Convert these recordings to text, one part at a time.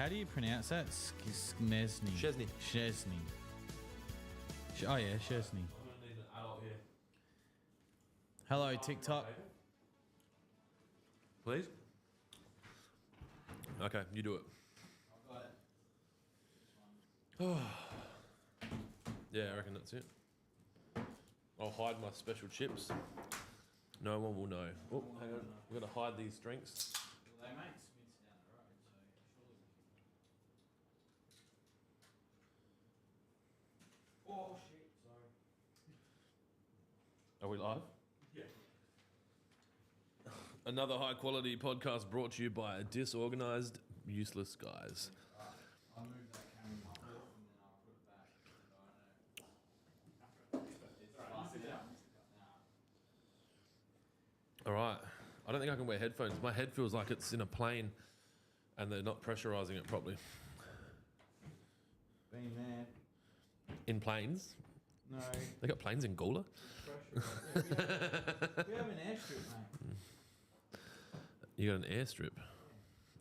How do you pronounce that? Snesny. Chesney. Chesney. Oh yeah, Chesney. I'm gonna need an adult here. Hello, TikTok. Please. Okay, you do it. I've got it. Yeah, I reckon that's it. I'll hide my special chips. No one will know. Oh, hang on. We've got to hide these drinks. Well, they make Smiths down the road, so surely. Oh shit! Sorry. Are we live? Yeah. Another high quality podcast brought to you by disorganized, useless guys. Alright, I'll move that camera off and then I'll put it back. I don't know. It's alright, sit down. All right. I don't think I can wear headphones. My head feels like it's in a plane and they're not pressurizing it properly. Been there. In planes? No. They got planes in Gawler? Pressure. We have an airstrip, mate. You got an airstrip?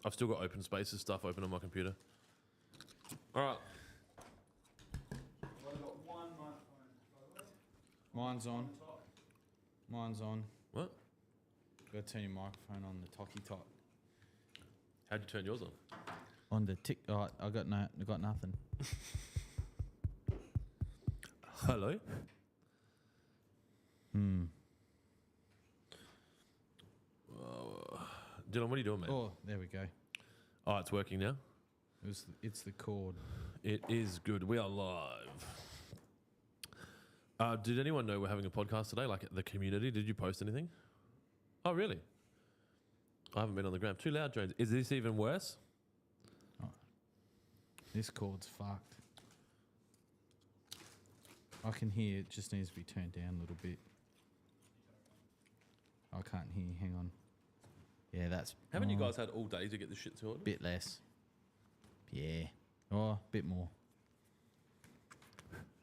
I've still got open spaces stuff open on my computer. All right. Well, I've got one microphone. Mine's on. Mine's on. What? Got to turn your microphone on the talkie talk. How'd you turn yours on? On the tick. Oh, I got nothing. Hello? Dylan, what are you doing, mate? Oh, there we go. Oh, it's working now? It's the cord. It is good. We are live. Did anyone know we're having a podcast today? Like the community? Did you post anything? Oh, really? I haven't been on the gram. Too loud, Jones. Is this even worse? This cord's fucked. I can hear it, just needs to be turned down a little bit. I can't hear. Hang on. Yeah, that's... Haven't you guys had all day to get this shit sorted? Bit less. Yeah. Oh, a bit more.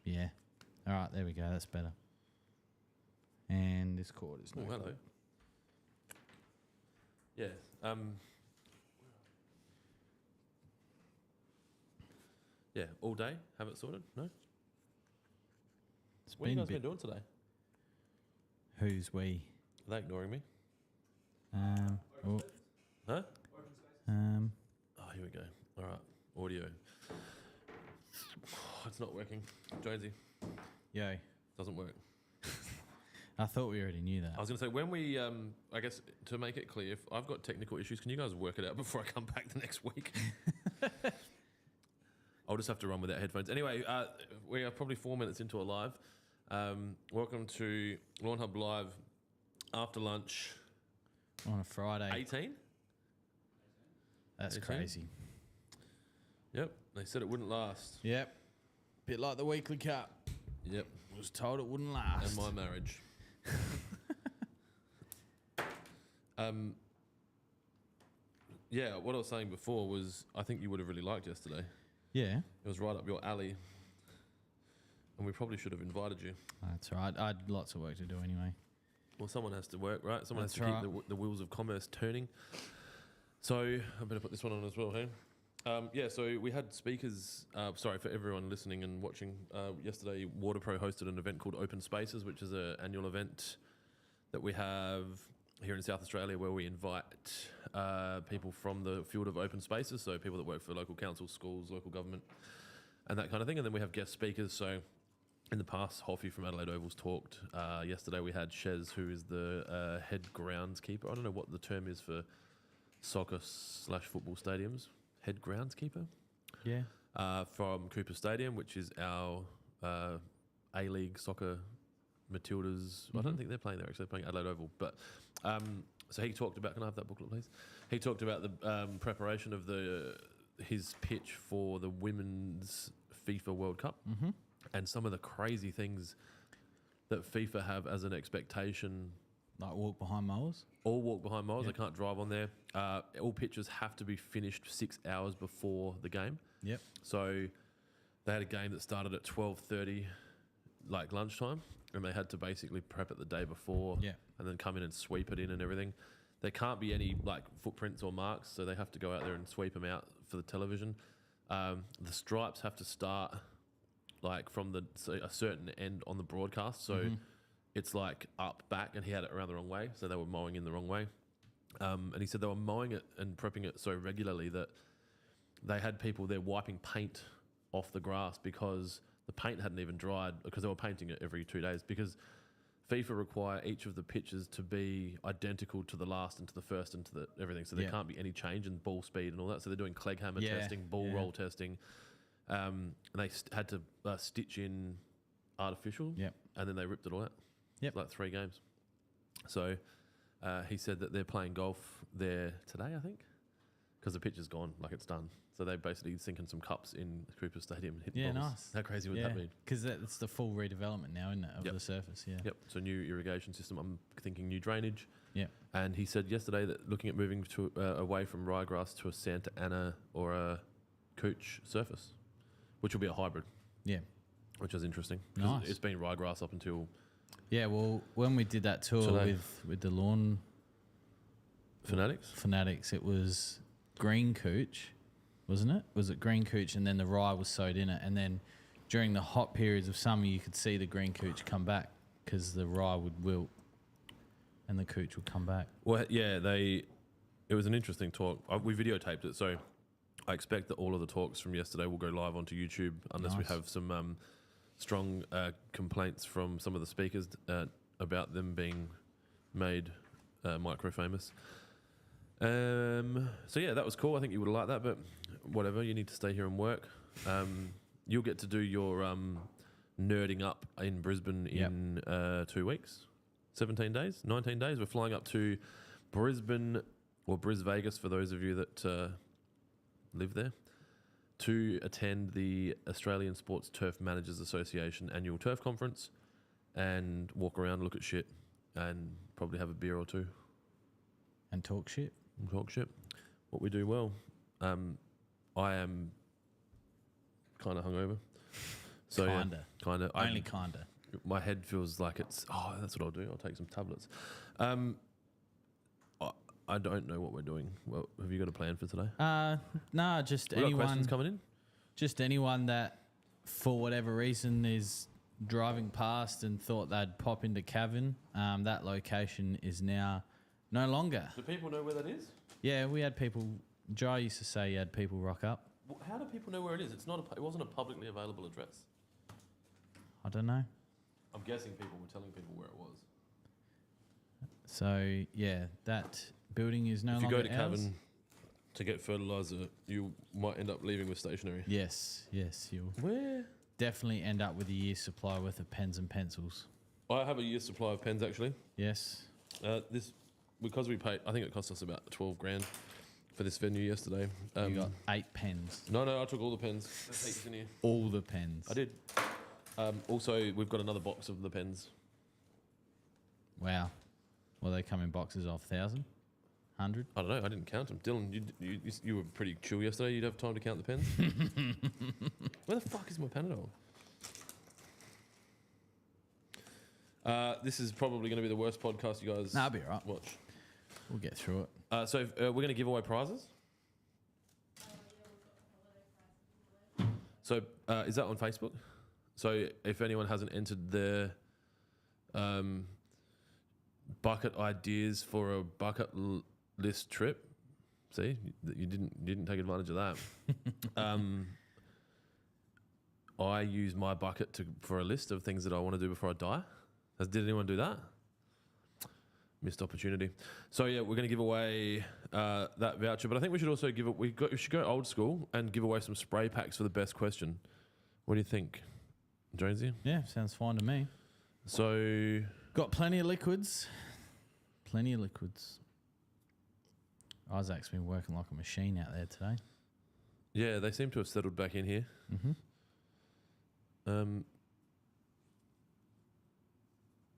Yeah. All right, there we go. That's better. And this cord is no hello. good. Yeah. Yeah, all day? Have it sorted? No? It's What have you been a guys been bit... doing today? Who's we? Are they ignoring me? Oh, Huh? um, Oh, here we go. All right. Audio. It's not working. Jonesy. yo. Doesn't work. I thought we already knew that. I was going to say, when we, I guess, to make it clear, if I've got technical issues, can you guys work it out before I come back the next week? I'll just have to run without headphones. Anyway, we are probably 4 minutes into a live. Welcome to Lawnhub Live after lunch. On a Friday. 18? That's 18? crazy. Yep. They said it wouldn't last. Yep. Bit like the weekly cup. Yep. Was told it wouldn't last. And my marriage. Yeah, what I was saying before was I think you would have really liked yesterday. Yeah. It was right up your alley. And we probably should have invited you. That's all right. I had lots of work to do anyway. Well, someone has to work, right? Someone That's has to right. keep the wheels of commerce turning. So I better put this one on as well, hey? Yeah, so we had speakers, sorry for everyone listening and watching. Yesterday, WaterPro hosted an event called Open Spaces, which is an annual event that we have here in South Australia where we invite people from the field of open spaces, so people that work for local councils, schools, local government, and that kind of thing. And then we have guest speakers. So in the past, Hoffy from Adelaide Ovals talked. Yesterday we had Shez, who is the head groundskeeper. I don't know what the term is for soccer/football stadiums. Head groundskeeper? Yeah. From Cooper Stadium, which is our A-League soccer Matildas. Mm-hmm. I don't think they're playing there, actually. They're playing Adelaide Oval. But so he talked about... Can I have that booklet, please? He talked about the preparation of his pitch for the Women's FIFA World Cup and some of the crazy things that FIFA have as an expectation. Like walk behind mowers? All walk behind miles. Yep. They can't drive on there. All pitches have to be finished 6 hours before the game. Yep. So they had a game that started at 12:30, like lunchtime, and they had to basically prep it the day before Yeah. and then come in and sweep it in and everything. there can't be any like footprints or marks, so they have to go out there and sweep them out for the television. The stripes have to start like from a certain end on the broadcast, so it's like up, back, and he had it around the wrong way, so they were mowing in the wrong way. And he said they were mowing it and prepping it so regularly that they had people there wiping paint off the grass because the paint hadn't even dried, because they were painting it every 2 days, because FIFA require each of the pitches to be identical to the last and to the first and to the everything, so there can't be any change in ball speed and all that. So they're doing Clegghammer testing, ball roll testing. And they had to stitch in artificial, and then they ripped it all out. Like 3 games. So he said that they're playing golf there today, I think, because the pitch is gone, like it's done. So they're basically sinking some cups in Cooper Stadium and hitting balls. Nice. How crazy would that be? Because it's the full redevelopment now, isn't it, of the surface? Yep. So new irrigation system. I'm thinking new drainage. Yeah. And he said yesterday that looking at moving to away from ryegrass to a Santa Ana or a Cooch surface, which will be a hybrid. Yeah. Which is interesting. Nice. It's been ryegrass up until... Yeah, well, when we did that tour with the lawn... Fanatics, it was green cooch, wasn't it? Was it green cooch, and then the rye was sowed in it, and then during the hot periods of summer you could see the green cooch come back because the rye would wilt and the cooch would come back. Well, yeah, it was an interesting talk. We videotaped it, so I expect that all of the talks from yesterday will go live onto YouTube unless we have some strong complaints from some of the speakers about them being made micro-famous. So yeah, that was cool. I think you would have liked that, but whatever, you need to stay here and work. You'll get to do your nerding up in Brisbane in 2 weeks, 17 days, 19 days. We're flying up to Brisbane, or Bris Vegas for those of you that live there, to attend the Australian Sports Turf Managers Association annual turf conference and walk around, look at shit, and probably have a beer or two. And talk shit. What we do well. I am kind of hungover. So kinda. Only kinda. My head feels like it's... Oh, that's what I'll do. I'll take some tablets. I don't know what we're doing. Well, have you got a plan for today? No, just anyone... anyone... questions coming in? Just anyone that, for whatever reason, is driving past and thought they'd pop into Cavan. That location is now no longer. Do people know where that is? Yeah, we had people... Jai used to say you had people rock up. Well, how do people know where it is? It wasn't a publicly available address. I don't know. I'm guessing people were telling people where it was. So, yeah, that building is no longer If you go to ours. Cavan to get fertiliser, you might end up leaving with stationery. Yes, you'll Where? definitely end up with a year's supply worth of pens and pencils. I have a year's supply of pens, actually. Yes. Because we paid, I think it cost us about 12 grand for this venue yesterday. You got 8 pens. No, I took all the pens. There's heaps in here. All the pens. I did. Also, we've got another box of the pens. Wow. Well, they come in boxes of 1,000? 100? I don't know. I didn't count them. Dylan, you were pretty chill yesterday. You'd have time to count the pens. Where the fuck is my Panadol? This is probably going to be the worst podcast you guys I'll be all right. watch. We'll get through it. So we're going to give away prizes. So is that on Facebook? So if anyone hasn't entered their bucket ideas for a bucket list trip, see, you didn't take advantage of that. I use my bucket for a list of things that I want to do before I die. Did anyone do that? Missed opportunity. So yeah, we're going to give away that voucher, but I think we should also we should go old school and give away some spray packs for the best question. What do you think, Jonesy? Yeah, sounds fine to me. So got plenty of liquids. Isaac's been working like a machine out there today. Yeah, they seem to have settled back in here. Mm-hmm.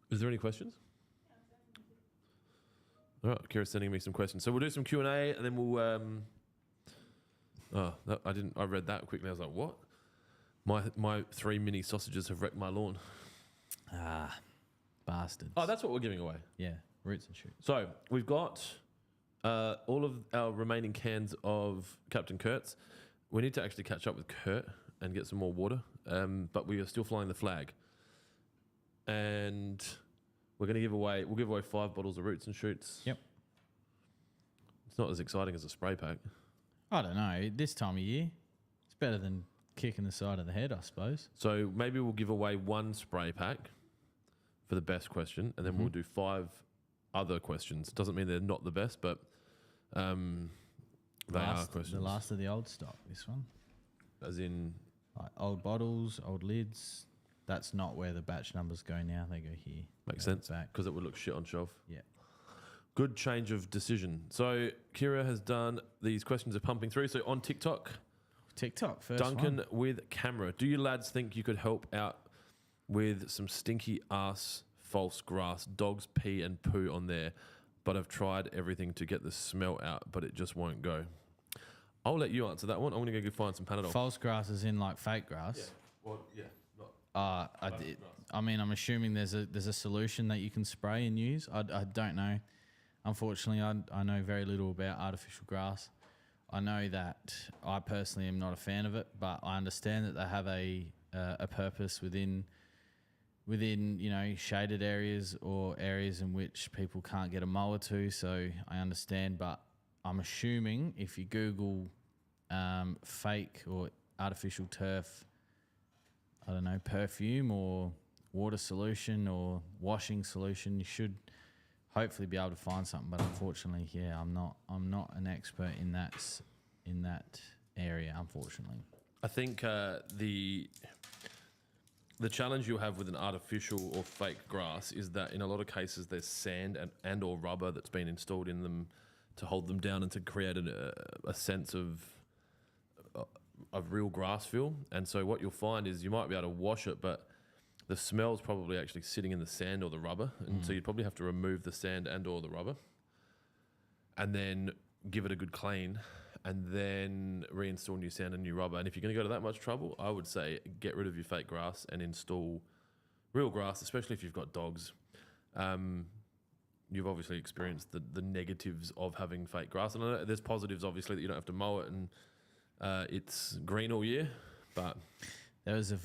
Is there any questions? All right, Kira's sending me some questions. So we'll do some Q&A and then we'll... I read that quickly. I was like, what? My 3 mini sausages have wrecked my lawn. Ah, bastards. Oh, that's what we're giving away. Yeah, roots and shoots. So we've got all of our remaining cans of Captain Kurt's. We need to actually catch up with Kurt and get some more water. But we are still flying the flag. And we'll give away 5 bottles of Roots and Shoots. Yep. It's not as exciting as a spray pack. I don't know. This time of year, it's better than kicking the side of the head, I suppose. So maybe we'll give away 1 spray pack for the best question, and then we'll do 5 other questions. Doesn't mean they're not the best, but they are questions. The last of the old stock, this one. As in? Like old bottles, old lids. That's not where the batch numbers go now. They go here. Makes sense, because it would look shit on shelf. Yeah. Good change of decision. So Kira has done, these questions are pumping through. So on TikTok, first Duncan one. with camera. Do you lads think you could help out with some stinky ass false grass, dogs pee and poo on there, but I've tried everything to get the smell out, but it just won't go? I'll let you answer that one. I'm going to go find some Panadol. False grass is in like fake grass. Yeah. Well, yeah. I mean, I'm assuming there's a solution that you can spray and use. I don't know. Unfortunately, I know very little about artificial grass. I know that I personally am not a fan of it, but I understand that they have a purpose within shaded areas or areas in which people can't get a mower to. So I understand, but I'm assuming if you Google fake or artificial turf, I don't know, perfume or water solution or washing solution, you should hopefully be able to find something. But unfortunately, yeah, I'm not an expert in that area, unfortunately. I think the challenge you'll have with an artificial or fake grass is that in a lot of cases there's sand and or rubber that's been installed in them to hold them down and to create a sense of real grass feel. And so what you'll find is you might be able to wash it, but the smell's probably actually sitting in the sand or the rubber. And so you'd probably have to remove the sand and or the rubber and then give it a good clean and then reinstall new sand and new rubber. And if you're going to go to that much trouble, I would say get rid of your fake grass and install real grass, especially if you've got dogs. You've obviously experienced the negatives of having fake grass. And I know there's positives, obviously, that you don't have to mow it and it's green all year. But there's a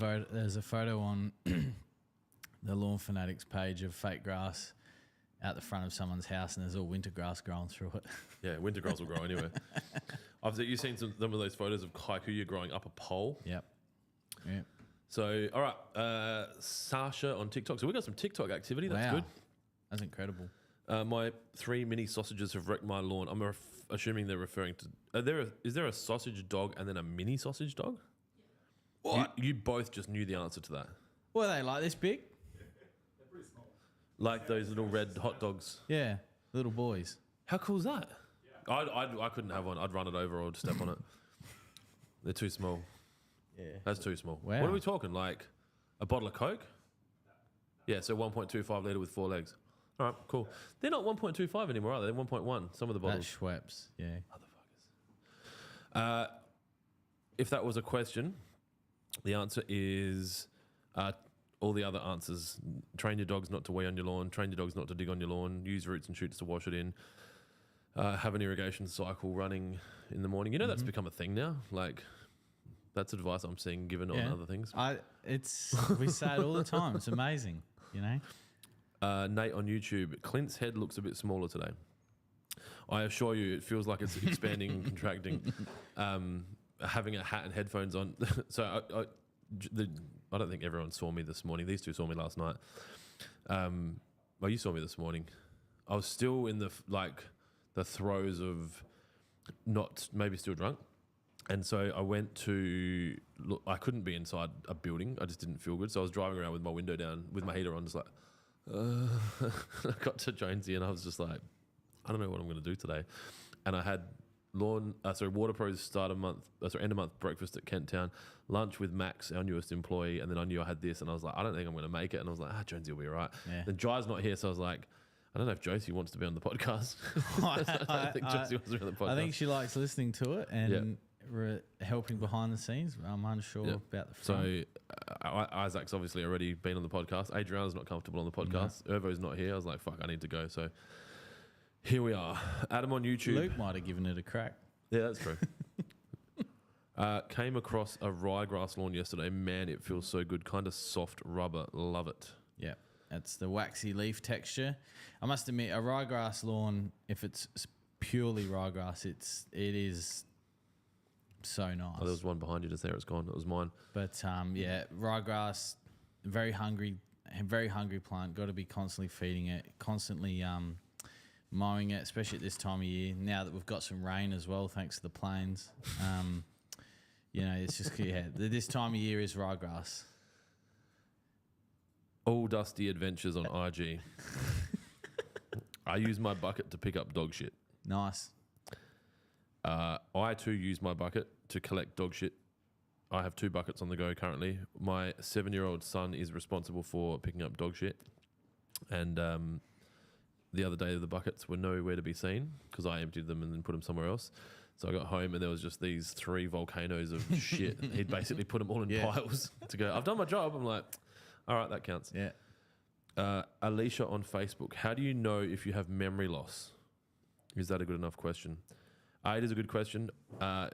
photo on the Lawn Fanatics page of fake grass out the front of someone's house, and there's all winter grass growing through it. Yeah, winter grass will grow anywhere. You've seen some of those photos of Kaikuya growing up a pole. Yep. So, all right, Sasha on TikTok. So we got some TikTok activity. That's good. That's incredible. My 3 mini sausages have wrecked my lawn. I'm assuming they're referring to... Is there a sausage dog and then a mini sausage dog? What? You both just knew the answer to that. What are they, like this big? They're pretty small. Like those little red hot dogs. Yeah, little boys. How cool is that? Yeah. I couldn't have one. I'd run it over or step on it. They're too small. Yeah. That's too small. Wow. What are we talking? Like a bottle of Coke? Yeah, so 1.25 litre with 4 legs. All right, cool. They're not 1.25 anymore, are they? They're 1.1. Some of the bottles. That's Schweppes, yeah. Motherfuckers. If that was a question, the answer is all the other answers. Train your dogs not to wee on your lawn. Train your dogs not to dig on your lawn. Use Roots and Shoots to wash it in. Have an irrigation cycle running in the morning. You know that's become a thing now. Like, that's advice I'm seeing given on other things. We say it all the time. It's amazing, you know? Nate on YouTube, Clint's head looks a bit smaller today. I assure you, it feels like it's expanding and contracting. Having a hat and headphones on. So I don't think everyone saw me this morning. These two saw me last night. Well, you saw me this morning. I was still in the throes of maybe still drunk. And so I went to look. I couldn't be inside a building. I just didn't feel good. So I was driving around with my window down, with my heater on, just like. I got to Jonesy and I was just like, I don't know what I'm going to do today. And I had Water Pro's end of month breakfast at Kent Town, lunch with Max, our newest employee, and then I knew I had this, and I was like, I don't think I'm going to make it. And I was like, Jonesy will be all right. Yeah. Then Jai's not here, so I was like, I don't know if Josie wants to be on the podcast. I don't think Josie wants to be on the podcast. I think she likes listening to it and helping behind the scenes. I'm unsure about the front. So Isaac's obviously already been on the podcast. Adriana's not comfortable on the podcast. Irvo's not here. I was like, fuck, I need to go. So Here we are. Adam on YouTube. Luke might have given it a crack. Yeah, that's true. Came across a ryegrass lawn yesterday. Man, it feels so good. Kind of soft rubber. Love it. Yeah, that's the waxy leaf texture. I must admit, a ryegrass lawn, if it's purely ryegrass, it is so nice. Oh, there was one behind you just there. It's gone. It was mine. But yeah, ryegrass, very hungry plant. Got to be constantly feeding it, constantly mowing it, especially at this time of year. Now that we've got some rain as well, thanks to the plains. You know, it's just this time of year is ryegrass. All Dusty Adventures on IG. I use my bucket to pick up dog shit. Nice. I too use my bucket to collect dog shit. I have 2 buckets on the go currently. My 7-year-old son is responsible for picking up dog shit. And the other day the buckets were nowhere to be seen because I emptied them and then put them somewhere else. So I got home and there was just these 3 volcanoes of shit. He'd basically put them all in piles to go, I've done my job. I'm like, all right, that counts. Yeah. Alicia on Facebook, how do you know if you have memory loss? Is that a good enough question? It is a good question.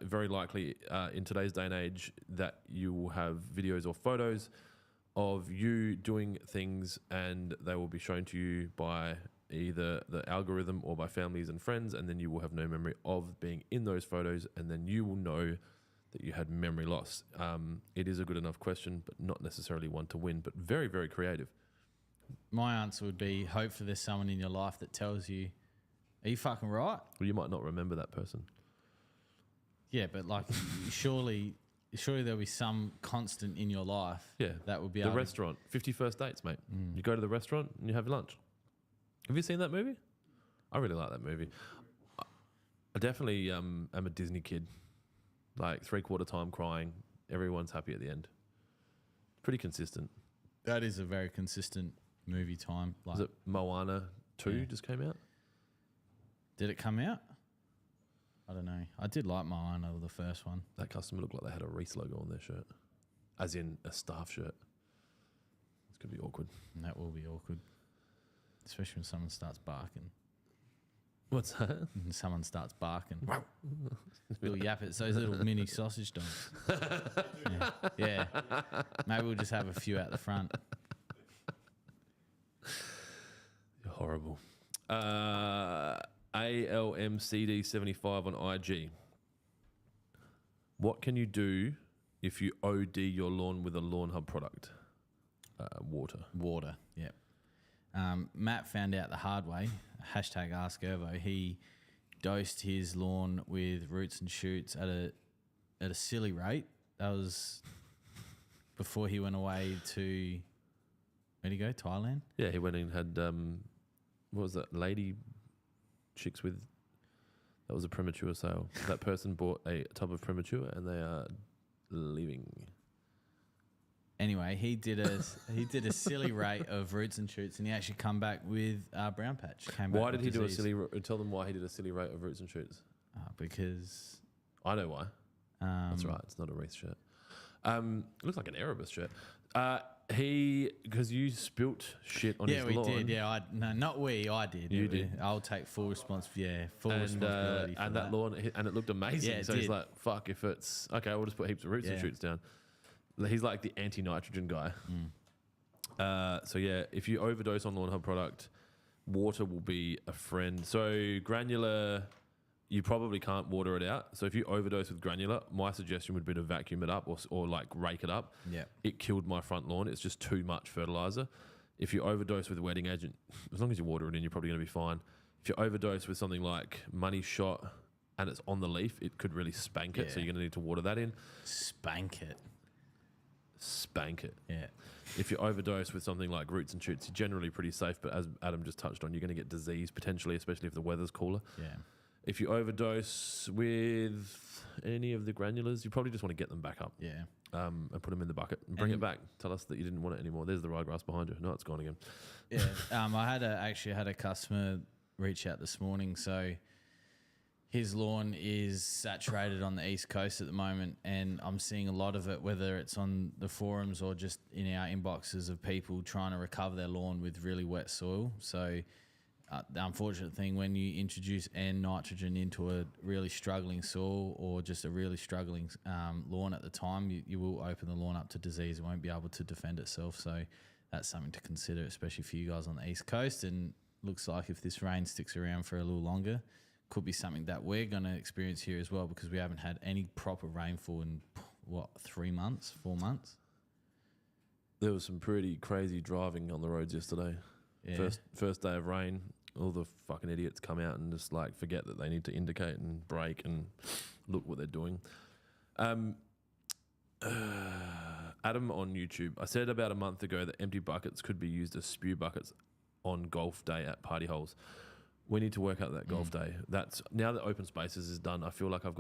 Very likely in today's day and age that you will have videos or photos of you doing things and they will be shown to you by either the algorithm or by families and friends, and then you will have no memory of being in those photos, and then you will know that you had memory loss. It is a good enough question, but not necessarily one to win, but very, very creative. My answer would be, hopefully there's someone in your life that tells you, are you fucking right? Well, you might not remember that person. Yeah, but like, surely there'll be some constant in your life. Yeah, that would be the restaurant. 50 First Dates, mate. You go to the restaurant and you have lunch. Have you seen that movie? I really like that movie. I definitely am a Disney kid. Like 3/4 time crying. Everyone's happy at the end. Pretty consistent. That is a very consistent movie time. Like, Was it Moana 2 just came out? Did it come out? I don't know. I did like Moana, the first one. That customer looked like they had a Reese logo on their shirt. As in a staff shirt. It's going to be awkward. And that will be awkward. Especially when someone starts barking. What's that? When someone starts barking. Little yappets, those little mini sausage dogs. Yeah. Maybe we'll just have a few out the front. You're horrible. ALMCD75 on IG. What can you do if you OD your lawn with a Lawnhub product? Water. Water, yeah. Matt found out the hard way, hashtag Ask Ervo. He dosed his lawn with roots and shoots at a silly rate. That was before he went away to, where'd he go, Thailand? Yeah, he went and had, what was that, lady chicks with, that was a premature sale. That person bought a tub of premature and they are leaving. Anyway, he did a silly rate of roots and shoots, and he actually come back with brown patch. Why did he do a silly? Tell them why he did a silly rate of roots and shoots. Because I know why. That's right. It's not a Wreath shirt. It looks like an Erebus shirt. Because you spilt shit on his lawn. Yeah, we did. Yeah, not we. I did. You did. I'll take full responsibility. Yeah, full responsibility. And that lawn, and it looked amazing. Yeah, so he's like, "Fuck, if it's okay, we'll just put heaps of roots and shoots down." He's like the anti-nitrogen guy. So yeah, if you overdose on Lawnhub product, water will be a friend. So granular, you probably can't water it out. So if you overdose with granular, my suggestion would be to vacuum it up or like rake it up. Yeah. It killed my front lawn. It's just too much fertilizer. If you overdose with wetting agent, as long as you water it in, you're probably going to be fine. If you overdose with something like Money Shot and it's on the leaf, it could really spank it. So you're going to need to water that in. Spank it. Yeah. If you overdose with something like roots and shoots, you're generally pretty safe. But as Adam just touched on, you're going to get disease potentially, especially if the weather's cooler. Yeah. If you overdose with any of the granulars, you probably just want to get them back up. Yeah. And put them in the bucket and bring it back. Tell us that you didn't want it anymore. There's the ryegrass behind you. No, it's gone again. Yeah. I had a customer reach out this morning. So his lawn is saturated on the East Coast at the moment, and I'm seeing a lot of it, whether it's on the forums or just in our inboxes of people trying to recover their lawn with really wet soil. So the unfortunate thing when you introduce N nitrogen into a really struggling soil or just a really struggling lawn at the time, you will open the lawn up to disease. It won't be able to defend itself. So that's something to consider, especially for you guys on the East Coast. And looks like if this rain sticks around for a little longer, could be something that we're going to experience here as well, because we haven't had any proper rainfall in, 3 months, 4 months? There was some pretty crazy driving on the roads yesterday. Yeah. First day of rain, all the fucking idiots come out and just like forget that they need to indicate and brake and look what they're doing. Adam on YouTube, I said about a month ago that empty buckets could be used as spew buckets on golf day at party holes. We need to work out that golf day. That's now that open spaces is done. I feel like I've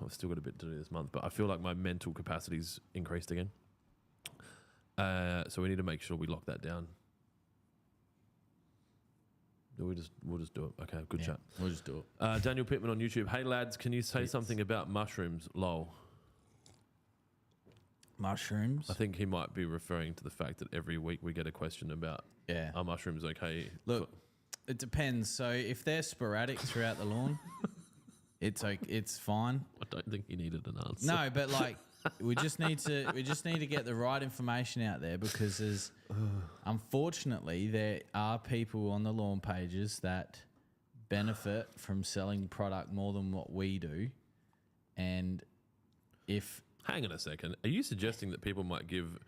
still got a bit to do this month, but I feel like my mental capacity's increased again. So we need to make sure we lock that down. We'll just do it. Okay, good chat. We'll just do it. Daniel Pittman on YouTube. Hey lads, can you say something about mushrooms? Lol. Mushrooms? I think he might be referring to the fact that every week we get a question about are mushrooms okay? Look, it depends. So if they're sporadic throughout the lawn, it's fine. I don't think he needed an answer. No, but like we just need to get the right information out there, because unfortunately there are people on the lawn pages that benefit from selling product more than what we do. And hang on a second, are you suggesting that people might give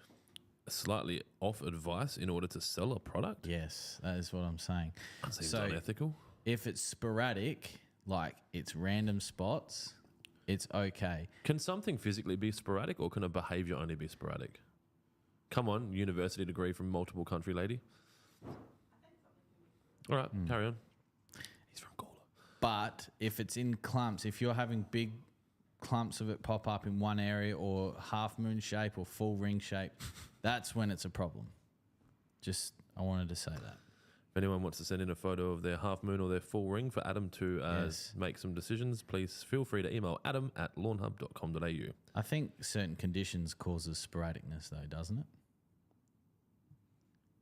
slightly off advice in order to sell a product? Yes, that is what I'm saying. That seems unethical. If it's sporadic, like it's random spots, it's okay. Can something physically be sporadic, or can a behaviour only be sporadic? Come on, university degree from multiple country lady. All right, carry on. He's from Gawler. But if it's in clumps, if you're having big clumps of it pop up in one area, or half moon shape or full ring shape, that's when it's a problem. I wanted to say that. If anyone wants to send in a photo of their half moon or their full ring for Adam to make some decisions, please feel free to email adam@lawnhub.com.au. I think certain conditions causes sporadicness though, doesn't it?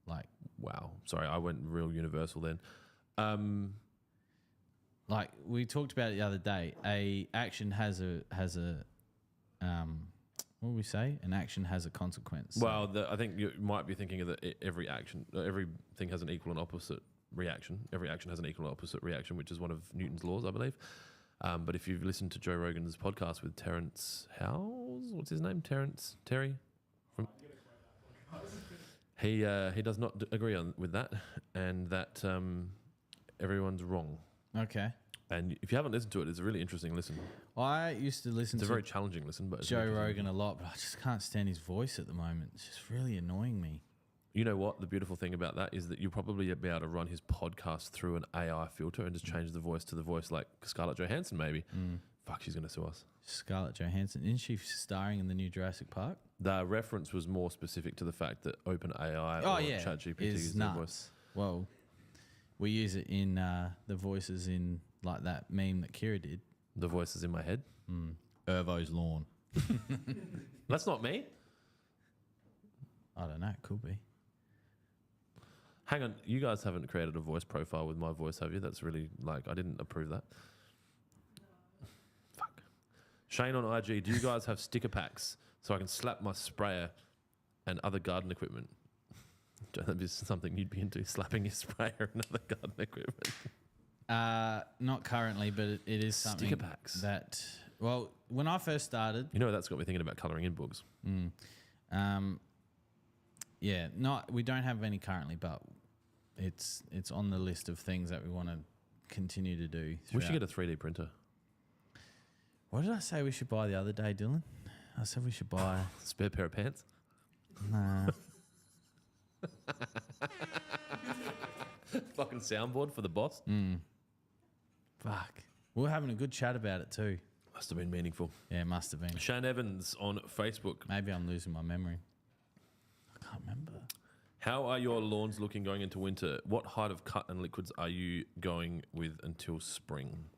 Like, wow. Sorry, I went real universal then. Like we talked about it the other day, a action has a what do we say? An action has a consequence. Well, I think you might be thinking of that everything has an equal and opposite reaction. Every action has an equal and opposite reaction, which is one of Newton's laws, I believe. But if you've listened to Joe Rogan's podcast with Terrence Howes, what's his name? Terry? He does not agree with that, and that everyone's wrong. Okay. And if you haven't listened to it, it's a really interesting listen. I used to listen to It's a very challenging listen, but Joe Rogan a lot, but I just can't stand his voice at the moment. It's just really annoying me. You know what? The beautiful thing about that is that you'll probably be able to run his podcast through an AI filter and just change the voice to the voice like Scarlett Johansson, maybe. Fuck, she's going to sue us. Scarlett Johansson. Isn't she starring in the new Jurassic Park? The reference was more specific to the fact that OpenAI or ChatGPT is the voice. Well, we use it in the voices in like that meme that Kira did. The voices in my head? Irvo's lawn. That's not me. I don't know. It could be. Hang on. You guys haven't created a voice profile with my voice, have you? That's really I didn't approve that. Fuck. Shane on IG, do you guys have sticker packs so I can slap my sprayer and other garden equipment? That'd be something you'd be into, slapping your sprayer and other garden equipment. Not currently, but it is something sticker packs. That, well, when I first started... You know, that's got me thinking about colouring in books. Yeah, we don't have any currently, but it's on the list of things that we want to continue to do. We should get a 3D printer. What did I say we should buy the other day, Dylan? I said we should buy... Spare pair of pants? Nah. Fucking soundboard for the boss? Fuck. We were having a good chat about it too. Must have been meaningful. Yeah, it must have been. Shane Evans on Facebook. Maybe I'm losing my memory. I can't remember. How are your lawns looking going into winter? What height of cut and liquids are you going with until spring?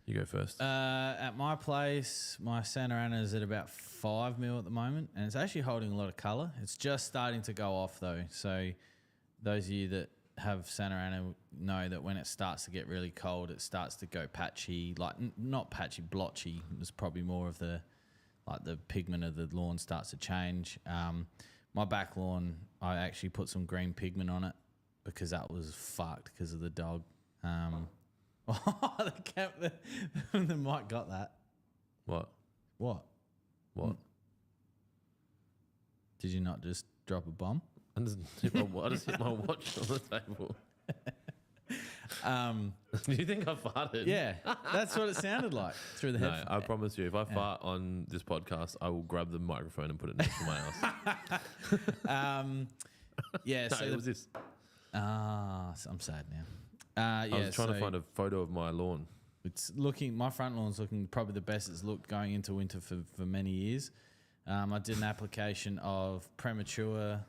You go first. At my place, my Santa Ana is at about 5 mil at the moment, and it's actually holding a lot of colour. It's just starting to go off though. So those of you that have Santa Ana know that when it starts to get really cold, it starts to go patchy, like not patchy, blotchy. It's probably more of the pigment of the lawn starts to change. My back lawn, I actually put some green pigment on it because that was fucked because of the dog. The mic got that. What? What? Did you not just drop a bomb? I just hit my watch on the table. Do you think I farted? Yeah, that's what it sounded like through the headphones. No, I promise you, if I fart on this podcast, I will grab the microphone and put it next to my ass. Yeah, No, so it was this. so I'm sad now. I was trying to find a photo of my lawn. It's looking. My front lawn's looking probably the best it's looked going into winter for many years. I did an application of premature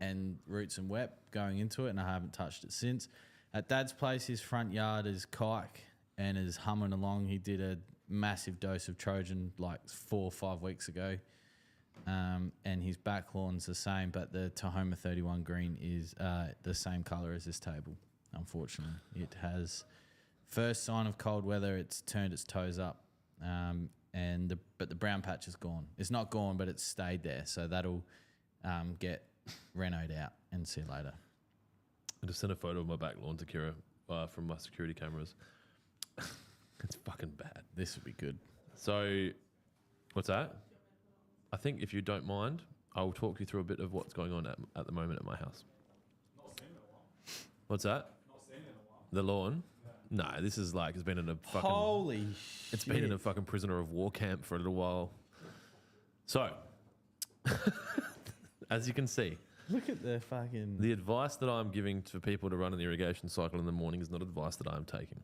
and roots and wet going into it, and I haven't touched it since. At Dad's place, his front yard is kike and is humming along. He did a massive dose of Trojan like 4 or 5 weeks ago, and his back lawn's the same, but the Tahoma 31 green is the same colour as this table. Unfortunately, it has first sign of cold weather. It's turned its toes up, but the brown patch is gone. It's not gone, but it's stayed there. So that'll get renoed out and see you later. I just sent a photo of my back lawn to Kira from my security cameras. It's fucking bad. This would be good. So, what's that? I think if you don't mind, I will talk you through a bit of what's going on at the moment at my house. Not seen it in a while. What's that? Not seen it in a while. The lawn? No, this is like it's been in a fucking. Holy It's shit. been in a fucking prisoner of war camp for a little while. So, as you can see, Look at the fucking... the advice that I'm giving to people to run an irrigation cycle in the morning is not advice that I'm taking.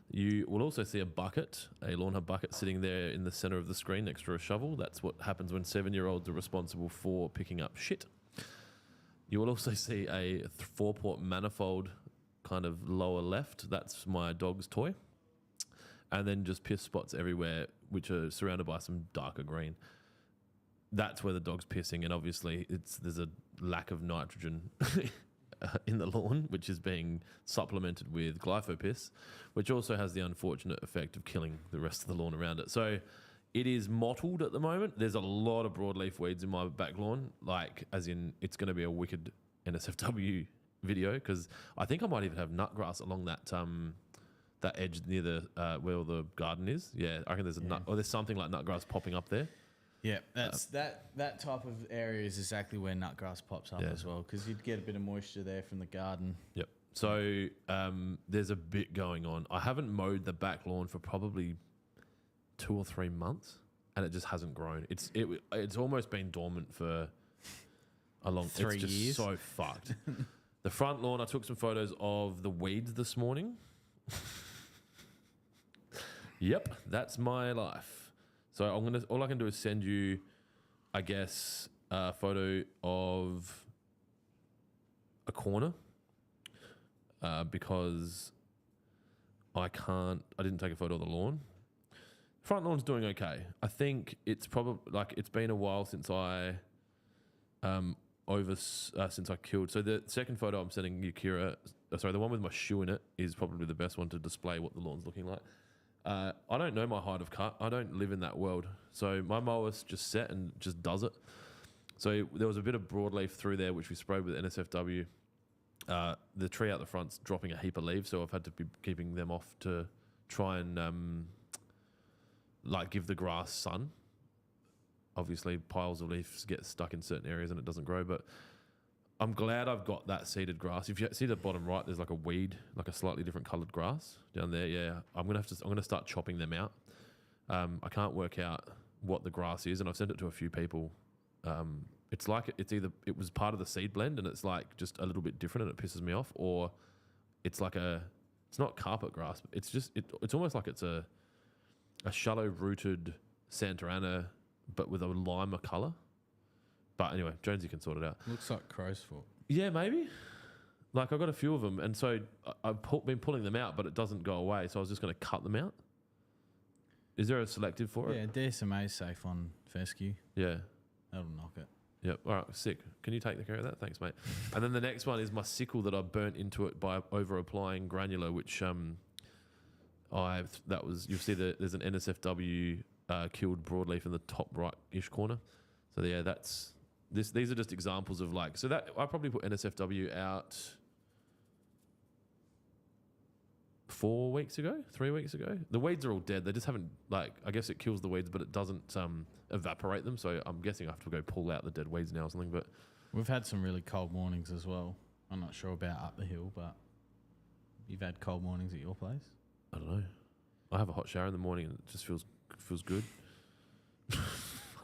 You will also see a bucket, a Lawnhub bucket, sitting there in the center of the screen next to a shovel. That's what happens when 7-year-olds are responsible for picking up shit. You will also see a 4-port manifold kind of lower left. That's my dog's toy. And then just piss spots everywhere, which are surrounded by some darker green. That's where the dog's pissing, and obviously there's a lack of nitrogen in the lawn, which is being supplemented with glyphosate, which also has the unfortunate effect of killing the rest of the lawn around it. So it is mottled at the moment. There's a lot of broadleaf weeds in my back lawn, like as in it's going to be a wicked NSFW video, because I think I might even have nutgrass along that that edge near the where the garden is. Yeah, I reckon there's there's something like nutgrass popping up there. Yeah, that's that type of area is exactly where nutgrass pops up as well, because you'd get a bit of moisture there from the garden. Yep. So there's a bit going on. I haven't mowed the back lawn for probably 2 or 3 months, and it just hasn't grown. It's almost been dormant for a long 3 it's just years. so fucked. The front lawn, I took some photos of the weeds this morning. Yep, that's my life. So all I can do is send you, I guess, a photo of a corner because I didn't take a photo of the lawn. Front lawn's doing okay. I think it's probably it's been a while since I since I killed. So the second photo I'm sending you, Kira, the one with my shoe in it is probably the best one to display what the lawn's looking like. I don't know my height of cut. I don't live in that world. So my mower's just set and just does it. So there was a bit of broadleaf through there, which we sprayed with NSFW. The tree out the front's dropping a heap of leaves, so I've had to be keeping them off to try and give the grass sun. Obviously, piles of leaves get stuck in certain areas and it doesn't grow, but I'm glad I've got that seeded grass. If you see the bottom right, there's like a weed, like a slightly different coloured grass down there. Yeah, I'm gonna start chopping them out. I can't work out what the grass is, and I've sent it to a few people. It's like it was part of the seed blend, and it's like just a little bit different, and it pisses me off. Or it's like it's not carpet grass. But it's almost like it's a shallow rooted Santa Ana, but with a lima colour. But anyway, Jonesy can sort it out. Looks like crow's foot. Yeah, maybe. Like I've got a few of them, and so I've been pulling them out, but it doesn't go away. So I was just going to cut them out. Is there a selective for it? Yeah, DSMA is safe on fescue. Yeah. That'll knock it. Yep. All right. Sick. Can you take care of that? Thanks, mate. And then the next one is my sickle that I burnt into it by over applying granular, which you'll see that there's an NSFW killed broadleaf in the top right-ish corner. So yeah, these are just examples of like, so that I probably put NSFW out 3 weeks ago. The weeds are all dead. They just haven't, like, I guess it kills the weeds, but it doesn't evaporate them. So I'm guessing I have to go pull out the dead weeds now or something. But We've had some really cold mornings as well. I'm not sure about up the hill, but you've had cold mornings at your place? I don't know. I have a hot shower in the morning and it just feels good. I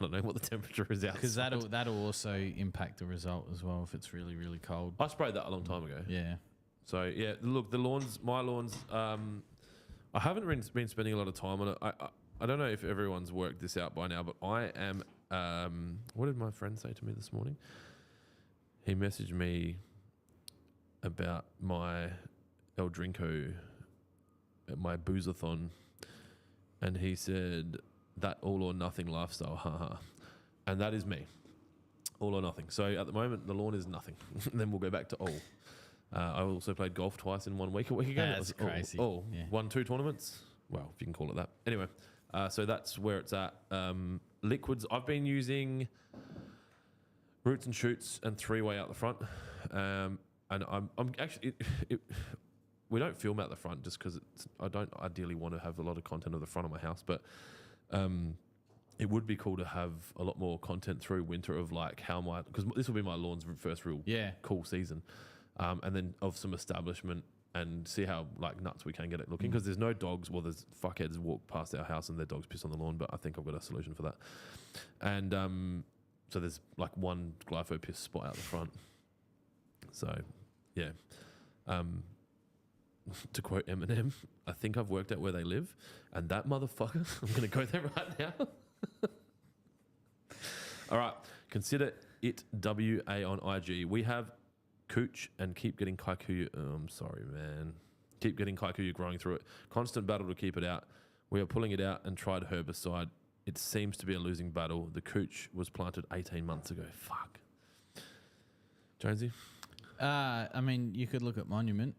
don't know what the temperature is outside. Because that'll also impact the result as well if it's really, really cold. I sprayed that a long time ago. Yeah. So yeah, look, my lawns. I haven't been spending a lot of time on it. I don't know if everyone's worked this out by now, but I am. What did my friend say to me this morning? He messaged me about my El Drinko, my boozathon, and he said that all or nothing lifestyle, haha, and that is me, all or nothing. So at the moment, the lawn is nothing. Then we'll go back to all. I also played golf twice in 1 week. A week ago. That's crazy. Yeah. Won 2 tournaments. Well, if you can call it that. Anyway, so that's where it's at. Liquids. I've been using roots and shoots and 3-way out the front. And I'm actually. We don't film out the front just because I don't ideally want to have a lot of content of the front of my house, but it would be cool to have a lot more content through winter of like because this will be my lawn's first real cool season. And then of some establishment and see how like nuts we can get it looking, because there's no dogs. Well, there's fuckheads walk past our house and their dogs piss on the lawn, but I think I've got a solution for that. And so there's like one glypho piss spot out the front. So yeah, to quote Eminem, I think I've worked out where they live, and that motherfucker, I'm going to go there right now. All right, consider it WA on IG. We have Cooch and keep getting Kaikuyu. Oh, I'm sorry, man. Keep getting Kaikuyu growing through it. Constant battle to keep it out. We are pulling it out and tried herbicide. It seems to be a losing battle. The Cooch was planted 18 months ago. Fuck. Jonesy? I mean, you could look at Monument.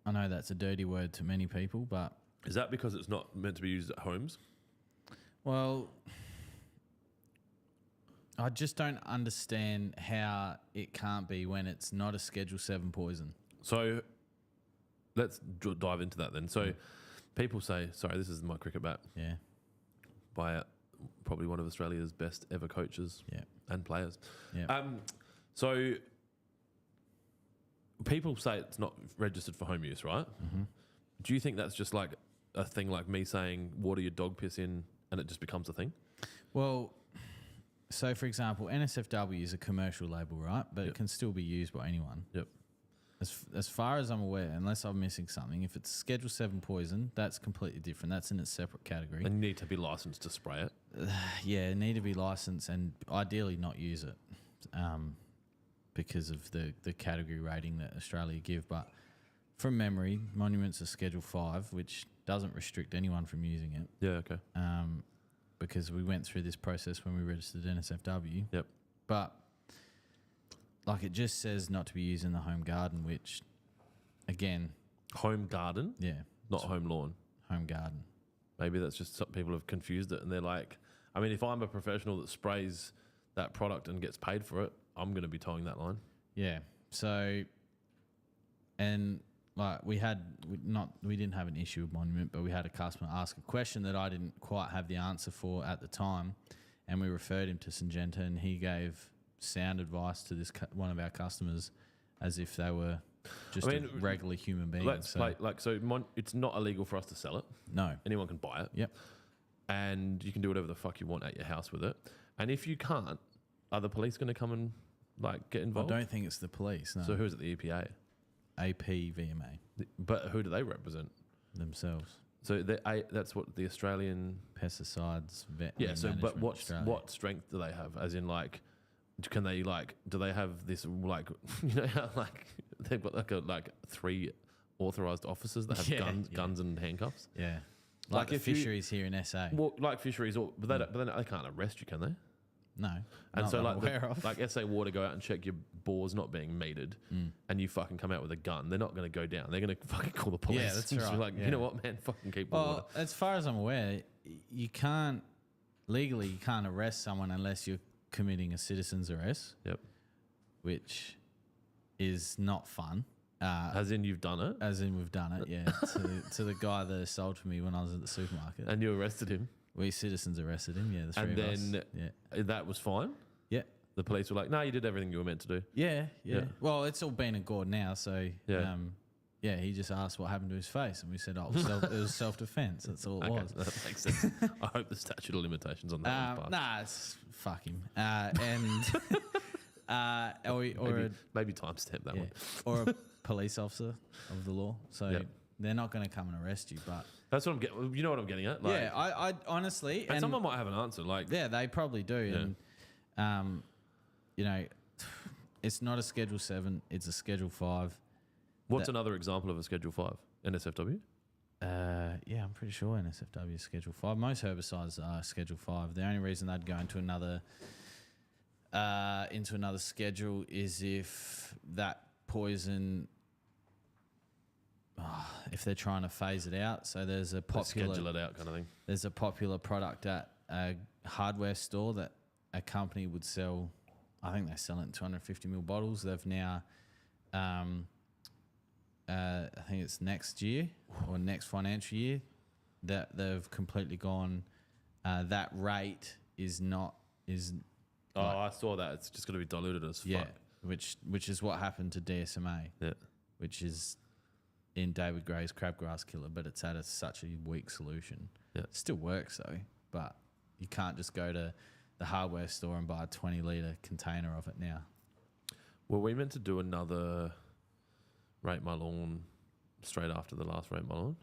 I know that's a dirty word to many people, but... Is that because it's not meant to be used at homes? Well, I just don't understand how it can't be when it's not a Schedule 7 poison. So let's dive into that then. So people say, sorry, this is my cricket bat. Yeah. By probably one of Australia's best ever coaches and players. Yeah. So people say it's not registered for home use, right? Mm-hmm. Do you think that's just like a thing like me saying water your dog piss in and it just becomes a thing? Well, so for example, NSFW is a commercial label, right? But it can still be used by anyone. Yep. As far as I'm aware, unless I'm missing something, if it's Schedule 7 poison, that's completely different. That's in a separate category. And you need to be licensed to spray it. Yeah, need to be licensed and ideally not use it because of the category rating that Australia give. But from memory, Monument's a Schedule 5, which doesn't restrict anyone from using it. Yeah, okay. Because we went through this process when we registered NSFW. Yep. But like it just says not to be used in the home garden, which again... Home garden? Yeah. Not home lawn? Home garden. Maybe that's just some people have confused it and they're like... I mean, if I'm a professional that sprays that product and gets paid for it, I'm going to be towing that line. Yeah. So... And... Like we didn't have an issue with Monument, but we had a customer ask a question that I didn't quite have the answer for at the time, and we referred him to Syngenta, and he gave sound advice to this one of our customers, as if they were just a regular human being. It's not illegal for us to sell it. No, anyone can buy it. Yep, and you can do whatever the fuck you want at your house with it. And if you can't, are the police going to come and like get involved? I don't think it's the police. No. So who is it? The EPA. APVMA. But who do they represent? Themselves. So that's what the Australian pesticides vet. Yeah. So, but what strength do they have? As in, like, can they do they have this like how like they've got like 3 authorized officers that have guns and handcuffs? Yeah. Like the fisheries here in SA. Well, like fisheries, but they can't arrest you, can they? No. And not so that I'm like aware of. like SA Water go out and check your bore's not being metered, and you fucking come out with a gun. They're not going to go down. They're going to fucking call the police. Yeah, that's Just be right, like, yeah. you know what, man, fucking keep the water. Well, as far as I'm aware, you can't legally arrest someone unless you're committing a citizen's arrest, Yep. which is not fun. As in you've done it, As in we've done it, yeah. to the guy that assaulted me when I was at the supermarket. and you arrested him, We citizens arrested him, yeah, the three and of us. then Yeah. that was fine. Yeah. The police were like, "No, you did everything you were meant to do." Yeah. Yeah. Well, it's all been in court now, so Yeah. he just asked what happened to his face, and we said, it was self-defense. That's all it Okay, was. that makes sense. I hope the statute of limitations on that one's passed. Nah, it's fuck him. Or Maybe timestamp that yeah, one. or a police officer of the law. So Yeah. they're not going to come and arrest you. But That's what I'm getting. You know what I'm getting at? Like, yeah, I honestly, and someone might have an answer. Like, yeah, they probably do. Yeah. And it's not a Schedule 7; it's a Schedule 5. what's another example of a Schedule 5? NSFW? Yeah, I'm pretty sure NSFW is Schedule 5. Most herbicides are Schedule 5. The only reason they'd go into another schedule is if that poison, if they're trying to phase it out. So there's a popular Schedule it out kind of thing. there's a popular product at a hardware store that a company would sell. I think they sell it in 250 ml bottles. They've now, I think it's next year or next financial year, that they've completely gone. That rate is not. Oh, I saw that. It's just going to be diluted as Yeah, fuck. which is what happened to DSMA, Yeah. which is in David Gray's crabgrass killer, but it's at such a weak solution. Yeah. Still works though, but you can't just go to the hardware store and buy a 20-litre container of it now. Were we meant to do another Rate My Lawn straight after the last Rate My Lawn?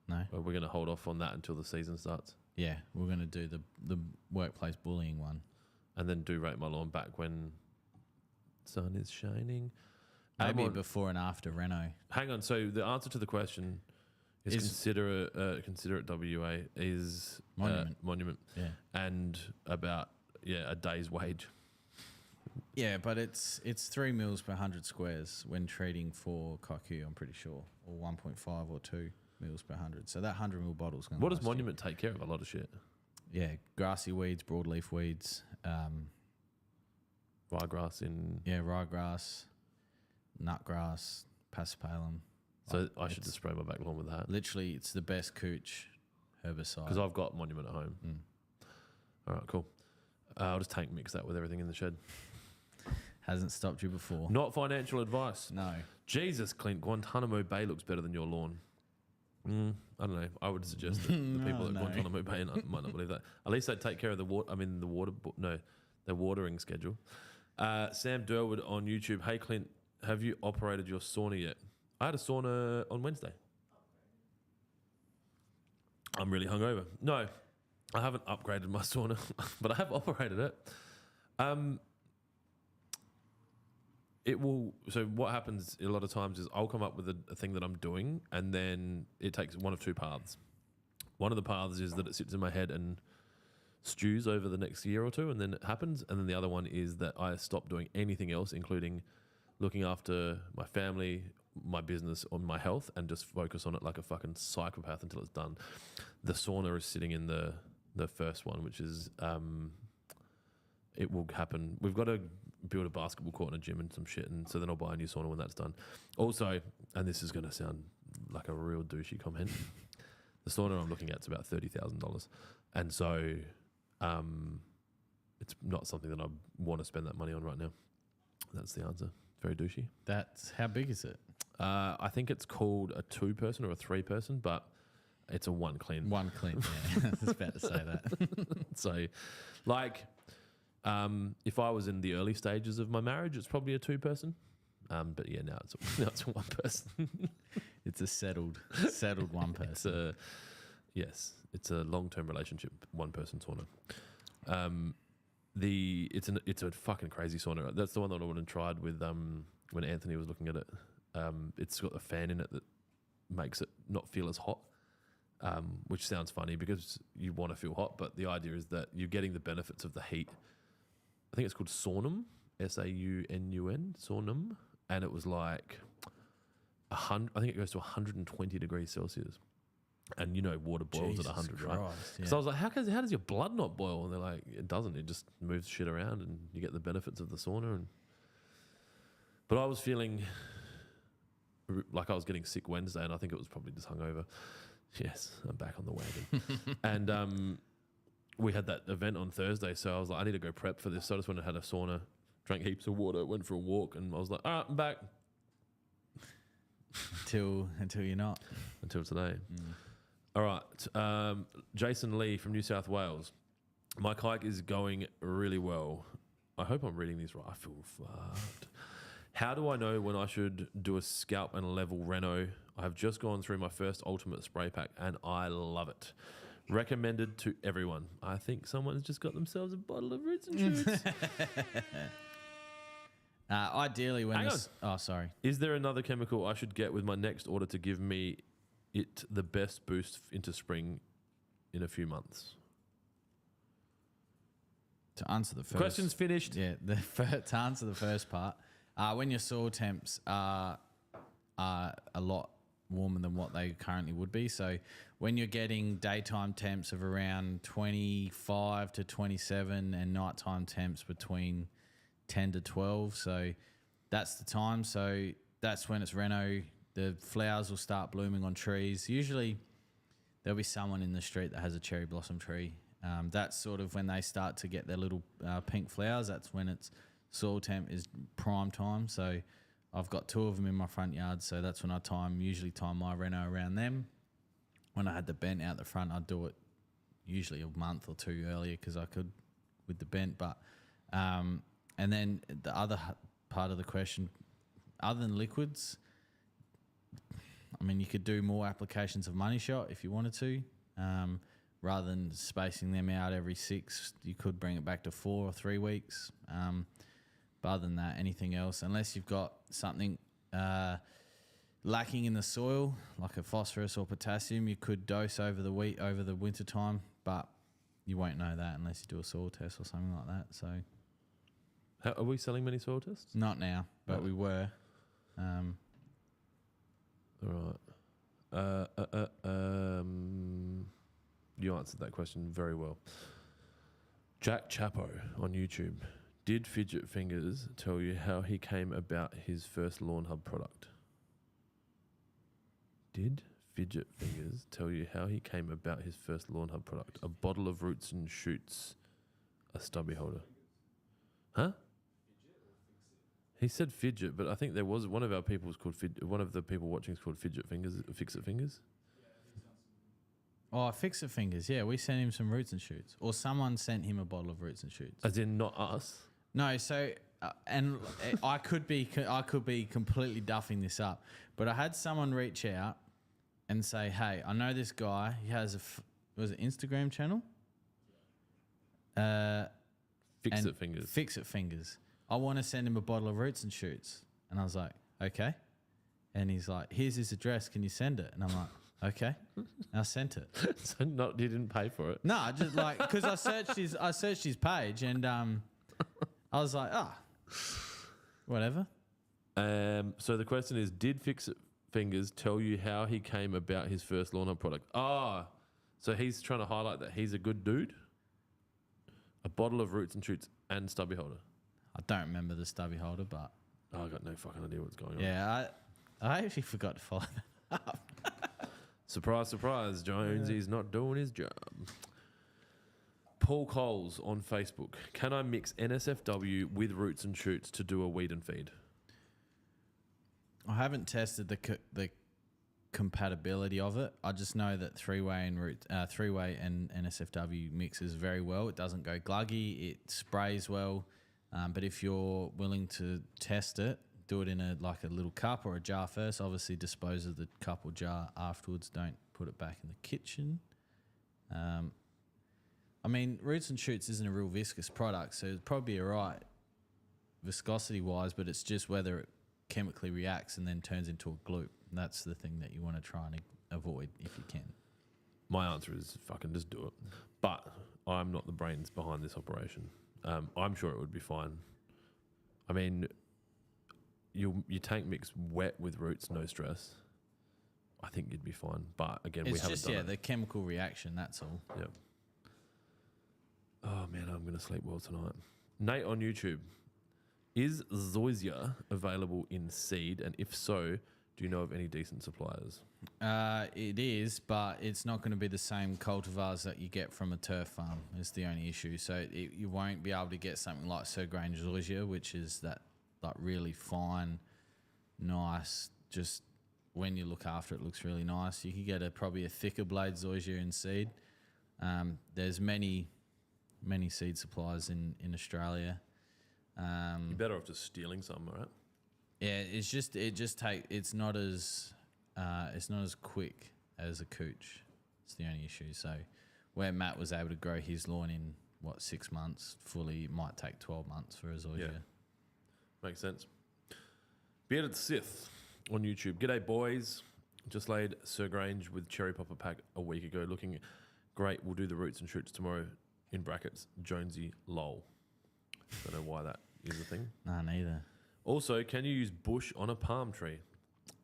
No? Or we're going to hold off on that until the season starts? Yeah, we're going to do the workplace bullying one. And then do Rate My Lawn back when sun is shining. Maybe before and after Reno. Hang on. So the answer to the question is consider it WA is monument. Yeah. And about a day's wage. Yeah, but it's 3 mils per 100 squares when treating for cocktail, I'm pretty sure, or 1.5 or 2 mils per 100. So that 100 mil bottle's going to. What does Monument take care of? A lot of shit. Yeah, grassy weeds, broadleaf weeds, Ryegrass in. yeah, ryegrass, nutgrass, passipalum. So I should just spray my back lawn with that Literally, it's the best cooch herbicide. because I've got Monument at home. All right, cool. I'll just tank mix that with everything in the shed. Hasn't stopped you before. Not financial advice. No. Jesus, Clint, Guantanamo Bay looks better than your lawn. I don't know. I would suggest that the people at Guantanamo Bay might not believe that. At least they take care of the water. I mean, their watering schedule. Sam Durwood on YouTube. Hey, Clint, have you operated your sauna yet? I had a sauna on Wednesday. I'm really hungover. No, I haven't upgraded my sauna, but I have operated it. It will. So what happens a lot of times is I'll come up with a thing that I'm doing, and then it takes one of two paths. One of the paths is that it sits in my head and stews over the next year or two, and then it happens. And then the other one is that I stop doing anything else, including looking after my family, my business, or my health, and just focus on it like a fucking psychopath until it's done. The sauna is sitting in the first one, which is it will happen. We've got to build a basketball court and a gym and some shit, and so then I'll buy a new sauna when that's done. Also, and this is going to sound like a real douchey comment, the sauna I'm looking at is about $30,000, and so it's not something that I want to spend that money on right now. That's the answer. Very douchey. That's how big is it? I think it's called a 2-person or a 3-person, but it's a 1 clean. 1 clean. Yeah, I was about to say that. So, like, if I was in the early stages of my marriage, it's probably a 2-person. But yeah, now it's a 1 person. It's a settled 1 person. It's a long-term relationship, 1-person sauna. It's a fucking crazy sauna. That's the one that I went and tried with when Anthony was looking at it. It's got a fan in it that makes it not feel as hot. which sounds funny because you want to feel hot, but the idea is that you're getting the benefits of the heat. I think it's called Saunum, Saunun, Saunum, and it was like 100. I think it goes to 120 degrees Celsius, and water boils at 100, right? Yeah. So I was like, how does your blood not boil? And they're like, it doesn't. It just moves shit around, and you get the benefits of the sauna. But I was feeling like I was getting sick Wednesday, and I think it was probably just hungover. Yes, I'm back on the wagon. And we had that event on Thursday, so I was like, I need to go prep for this. So I just went and had a sauna, drank heaps of water, went for a walk, and I was like, all right, I'm back. Until you're not. Until today. All right. Jason Lee from New South Wales. My kayak is going really well. I hope I'm reading these right. I feel fucked. How do I know when I should do a scalp and level reno? I have just gone through my first ultimate spray pack and I love it. Recommended to everyone. I think someone's just got themselves a bottle of Roots and Shoots. Ideally, when Hang it's... Oh, sorry. Is there another chemical I should get with my next order to give me it the best boost into spring in a few months? To answer the first... Question's finished. Yeah, to answer the first part, when your soil temps are a lot warmer than what they currently would be, so when you're getting daytime temps of around 25 to 27 and nighttime temps between 10 to 12, so that's the time. So that's when it's reno. The flowers will start blooming on trees. Usually there'll be someone in the street that has a cherry blossom tree. That's sort of when they start to get their little pink flowers. That's when it's soil temp is prime time. So I've got 2 of them in my front yard, so that's when I usually time my reno around them. When I had the bent out the front, I'd do it usually a month or 2 earlier because I could with the bent. But and then the other part of the question, other than liquids, I mean, you could do more applications of Money Shot if you wanted to. Rather than spacing them out every 6, you could bring it back to 4 or 3 weeks. But other than that, anything else, unless you've got something lacking in the soil, like a phosphorus or potassium, you could dose over the winter time, but you won't know that unless you do a soil test or something like that. So, are we selling many soil tests? Not now, but we were. All right. You answered that question very well. Jack Chapo on YouTube. Did Fidget Fingers tell you how he came about his first Lawnhub product? Did Fidget Fingers tell you how he came about his first Lawnhub product? A bottle of Roots and Shoots, a stubby holder. Huh? He said fidget, but I think there was one of our people was called one of the people watching is called Fidget Fingers, Fix It Fingers. Oh, Fix It Fingers. Yeah, we sent him some Roots and Shoots, or someone sent him a bottle of Roots and Shoots. As in, not us. No, so and I could be completely duffing this up, but I had someone reach out and say, "Hey, I know this guy. He has was it Instagram channel? Fix It Fingers. Fix It Fingers. I want to send him a bottle of Roots and Shoots." And I was like, "Okay." And he's like, "Here's his address. Can you send it?" And I'm like, "Okay." And I sent it. So you didn't pay for it? No, just like because I searched his page and I was like, whatever. So the question is, did Fix It Fingers tell you how he came about his first Lawnhub product? So he's trying to highlight that he's a good dude. A bottle of Roots and Shoots and stubby holder. I don't remember the stubby holder, but I got no fucking idea what's going on. Yeah, I actually forgot to follow that up. Surprise, surprise, Jonesy's not doing his job. Paul Coles on Facebook. Can I mix NSFW with Roots and Shoots to do a weed and feed? I haven't tested the compatibility of it. I just know that three-way and NSFW mixes very well. It doesn't go gluggy. It sprays well. But if you're willing to test it, do it in a little cup or a jar first. Obviously, dispose of the cup or jar afterwards. Don't put it back in the kitchen. I mean, Roots and Shoots isn't a real viscous product, so it'd probably be all right viscosity-wise, but it's just whether it chemically reacts and then turns into a gloop. And that's the thing that you want to try and avoid if you can. My answer is fucking just do it. But I'm not the brains behind this operation. I'm sure it would be fine. I mean, your tank mix wet with roots, no stress. I think you'd be fine. But again, we haven't done it. The chemical reaction, that's all. Yep. Oh man, I'm going to sleep well tonight. Nate on YouTube. Is zoysia available in seed? And if so, do you know of any decent suppliers? It is, but it's not going to be the same cultivars that you get from a turf farm. Is the only issue. So you won't be able to get something like Sir Grange zoysia, which is that like really fine, nice. Just when you look after it, looks really nice. You could get probably a thicker blade zoysia in seed. There's many seed suppliers in Australia. You're better off just stealing some, right? Yeah, it's not as quick as a cooch. It's the only issue. So where Matt was able to grow his lawn in 6 months fully, it might take 12 months for a zoysia. Yeah. Makes sense. Bearded Sith on YouTube. G'day boys. Just laid Sir Grange with cherry popper pack a week ago. Looking great. We'll do the roots and shoots tomorrow. In brackets, Jonesy lol. Don't know why that is a thing. Nah, neither. Also, can you use bush on a palm tree?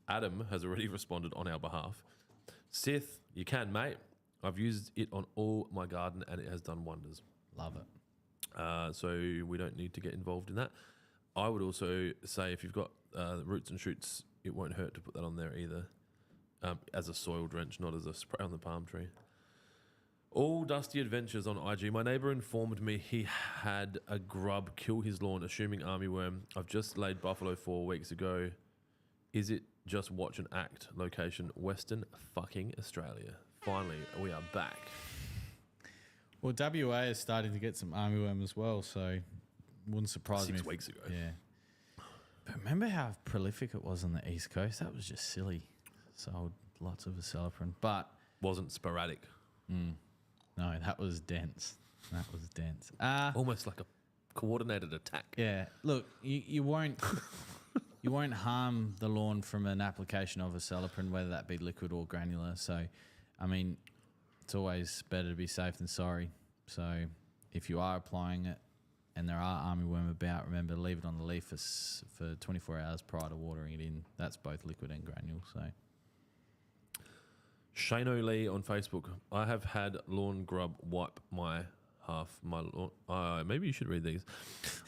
Adam has already responded on our behalf. Sith, you can, mate. I've used it on all my garden and it has done wonders. Love it. So we don't need to get involved in that. I would also say if you've got roots and shoots, it won't hurt to put that on there either. As a soil drench, not as a spray on the palm tree. All Dusty Adventures on IG. My neighbour informed me he had a grub kill his lawn, assuming armyworm. I've just laid buffalo 4 weeks ago. Is it just watch and act? Location, Western fucking Australia. Finally, we are back. Well, WA is starting to get some armyworm as well, so wouldn't surprise me. 6 weeks ago. Yeah. But remember how prolific it was on the East Coast? That was just silly. Sold lots of acelepryn, but Wasn't sporadic. No, that was dense. Almost like a coordinated attack. Yeah. Look, you won't you won't harm the lawn from an application of acelepryn, whether that be liquid or granular. So, I mean, it's always better to be safe than sorry. So, if you are applying it and there are armyworm about, remember, leave it on the leaf for 24 hours prior to watering it in. That's both liquid and granule. So. Shane O'Lee on Facebook. I have had lawn grub wipe my lawn. Maybe you should read these.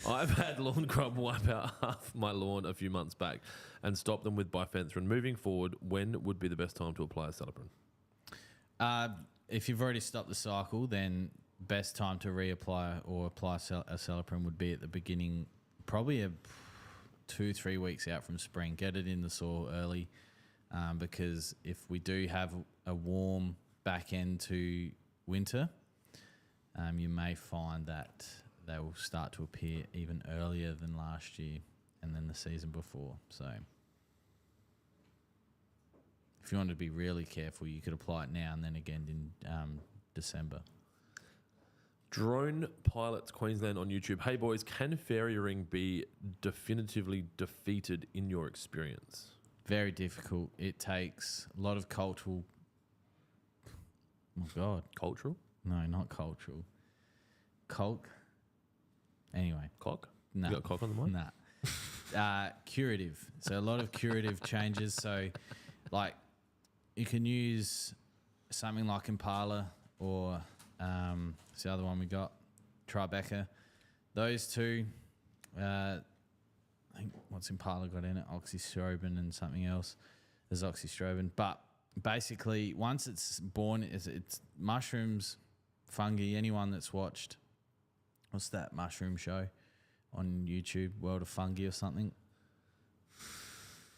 I've had lawn grub wipe out half my lawn a few months back and stop them with bifenthrin. Moving forward, when would be the best time to apply acelepryn? If you've already stopped the cycle, then best time to reapply or apply acelepryn would be at the beginning, probably 2-3 weeks out from spring. Get it in the soil early. Because if we do have a warm back end to winter, you may find that they will start to appear even earlier than last year and then the season before. So if you want to be really careful, you could apply it now and then again in December. Drone Pilots Queensland on YouTube. Hey boys, can fairy ring be definitively defeated in your experience? Very difficult. It takes a lot of cultural. Oh God. Cultural? No, not cultural. Anyway. Cock? No. You got cock on the mic? Nah. Curative. So a lot of curative changes. So, like, you can use something like Impala or it's the other one we got, Tribeca. Those two. I think what's Impala got in it, oxystrobin and something else. There's oxystrobin. But basically, once it's born, it's mushrooms, fungi. Anyone that's watched, what's that mushroom show on YouTube, World of Fungi or something?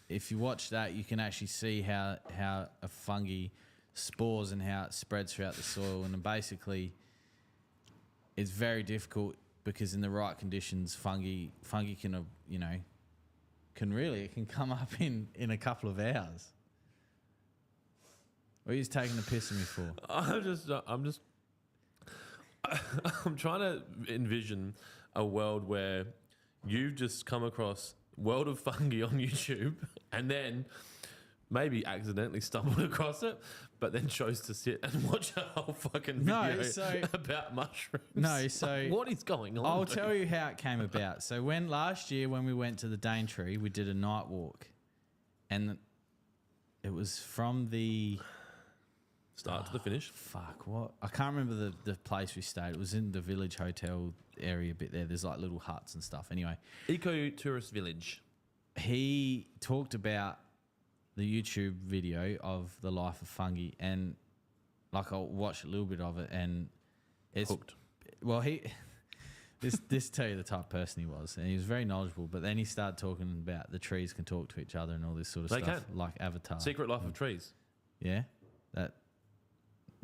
If you watch that, you can actually see how a fungi spores and how it spreads throughout the soil. And basically, it's very difficult because in the right conditions, fungi can, can come up in a couple of hours. What are you taking the piss at me for? I'm trying to envision a world where you've just come across World of Fungi on YouTube and then maybe accidentally stumbled across it, but then chose to sit and watch a whole fucking video about mushrooms. No, so what is going on? I'll tell you how it came about. So last year when we went to the Daintree, we did a night walk, and it was from the start to the finish. Fuck, what? I can't remember the place we stayed. It was in the village hotel area a bit there. There's like little huts and stuff. Anyway. Eco-tourist village. He talked about the YouTube video of the life of fungi, and like I watched a little bit of it, and it's hooked. Well, this tell you the type of person he was, and he was very knowledgeable. But then he started talking about the trees can talk to each other and all this sort of They stuff, can. like Avatar. Secret life of trees. Yeah,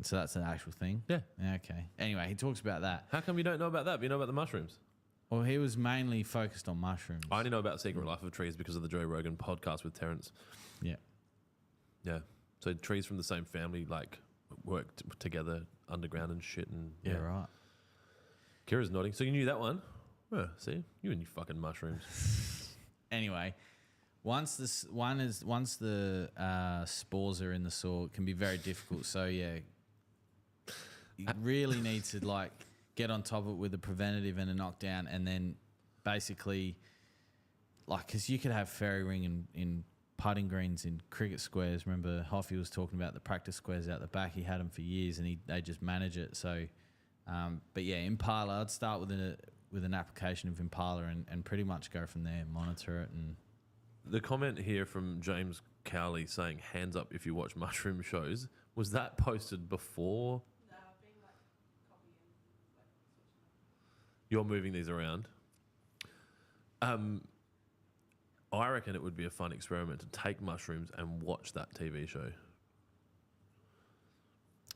so that's an actual thing. Yeah. Okay. Anyway, he talks about that. How come you don't know about that? But you know about the mushrooms? Well, he was mainly focused on mushrooms. I only know about Secret Life of Trees because of the Joe Rogan podcast with Terrence. Yeah. Yeah. So trees from the same family like work together underground and shit. And Yeah, right. Kira's nodding. So you knew that one? Yeah, see? You and your fucking mushrooms. Anyway, once the spores are in the soil, it can be very difficult. So yeah, you really need to like get on top of it with a preventative and a knockdown, and then basically, like, because you could have fairy ring in putting greens in cricket squares. Remember, Hoffy was talking about the practice squares out the back. He had them for years, and they just manage it. So, but yeah, Impala. I'd start with an application of Impala and pretty much go from there. Monitor it and. The comment here from James Cowley saying "hands up if you watch mushroom shows," was that posted before? You're moving these around. I reckon it would be a fun experiment to take mushrooms and watch that TV show.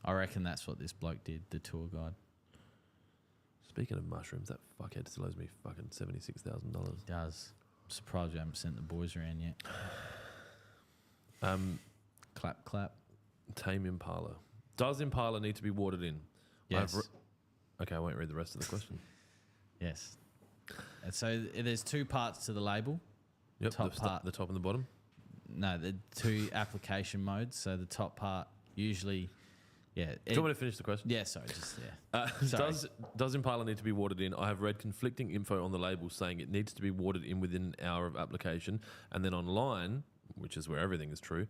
I reckon that's what this bloke did, the tour guide. Speaking of mushrooms, that fuckhead still owes me fucking $76,000. Does. I'm surprised you haven't sent the boys around yet. Clap, clap. Tame Impala. Does Impala need to be watered in? Yes. Okay, I won't read the rest of the question. Yes. And so there's two parts to the label. Yep, The top and the bottom. No, the two application modes. So the top part usually, yeah. Do you want me to finish the question? Yeah, sorry, just yeah. Sorry. Does Impala need to be watered in? I have read conflicting info on the label saying it needs to be watered in within an hour of application, and then online, which is where everything is true,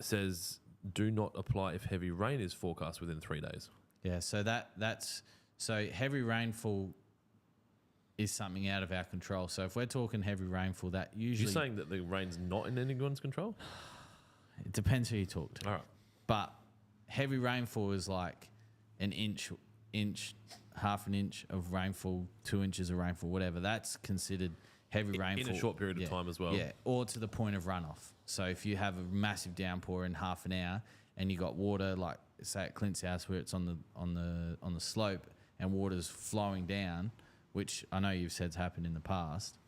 says do not apply if heavy rain is forecast within 3 days. Yeah, so that's so heavy rainfall is something out of our control. So if we're talking heavy rainfall, that usually... You're saying that the rain's not in anyone's control? It depends who you talk to. All right. But heavy rainfall is like an inch, half an inch of rainfall, 2 inches of rainfall, whatever. That's considered heavy rainfall. In a short period of time as well. Yeah, or to the point of runoff. So if you have a massive downpour in half an hour and you got water, like say at Clint's house where it's on the slope and water's flowing down, which I know you've said's happened in the past,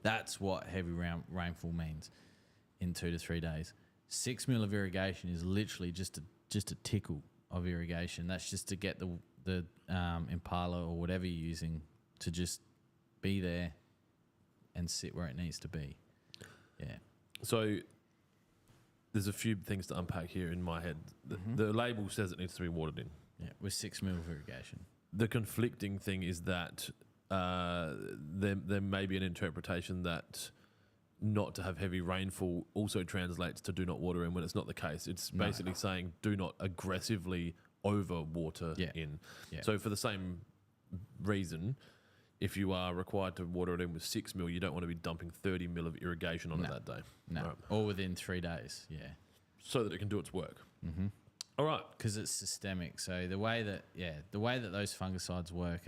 that's what heavy rainfall means in 2 to 3 days. 6 mil of irrigation is literally just a tickle of irrigation. That's just to get the Impala or whatever you're using to just be there and sit where it needs to be. Yeah. So there's a few things to unpack here in my head. The label says it needs to be watered in. Yeah, with 6 mil of irrigation. The conflicting thing is that there may be an interpretation that not to have heavy rainfall also translates to do not water in when it's not the case. It's basically saying do not aggressively over water in. Yeah. So for the same reason, if you are required to water it in with 6 mil, you don't want to be dumping 30 mil of irrigation on it that day. No, right. Or within 3 days, yeah. So that it can do its work. Mm-hmm. All right. Because it's systemic. So the way that those fungicides work,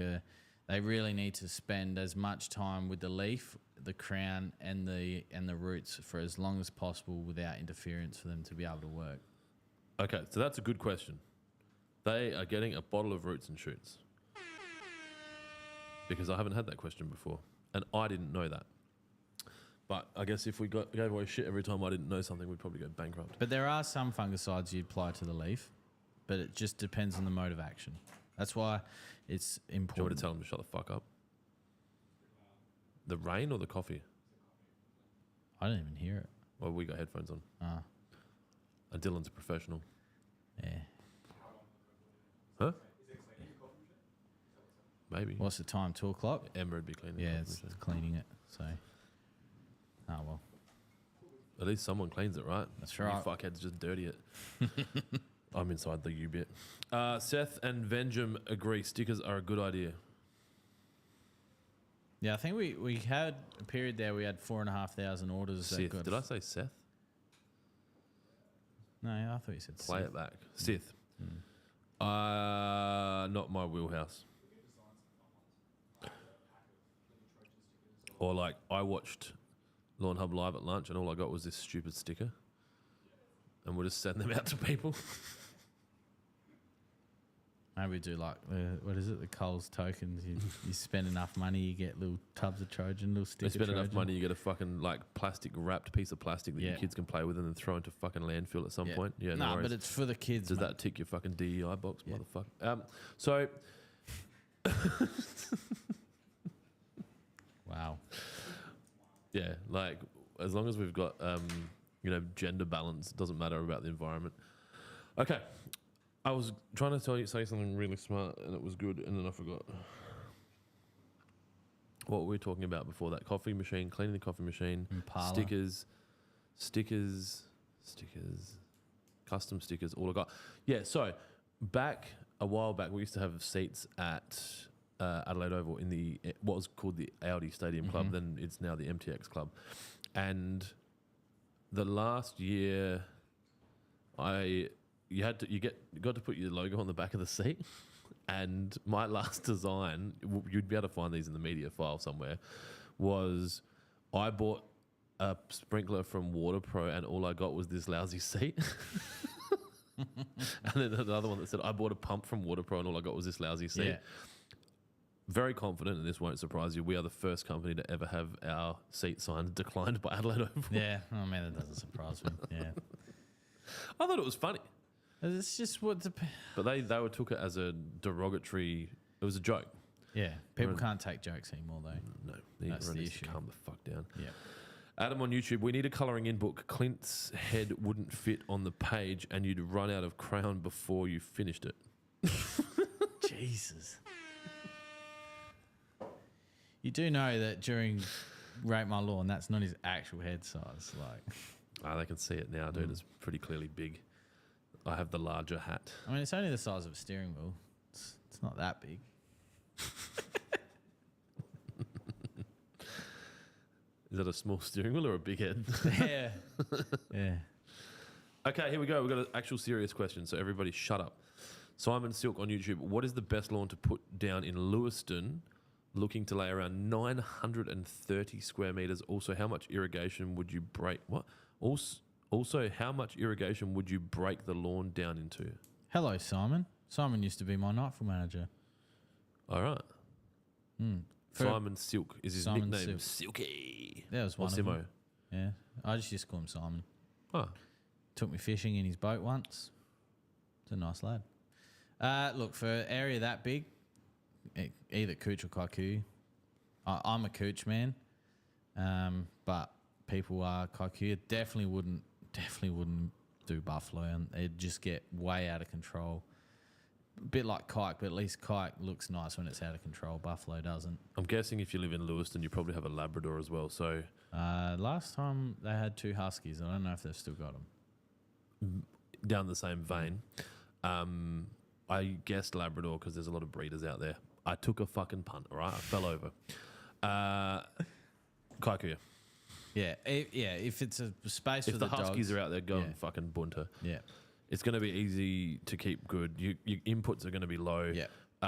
they really need to spend as much time with the leaf, the crown, and the roots for as long as possible without interference for them to be able to work. Okay, so that's a good question. They are getting a bottle of roots and shoots. Because I haven't had that question before. And I didn't know that. But I guess if we gave away shit every time I didn't know something, we'd probably go bankrupt. But there are some fungicides you apply to the leaf, but it just depends on the mode of action. That's why it's important. Do you want me to tell them to shut the fuck up? The rain or the coffee? I didn't even hear it. Well, we got headphones on. Ah, And Dylan's a professional. yeah. Huh? Maybe. What's the time? 2 o'clock? Emma would be cleaning the Yeah, coffee it's machine. cleaning it. So, oh well, At least someone cleans it, right? that's You right. fuckheads just dirty it. I'm inside the U bit. Seth and Venjum agree stickers are a good idea. Yeah, I think we had a period there. We had 4,500 orders. that Sith. got Did I say Seth? No, I thought you said Play Sith. it back. Sith. Not my wheelhouse. Or like I watched Lawnhub live at lunch and all I got was this stupid sticker. And we'll just send them out to people. Maybe we do like what is it? The Coles tokens. You spend enough money, you get little tubs of Trojan, little They sticker. spend enough Trojan. money, you get a fucking like plastic wrapped piece of plastic that your Yeah. kids can play with and then throw into fucking landfill at some Yeah. point. Yeah, no Nah, worries. but it's for the kids. Does mate. that tick your fucking DEI box, Yeah. motherfucker? So, Wow. yeah, like as long as we've got gender balance, it doesn't matter about the environment. Okay, I was trying to say something really smart and it was good, and then I forgot. What were we talking about before that? Coffee machine, cleaning the coffee machine, Impala. stickers, custom stickers. All I got. Yeah. So a while back, we used to have seats at Adelaide Oval in the what was called the Audi Stadium Club. Then it's now the MTX Club. And the last year, you got to put your logo on the back of the seat. And my last design, you'd be able to find these in the media file somewhere, was I bought a sprinkler from WaterPro and all I got was this lousy seat. And then another one that said I bought a pump from WaterPro and all I got was this lousy seat. Yeah. Very confident, and this won't surprise you, we are the first company to ever have our seat signs declined by Adelaide Oval. Yeah. Oh man, that doesn't surprise me. Yeah. I thought it was funny. It's just what the. But they took it as a derogatory, it was a joke. Yeah. People Right. can't take jokes anymore though. No, That's everyone the needs to issue. calm the fuck down. Yeah. Adam on YouTube, we need a colouring in book. Clint's head wouldn't fit on the page and you'd run out of crayon before you finished it. Jesus. You do know that during Rate My Lawn, that's not his actual head size. Like, They can see it now, dude. It's pretty clearly big. I have the larger hat. I mean, it's only the size of a steering wheel. It's not that big. Is that a small steering wheel or a big head? Yeah. Yeah. Okay, here we go. We've got an actual serious question, so everybody shut up. Simon Silk on YouTube, what is the best lawn to put down in Lewiston, looking to lay around 930 square metres? Also, how much irrigation would you break? What? Also, how much irrigation would you break the lawn down into? Hello, Simon. Simon used to be my nightful manager. All right. For- Simon Silk is his Simon nickname. Silk. Silky. That was Or one of Simo. them. Yeah. I just used to call him Simon. Oh, Took me fishing in his boat once. He's a nice lad. Look, for an area that big, either Cooch or Kaiku. I'm a Cooch man, but people are Kaiku. Definitely wouldn't do Buffalo, and it'd just get way out of control. A bit like Kike, but at least Kike looks nice when it's out of control. Buffalo doesn't. I'm guessing if you live in Lewiston, you probably have a Labrador as well. So Last time they had 2 Huskies. I don't know if they've still got them. down the same vein, I guessed Labrador because there's a lot of breeders out there. I took a fucking punt, all right? I fell over. Kaikuya. Yeah, if it's a space for If the the Huskies dogs, are out there, go yeah. and fucking bunter. Yeah, It's going to be easy to keep good. Your inputs are going to be low. yeah.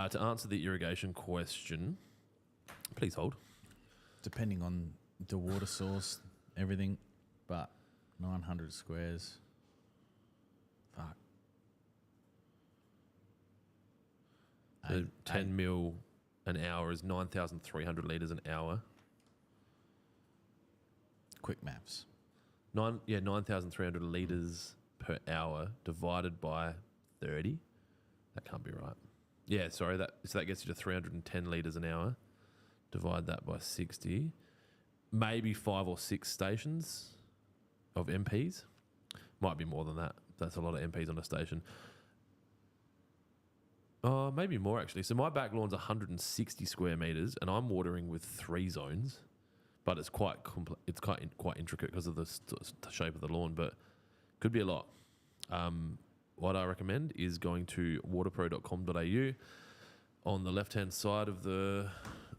To answer the irrigation question, please hold. Depending on the water source, everything, but 900 squares. Fuck. So 10 mil an hour is 9,300 litres an hour. Quick maths. 9,300 litres per hour divided by 30. That can't be right. Yeah, sorry. So that gets you to 310 litres an hour. Divide that by 60. Maybe 5 or 6 stations. of MPs. Might be more than that. That's a lot of MPs on a station. Maybe more actually. So my back lawn's 160 square meters, and I'm watering with 3 zones, but it's quite quite intricate because of the shape of the lawn. But could be a lot. What I recommend is going to waterpro.com.au. On the left-hand side of the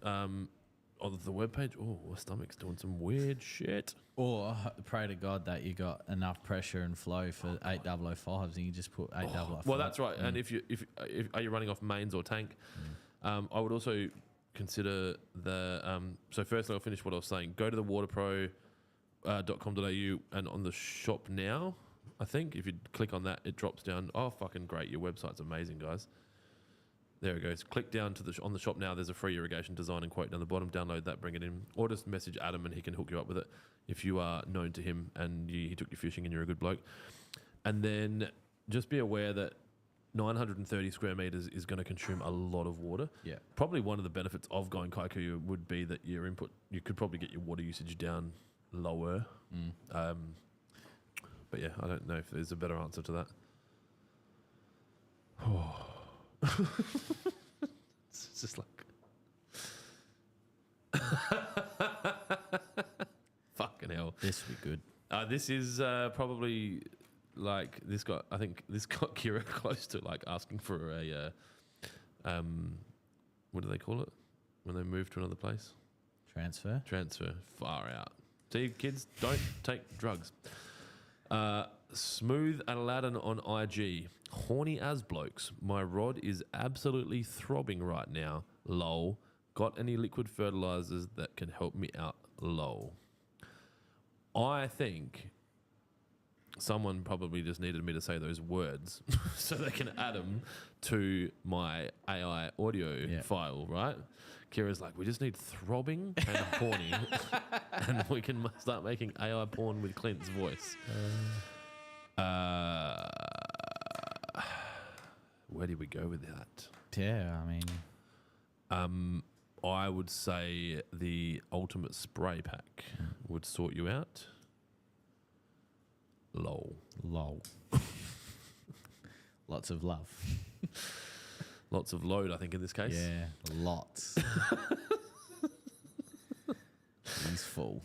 webpage. Oh, my stomach's doing some weird shit. Or pray to God that you got enough pressure and flow for 8005s, and you just put 8005. Well, that's right. And if are you running off mains or tank? I would also consider the. So firstly, I'll finish what I was saying. Go to the waterpro.com.au and on the shop now. I think if you click on that, it drops down. Oh, fucking great! Your website's amazing, guys. There it goes. Click down to on the shop now. There's a free irrigation design and quote down the bottom. Download that, bring it in, or just message Adam and he can hook you up with it if you are known to him and he took you fishing and you're a good bloke. And then just be aware that 930 square meters is going to consume a lot of water. Yeah. Probably one of the benefits of going Kaikuyu would be that you could probably get your water usage down lower. But yeah, I don't know if there's a better answer to that. It's just like fucking hell. This would be good. This is probably like I think this got Kira close to like asking for a what do they call it when they move to another place? Transfer. Far out. See, kids, don't take drugs. Smooth Aladdin on IG. Horny as blokes. My rod is absolutely throbbing right now. Lol. Got any liquid fertilizers that can help me out? Lol. I think someone probably just needed me to say those words so they can add them to my AI audio file, right? Kira's like, we just need throbbing and horny and we can start making AI porn with Clint's voice. Where do we go with that? Yeah, I mean... I would say the ultimate spray pack would sort you out. Lol. Lots of love. Lots of load, I think, in this case. Yeah, lots. He's full.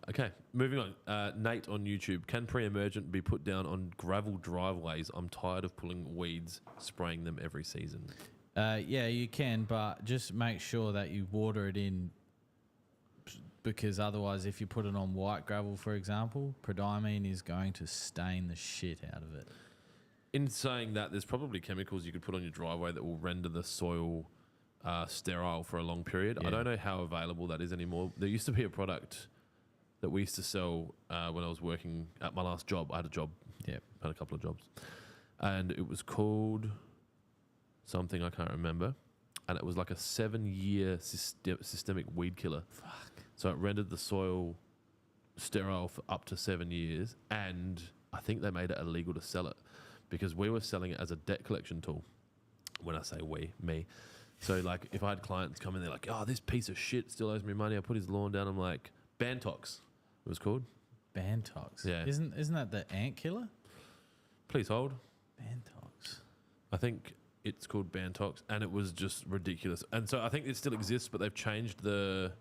Okay, moving on. Nate on YouTube. Can pre-emergent be put down on gravel driveways? I'm tired of pulling weeds, spraying them every season. Yeah, you can, but just make sure that you water it in, because otherwise if you put it on white gravel, for example, prodiamine is going to stain the shit out of it. In saying that, there's probably chemicals you could put on your driveway that will render the soil sterile for a long period. Yeah. I don't know how available that is anymore. There used to be a product that we used to sell when I was working at my last job. I had a job. Yep. Had a couple of jobs. And it was called something I can't remember. And it was like a 7-year systemic weed killer. Fuck. So it rendered the soil sterile for up to 7 years. And I think they made it illegal to sell it because we were selling it as a debt collection tool. When I say we, me. So like if I had clients come in, they're like, oh, this piece of shit still owes me money. I put his lawn down. I'm like, Bantox, it was called. Bantox. Yeah. Isn't that the ant killer? Please hold. Bantox. I think it's called Bantox, and it was just ridiculous. And so I think it still exists, but they've changed the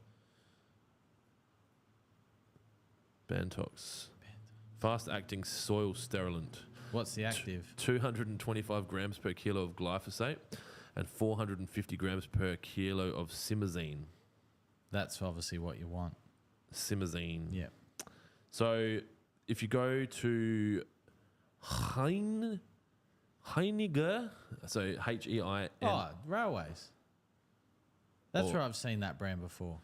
Bantox. Fast-acting soil sterilant. What's the active? 225 grams per kilo of glyphosate and 450 grams per kilo of simazine. That's obviously what you want. Simazine. Yeah. So if you go to Heiniger, so H-E-I-N. Oh, railways. That's Or- where I've seen that brand before.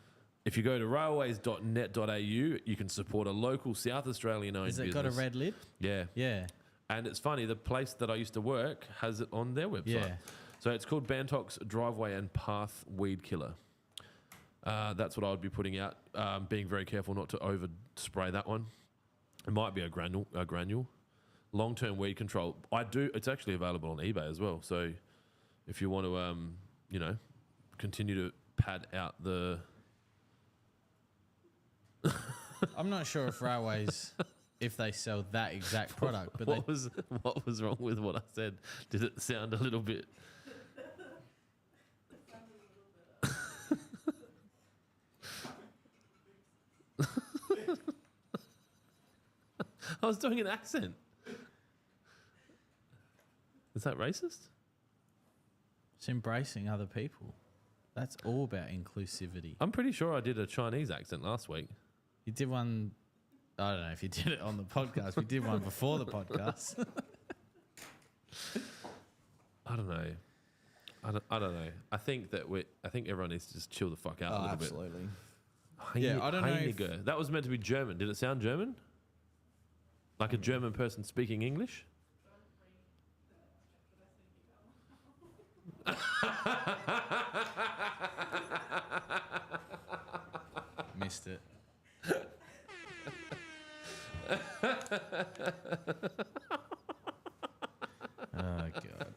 If you go to railways.net.au, you can support a local South Australian-owned Has it business. got a red lid? Yeah. Yeah. And it's funny, the place that I used to work has it on their website. Yeah. So it's called Bantox Driveway and Path Weed Killer. That's what I would be putting out. Being very careful not to over spray that one. It might be a granule. Long-term weed control. It's actually available on eBay as well. So if you want to, continue to pad out the I'm not sure if Railways, if they sell that exact product, but what was wrong with what I said? Did it sound a little bit? I was doing an accent. Is that racist? it's embracing other people. That's all about inclusivity. I'm pretty sure I did a Chinese accent last week. You did one. I don't know if you did it on the podcast. We did one before the podcast. I don't know. I don't know. I think everyone needs to just chill the fuck out a little absolutely. bit. Yeah, I don't know if- Heiniger. That was meant to be German. Did it sound German? Like a German person speaking English? Missed it. Oh god.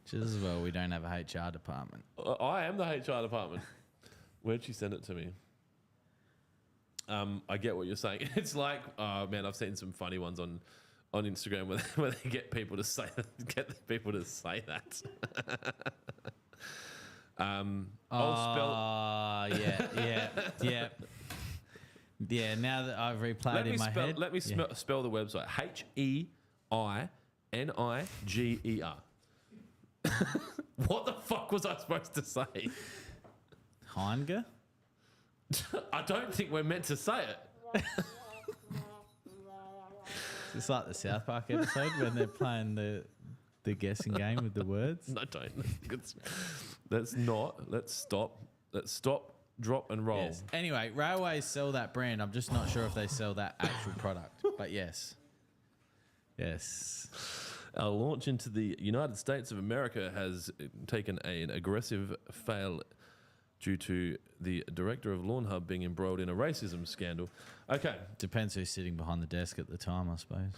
Just as well we don't have a HR department. I am the HR department. Where'd she send it to me? I get what you're saying. It's like, oh man, I've seen some funny ones on Instagram where they get people to say that. I'll spell. Yeah. Now that I've replayed in my head, Let me spell the website. HEINIGER. What the fuck was I supposed to say? Heinge. I don't think we're meant to say it. It's like the South Park episode when they're playing the guessing game with the words. No, don't. Let's not. Let's stop. Let's stop, drop, and roll. Yes. Anyway, Railways sell that brand. I'm just not sure if they sell that actual product. But yes. Yes. Our launch into the United States of America has taken an aggressive fail due to the director of Lawnhub being embroiled in a racism scandal. Okay. Depends who's sitting behind the desk at the time, I suppose.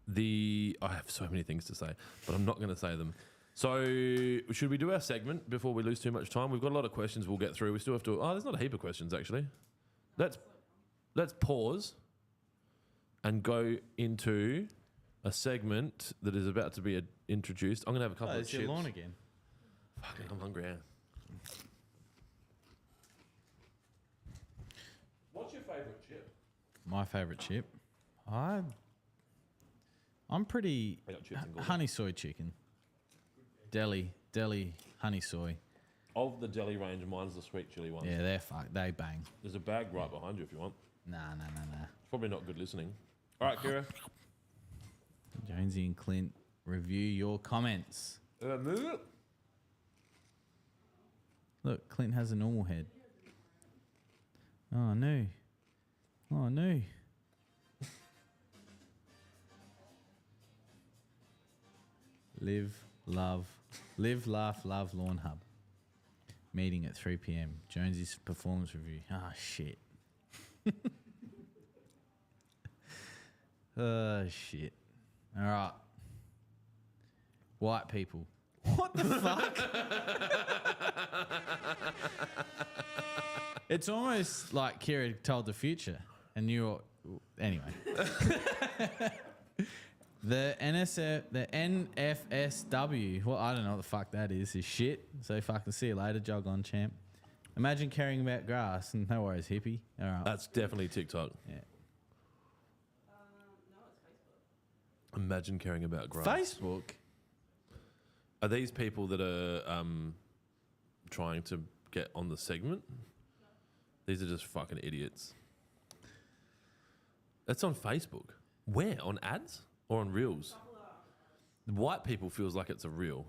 I have so many things to say, but I'm not going to say them. So should we do our segment before we lose too much time? We've got a lot of questions we'll get through. We still have to... Oh, there's not a heap of questions, actually. Let's pause and go into a segment that is about to be introduced. I'm going to have a couple of It's chips. your lawn again. Fucking, I'm hungry, yeah. What's your favourite chip? My favourite chip? I'm pretty... I got chips and gordon. honey soy chicken. Deli honey soy. Of the deli range, mine's the sweet chili one. Yeah, they bang. There's a bag right behind you if you want. Nah. It's probably not good listening. All right, Kira. Jonesy and Clint, review your comments. Look, Clint has a normal head. Oh, no. Live, laugh, love, Lawnhub. Meeting at 3 p.m. Jonesy's performance review. Ah, shit. Oh, shit. All right. White people. What the fuck? It's almost like Kira told the future, and you're anyway. The NFSW. Well, I don't know what the fuck that is shit. So fucking see you later. Jog on, champ. Imagine caring about grass. No worries, hippie. All right. That's definitely TikTok. Yeah. Imagine caring about grass. Facebook. Are these people that are trying to get on the segment? These are just fucking idiots. That's on Facebook. Where? On ads or on reels? White people feels like it's a reel.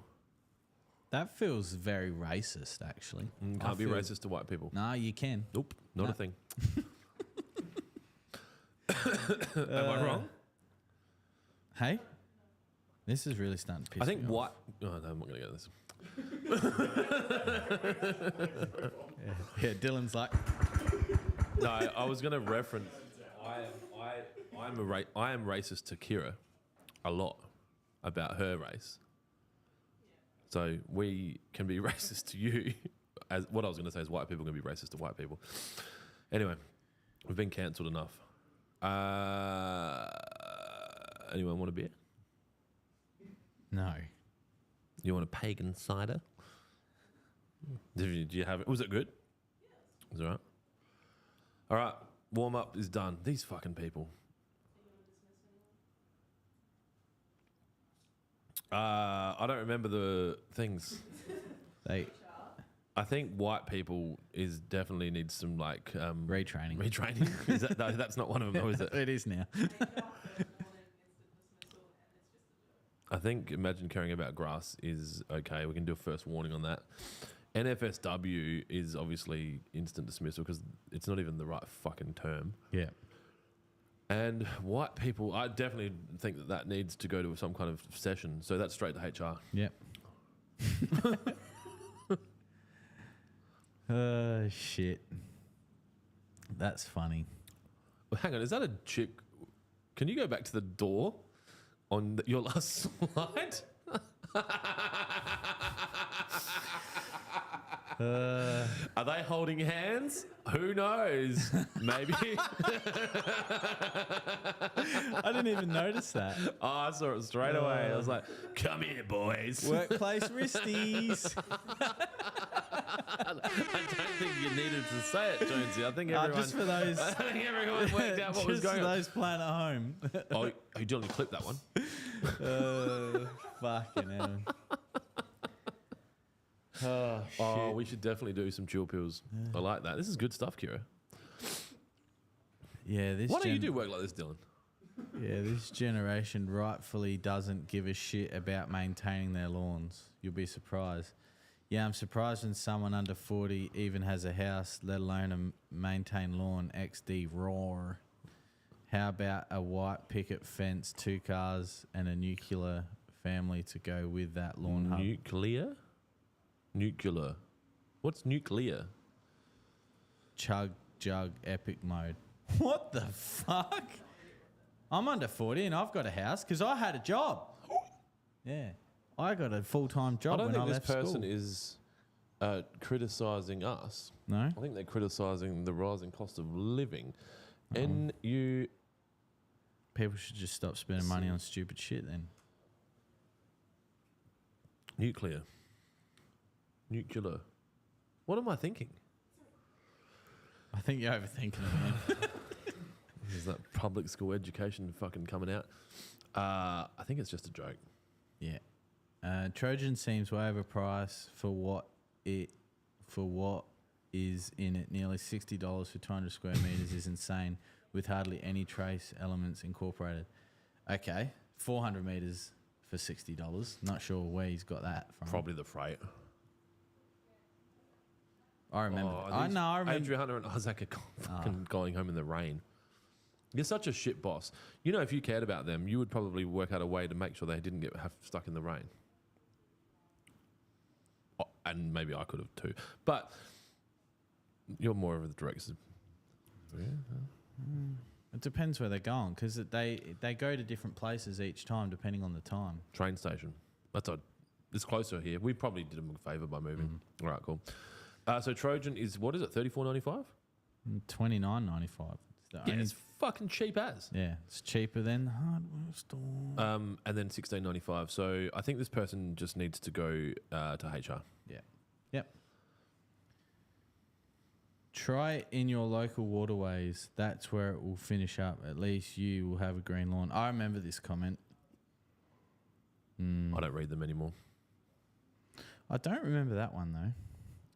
That feels very racist, actually. Can't be racist to white people. Nah, you can. Nope, not a thing. Am I wrong? Hey, this is really starting to piss I think me white... off. Oh, no, I'm not going to get this. Yeah, Dylan's like... No, I was going to reference... I am racist to Kira a lot about her race. So we can be racist to you as what I was going to say is white people are going to be racist to white people. Anyway, we've been cancelled enough. Anyone want a beer? No. You want a pagan cider? Did you have it? Was it good? Was it all right? All right, warm up is done. These fucking people. I don't remember the things. They I think white people is definitely needs some like retraining. retraining. Is that, no, that's not one of them, though, is it? It is now. I think imagine caring about grass is okay. We can do a first warning on that. NFSW is obviously instant dismissal because it's not even the right fucking term. Yeah. And white people, I definitely think that that needs to go to some kind of session. So that's straight to HR. Yep. Shit. That's funny. Well, hang on, is that a chick? Can you go back to the door on your last slide? Are they holding hands? Who knows? Maybe. I didn't even notice that. Oh, I saw it straight away. I was like, come here, boys. Workplace wristies. I don't think you needed to say it, Jonesy. I think everyone, Just for those. I think everyone worked out what was Just going for on. those playing at home. Oh, you did only clip that one. Fucking hell. Oh, shit. Oh, we should definitely do some chill pills. I like that. This is good stuff, Kira. Yeah, Why don't you do work like this, Dylan? Yeah, this generation rightfully doesn't give a shit about maintaining their lawns. You'll be surprised. Yeah, I'm surprised when someone under 40 even has a house, let alone a maintained lawn. XD roar. How about a white picket fence, 2 cars, and a nuclear family to go with that Lawnhub? Nuclear. What's nuclear? Chug, jug, epic mode. What the fuck? I'm under 40 and I've got a house because I had a job. Yeah. I got a full-time job I don't when I think left this person school. is criticising us. No? I think they're criticising the rising cost of living. Oh. People should just stop spending money on stupid shit then. Nuclear. What am I thinking? I think you're overthinking it, man. Is that public school education fucking coming out? I think it's just a joke. Yeah. Trojan seems way overpriced for what is in it. Nearly $60 for 200 square meters is insane, with hardly any trace elements incorporated. Okay, 400 meters for $60. Not sure where he's got that from. Probably the freight. I remember. Oh, I know. I remember. Adrian Hunter and Isaac are fucking going home in the rain. You're such a shit boss. You know, if you cared about them, you would probably work out a way to make sure they didn't get stuck in the rain. Oh, and maybe I could have too. But you're more of the director. It depends where they're going because they go to different places each time depending on the time. Train station. It's closer here. We probably did them a favour by moving. All right, cool. So Trojan is, what is it, $34.95? $29.95. Yeah, it's fucking cheap as. Yeah, it's cheaper than the hardware store. And then $16.95. So I think this person just needs to go to HR. Yeah. Yep. Try it in your local waterways. That's where it will finish up. At least you will have a green lawn. I remember this comment. I don't read them anymore. I don't remember that one though.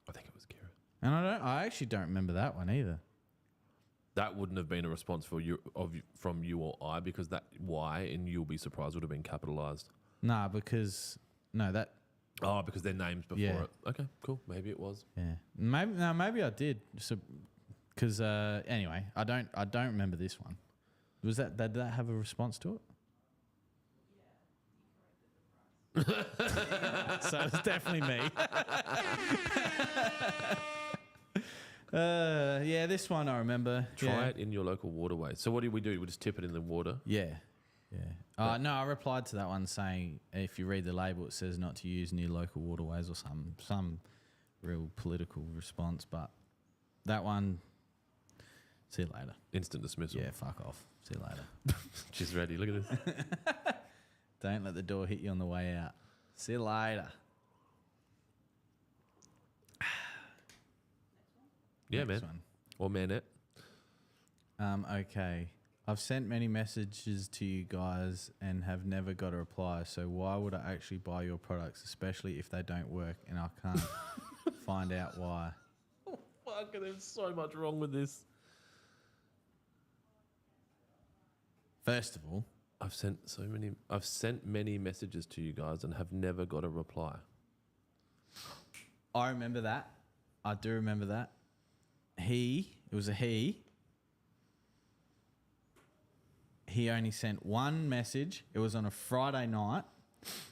I think it was Kira. And I actually don't remember that one either. That wouldn't have been a response from you or I, because that Y in "you'll be surprised" would have been capitalized. Because their names before it. Okay, cool. Maybe it was. Yeah. Maybe I did. Because anyway, I don't remember this one. Did that have a response to it? So it's definitely me. Yeah, this one I remember. Try it in your local waterway. So what do? We just tip it in the water. Yeah. No, I replied to that one saying if you read the label, it says not to use near local waterways or some real political response, but that one, see you later. Instant dismissal. Yeah, fuck off. See you later. She's ready. Look at this. Don't let the door hit you on the way out. See you later. Yeah, Next man. Or manette. one. Okay. I've sent many messages to you guys and have never got a reply. So why would I actually buy your products, especially if they don't work and I can't find out why? Oh, fuck, there's so much wrong with this. First of all, I've sent many messages to you guys and have never got a reply. I remember that. I do remember that. It was a he. He only sent one message. It was on a Friday night,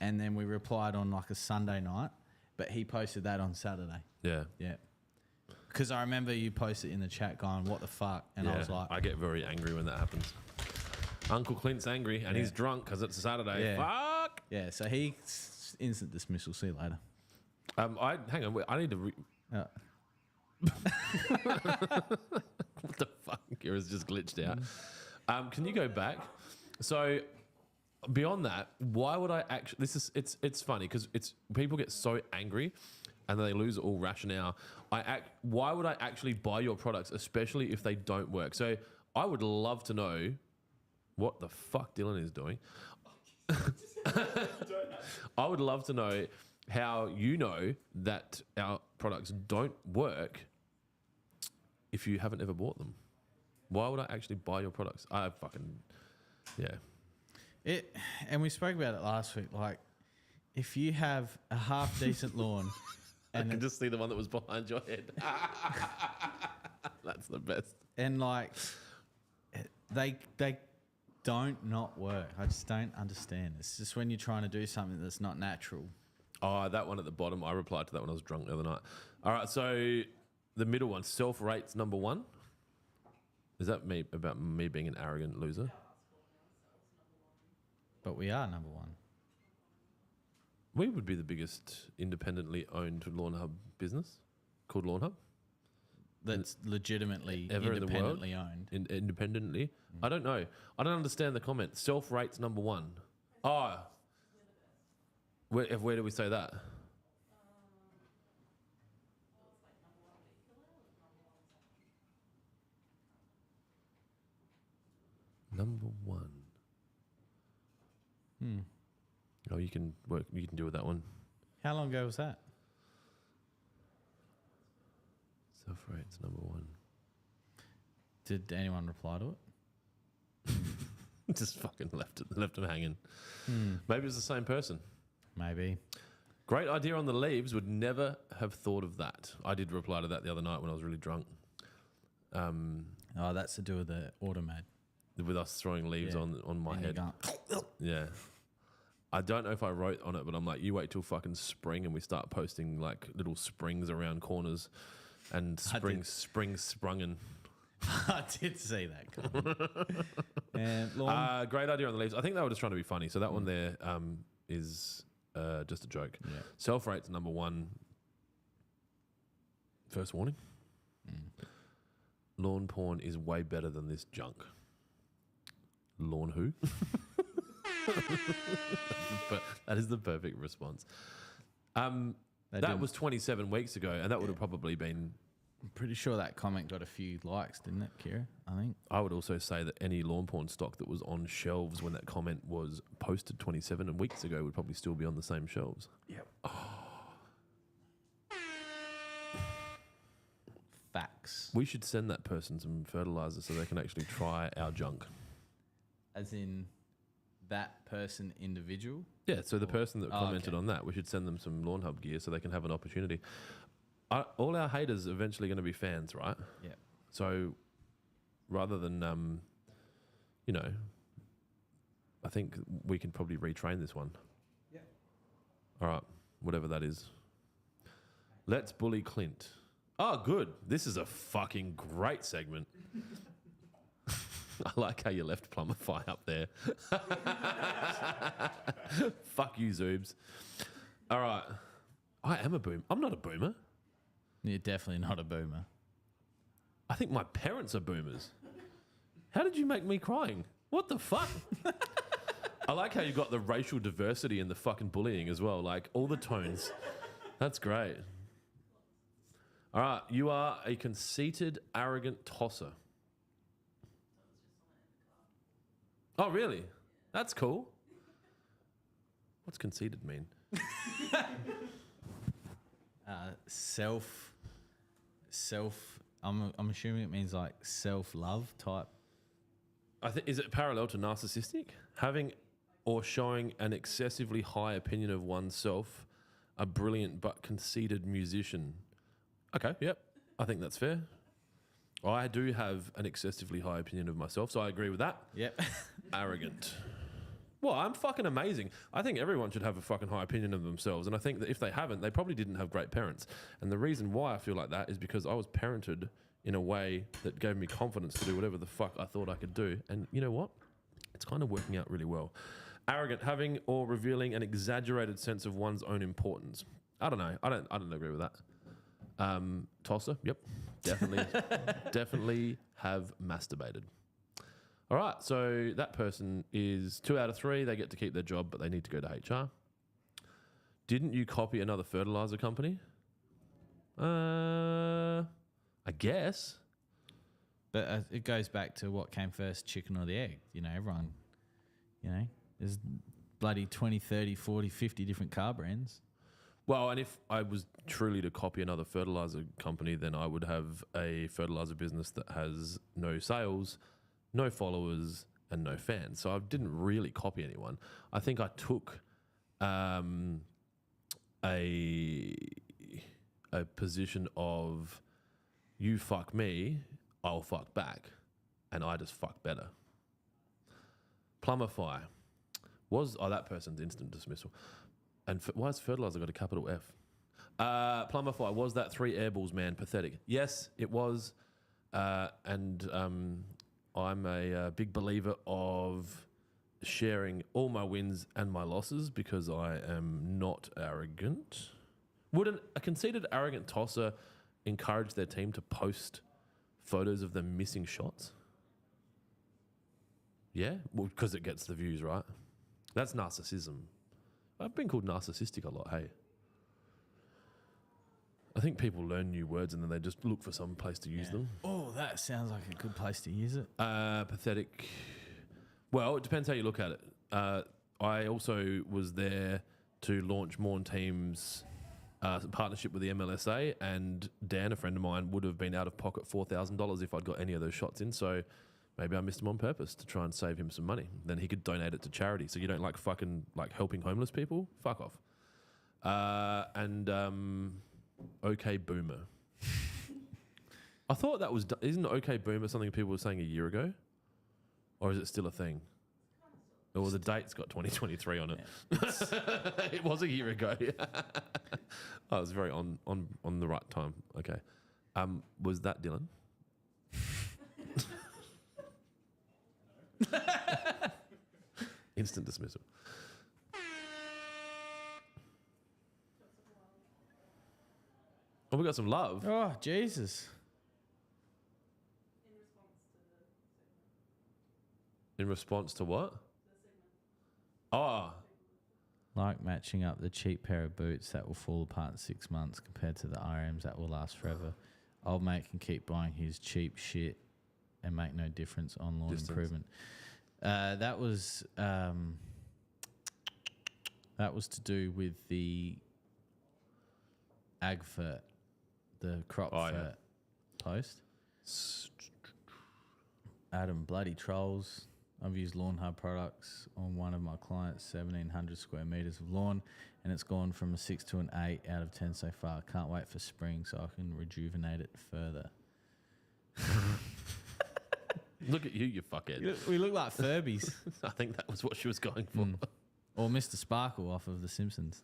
and then we replied on like a Sunday night, but he posted that on Saturday. Yeah. Yeah. Because I remember you posted in the chat going, what the fuck? And I was like... I get very angry when that happens. Uncle Clint's angry, and he's drunk because it's a Saturday. Yeah. Fuck! Yeah, so he... Instant dismissal. See you later. Hang on. I need to... What the fuck? Kira's just glitched out. Can you go back? So beyond that, why would I actually? It's funny because people get so angry and they lose all rationale. Why would I actually buy your products, especially if they don't work? So I would love to know what the fuck Dylan is doing. I would love to know how you know that our products don't work if you haven't ever bought them. Why would I actually buy your products? And we spoke about it last week. Like, if you have a half decent lawn, and I can just see the one that was behind your head. That's the best. And like, they don't not work. I just don't understand. It's just when you're trying to do something that's not natural. Oh, that one at the bottom. I replied to that when I was drunk the other night. All right, so the middle one, self-rates number one. Is that about me being an arrogant loser? But we are number one. We would be the biggest independently owned Lawnhub business called Lawnhub. That's legitimately ever independently owned. Independently? I don't know. I don't understand the comment. Self-rates number one. Oh. Where do we say that? Number one. Oh, you can deal with that one. How long ago was that? Self-rates number one. Did anyone reply to it? Just fucking left them hanging. Maybe it was the same person. Maybe. Great idea on the leaves. Would never have thought of that. I did reply to that the other night when I was really drunk. Oh, that's to do with the automat. With us throwing leaves on my head. Yeah. I don't know if I wrote on it, but I'm like, you wait till fucking spring and we start posting like little springs around corners and spring sprungen. I did see that. And great idea on the leaves. I think they were just trying to be funny. So that one there is just a joke. Yeah. Self-rate's number one. First warning. Lawn porn is way better than this junk. Lawn who? But that is the perfect response. That was 27 weeks ago, and that would have probably been... I'm pretty sure that comment got a few likes, didn't it, Kira? I think. I would also say that any lawn porn stock that was on shelves when that comment was posted 27 weeks ago would probably still be on the same shelves. Yep. Facts. We should send that person some fertilizer so they can actually try our junk. As in that person individual? Yeah, so the person that commented on that, we should send them some Lawnhub gear so they can have an opportunity. All our haters are eventually going to be fans, right? Yeah. So rather than, I think we can probably retrain this one. Yeah. All right, whatever that is. Let's bully Clint. Oh, good. This is a fucking great segment. I like how you left Plumify up there. Fuck you, Zoobs. All right. I am a boomer. I'm not a boomer. You're definitely not a boomer. I think my parents are boomers. How did you make me crying? What the fuck? I like how you got the racial diversity in the fucking bullying as well. Like all the tones. That's great. All right. You are a conceited, arrogant tosser. Oh, really? That's cool. What's conceited mean? Self. I'm assuming it means like self-love type. I think is it parallel to narcissistic? Having or showing an excessively high opinion of oneself, a brilliant but conceited musician. Okay, yep. I think that's fair. I do have an excessively high opinion of myself, so I agree with that. Yep. Arrogant. Well, I'm fucking amazing. I think everyone should have a fucking high opinion of themselves. And I think that if they haven't, they probably didn't have great parents. And the reason why I feel like that is because I was parented in a way that gave me confidence to do whatever the fuck I thought I could do. And you know what? It's kind of working out really well. Arrogant, having or revealing an exaggerated sense of one's own importance. I don't know. I don't agree with that. Tosser, yep. Definitely have masturbated. All right, so that person is 2 out of 3. They get to keep their job, but they need to go to HR. Didn't you copy another fertilizer company? I guess. But it goes back to what came first, chicken or the egg. You know, everyone, there's bloody 20, 30, 40, 50 different car brands. Well, and if I was truly to copy another fertilizer company, then I would have a fertilizer business that has no sales, no followers, and no fans. So I didn't really copy anyone. I think I took a position of you fuck me, I'll fuck back, and I just fuck better. Plumify that person's instant dismissal. And why has fertilizer got a capital F? Plumify, was that 3 airballs, man? Pathetic. Yes, it was. And I'm a big believer of sharing all my wins and my losses because I am not arrogant. Would a conceited, arrogant tosser encourage their team to post photos of them missing shots? Yeah? Well, because it gets the views, right? That's narcissism. I've been called narcissistic a lot, hey. I think people learn new words and then they just look for some place to use them. Oh, that sounds like a good place to use it. Pathetic. Well, it depends how you look at it. I also was there to launch Morn Team's partnership with the MLSA, and Dan, a friend of mine, would have been out of pocket $4,000 if I'd got any of those shots in. So maybe I missed him on purpose to try and save him some money. Then he could donate it to charity. So you don't like fucking like helping homeless people? Fuck off. OK Boomer. I thought that was... Isn't OK Boomer something people were saying a year ago? Or is it still a thing? Or the date's got 2023 on it. Yeah. It was a year ago. I was very on the right time. Okay. Was that Dylan? Instant dismissal. Oh, we got some love. Oh, Jesus. In response to what? Oh. Like matching up the cheap pair of boots that will fall apart in 6 months compared to the RMs that will last forever. Old mate can keep buying his cheap shit and make no difference on lawn improvement. That was to do with the AgFert, the crop fert post. Adam bloody trolls. I've used Lawnhub products on one of my clients' 1,700 square meters of lawn, and it's gone from a 6 to an 8 out of 10 so far. Can't wait for spring so I can rejuvenate it further. Look at you, you fuckhead. We look like Furbies. I think that was what she was going for. Or Mr. Sparkle off of The Simpsons.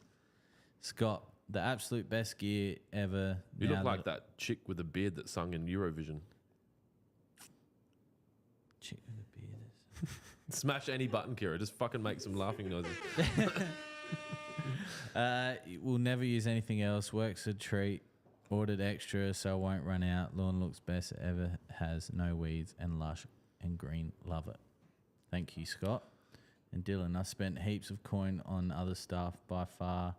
Scott, the absolute best gear ever. You look like that chick with a beard that sung in Eurovision. Chick with a beard. Smash any button, Kira. Just fucking make some laughing noises. We'll never use anything else. Works a treat. Ordered extra so it won't run out. Lawn looks best it ever has. No weeds and lush and green. Love it. Thank you, Scott. And Dylan, I spent heaps of coin on other stuff by far.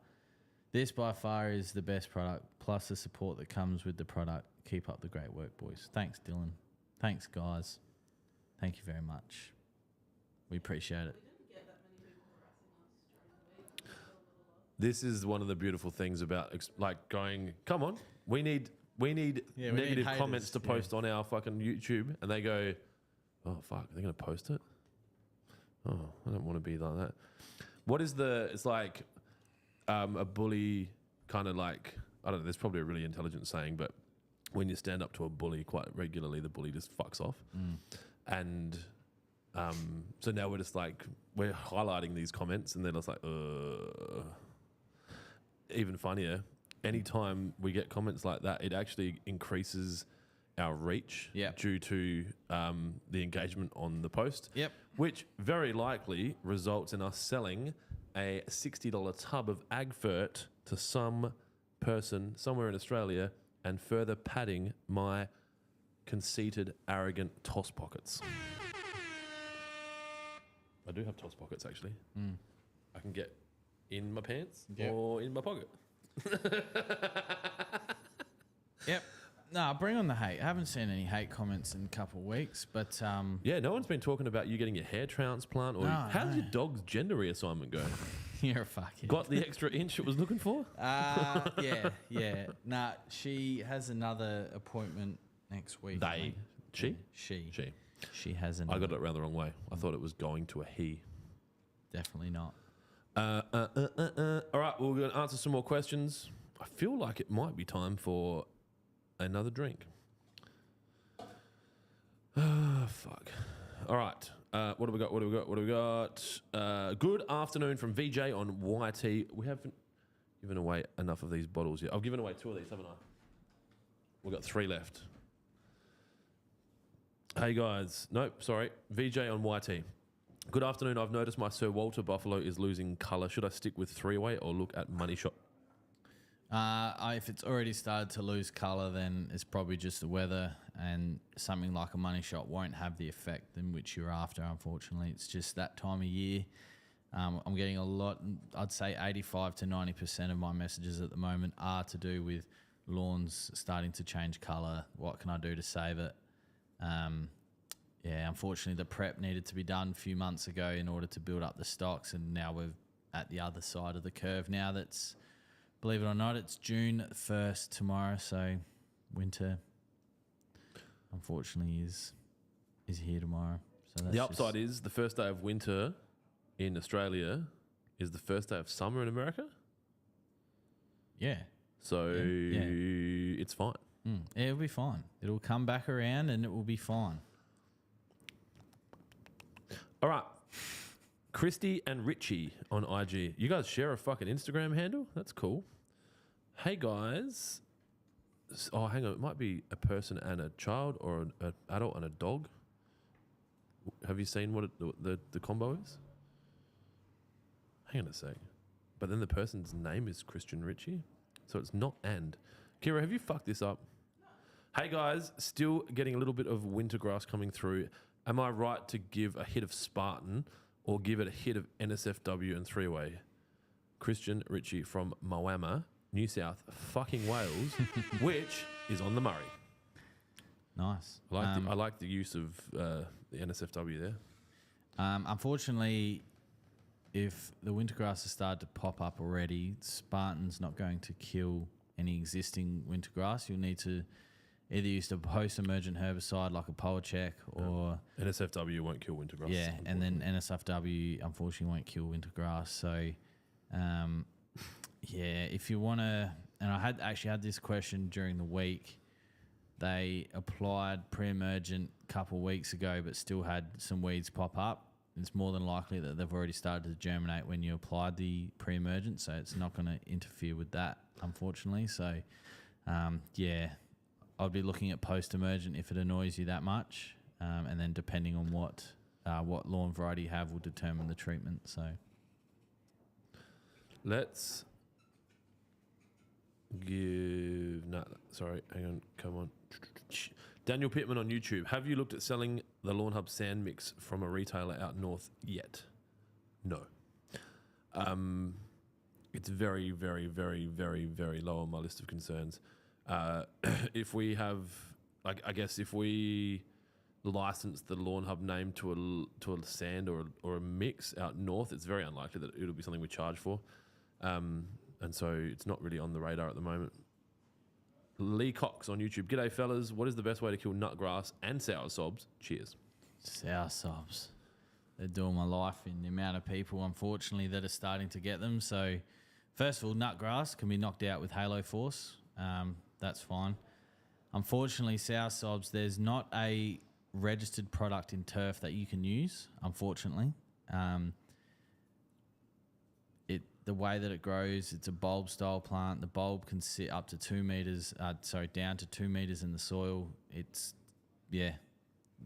This by far is the best product, plus the support that comes with the product. Keep up the great work, boys. Thanks, Dylan. Thanks, guys. Thank you very much. We appreciate it. This is one of the beautiful things about like going, come on, we need negative haters, comments to post on our fucking YouTube, and they go, oh fuck, they're gonna post it. Oh, I don't want to be like that. What is it's like a bully kind of like, I don't know, there's probably a really intelligent saying, but when you stand up to a bully quite regularly, the bully just fucks off. And so now we're just like, we're highlighting these comments, and they're just like, even funnier, anytime we get comments like that, it actually increases our reach due to the engagement on the post, which very likely results in us selling a $60 tub of Agfert to some person somewhere in Australia and further padding my conceited, arrogant toss pockets. I do have toss pockets, actually. I can get in my pants or in my pocket. No, bring on the hate. I haven't seen any hate comments in a couple of weeks, but yeah, no one's been talking about you getting your hair transplant or how did your dog's gender reassessment go? You're a fuckhead. Got the extra inch it was looking for? Yeah. Nah, she has another appointment next week. She has another. I got it around the wrong way. I thought it was going to a he. Definitely not. All right, we're going to answer some more questions. I feel like it might be time for another drink. Fuck. All right. What do we got? Good afternoon from VJ on YT. We haven't given away enough of these bottles yet. I've given away 2 of these, haven't I? We've got 3 left. Hey guys. Nope, sorry. VJ on YT. Good afternoon. I've noticed my Sir Walter Buffalo is losing colour. Should I stick with 3-way or look at Money Shot? If it's already started to lose colour, then it's probably just the weather, and something like a Money Shot won't have the effect in which you're after, unfortunately. It's just that time of year. I'm getting a lot, I'd say 85 to 90% of my messages at the moment are to do with lawns starting to change colour. What can I do to save it? Unfortunately, the prep needed to be done a few months ago in order to build up the stocks, and now we're at the other side of the curve now. That's, believe it or not, it's June 1st tomorrow, so winter, unfortunately, is here tomorrow. So that's the upside is the first day of winter in Australia is the first day of summer in America. Yeah. So it's fine. It'll be fine. It'll come back around and it will be fine. All right. Christy and Richie on IG. You guys share a fucking Instagram handle? That's cool. Hey, guys. Oh, hang on. It might be a person and a child, or an adult and a dog. Have you seen what the combo is? Hang on a sec. But then the person's name is Christian Richie. So it's not and. Kira, have you fucked this up? No. Hey, guys. Still getting a little bit of winter grass coming through. Am I right to give a hit of Spartan or give it a hit of NSFW and 3-way? Christian Richie from Moama, New South fucking Wales, which is on the Murray. Nice. I like the use of the NSFW there. Unfortunately, if the winter grass has started to pop up already, Spartan's not going to kill any existing winter grass. You'll need to either use a post-emergent herbicide like a Polachek or... NSFW won't kill winter grass. Yeah, and then NSFW unfortunately won't kill winter grass. So, if you want to... And I had this question during the week. They applied pre-emergent a couple of weeks ago but still had some weeds pop up. It's more than likely that they've already started to germinate when you applied the pre-emergent, so it's not going to interfere with that, unfortunately. So, I'd be looking at post-emergent if it annoys you that much, and then depending on what lawn variety you have will determine the treatment. So let's Sorry, hang on. Come on. Daniel Pittman on YouTube. Have you looked at selling the Lawnhub sand mix from a retailer out north yet? No. It's very, very, very, very, very low on my list of concerns. If we have, like, I guess if we license the Lawnhub name to a sand or a mix out north, it's very unlikely that it'll be something we charge for. And so it's not really on the radar at the moment. Lee Cox on YouTube. G'day, fellas. What is the best way to kill nutgrass and sour sobs? Cheers. Sour sobs. They're doing my life in the amount of people, unfortunately, that are starting to get them. So, first of all, nutgrass can be knocked out with Halo Force. That's fine. Unfortunately, sour sobs, there's not a registered product in turf that you can use, unfortunately. The way that it grows, it's a bulb style plant. The bulb can sit up to 2 meters, down to 2 meters in the soil. It's,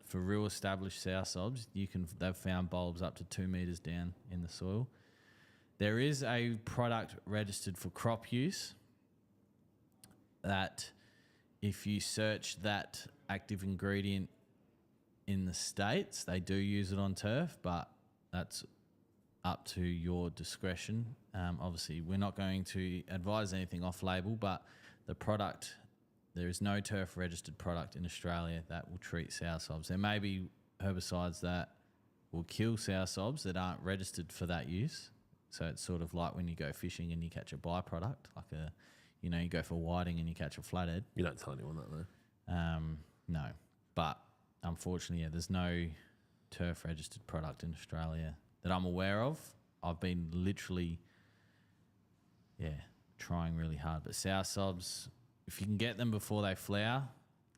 for real established sour sobs, they've found bulbs up to 2 meters down in the soil. There is a product registered for crop use that if you search that active ingredient in the States, they do use it on turf, but that's up to your discretion. Obviously, we're not going to advise anything off-label, but there is no turf registered product in Australia that will treat sour sobs. There may be herbicides that will kill sour sobs that aren't registered for that use. So it's sort of like when you go fishing and you catch a byproduct, like you go for whiting and you catch a flathead. You don't tell anyone that, though. No, but unfortunately, there's no turf registered product in Australia that I'm aware of. I've been literally, trying really hard. But sour sobs, if you can get them before they flower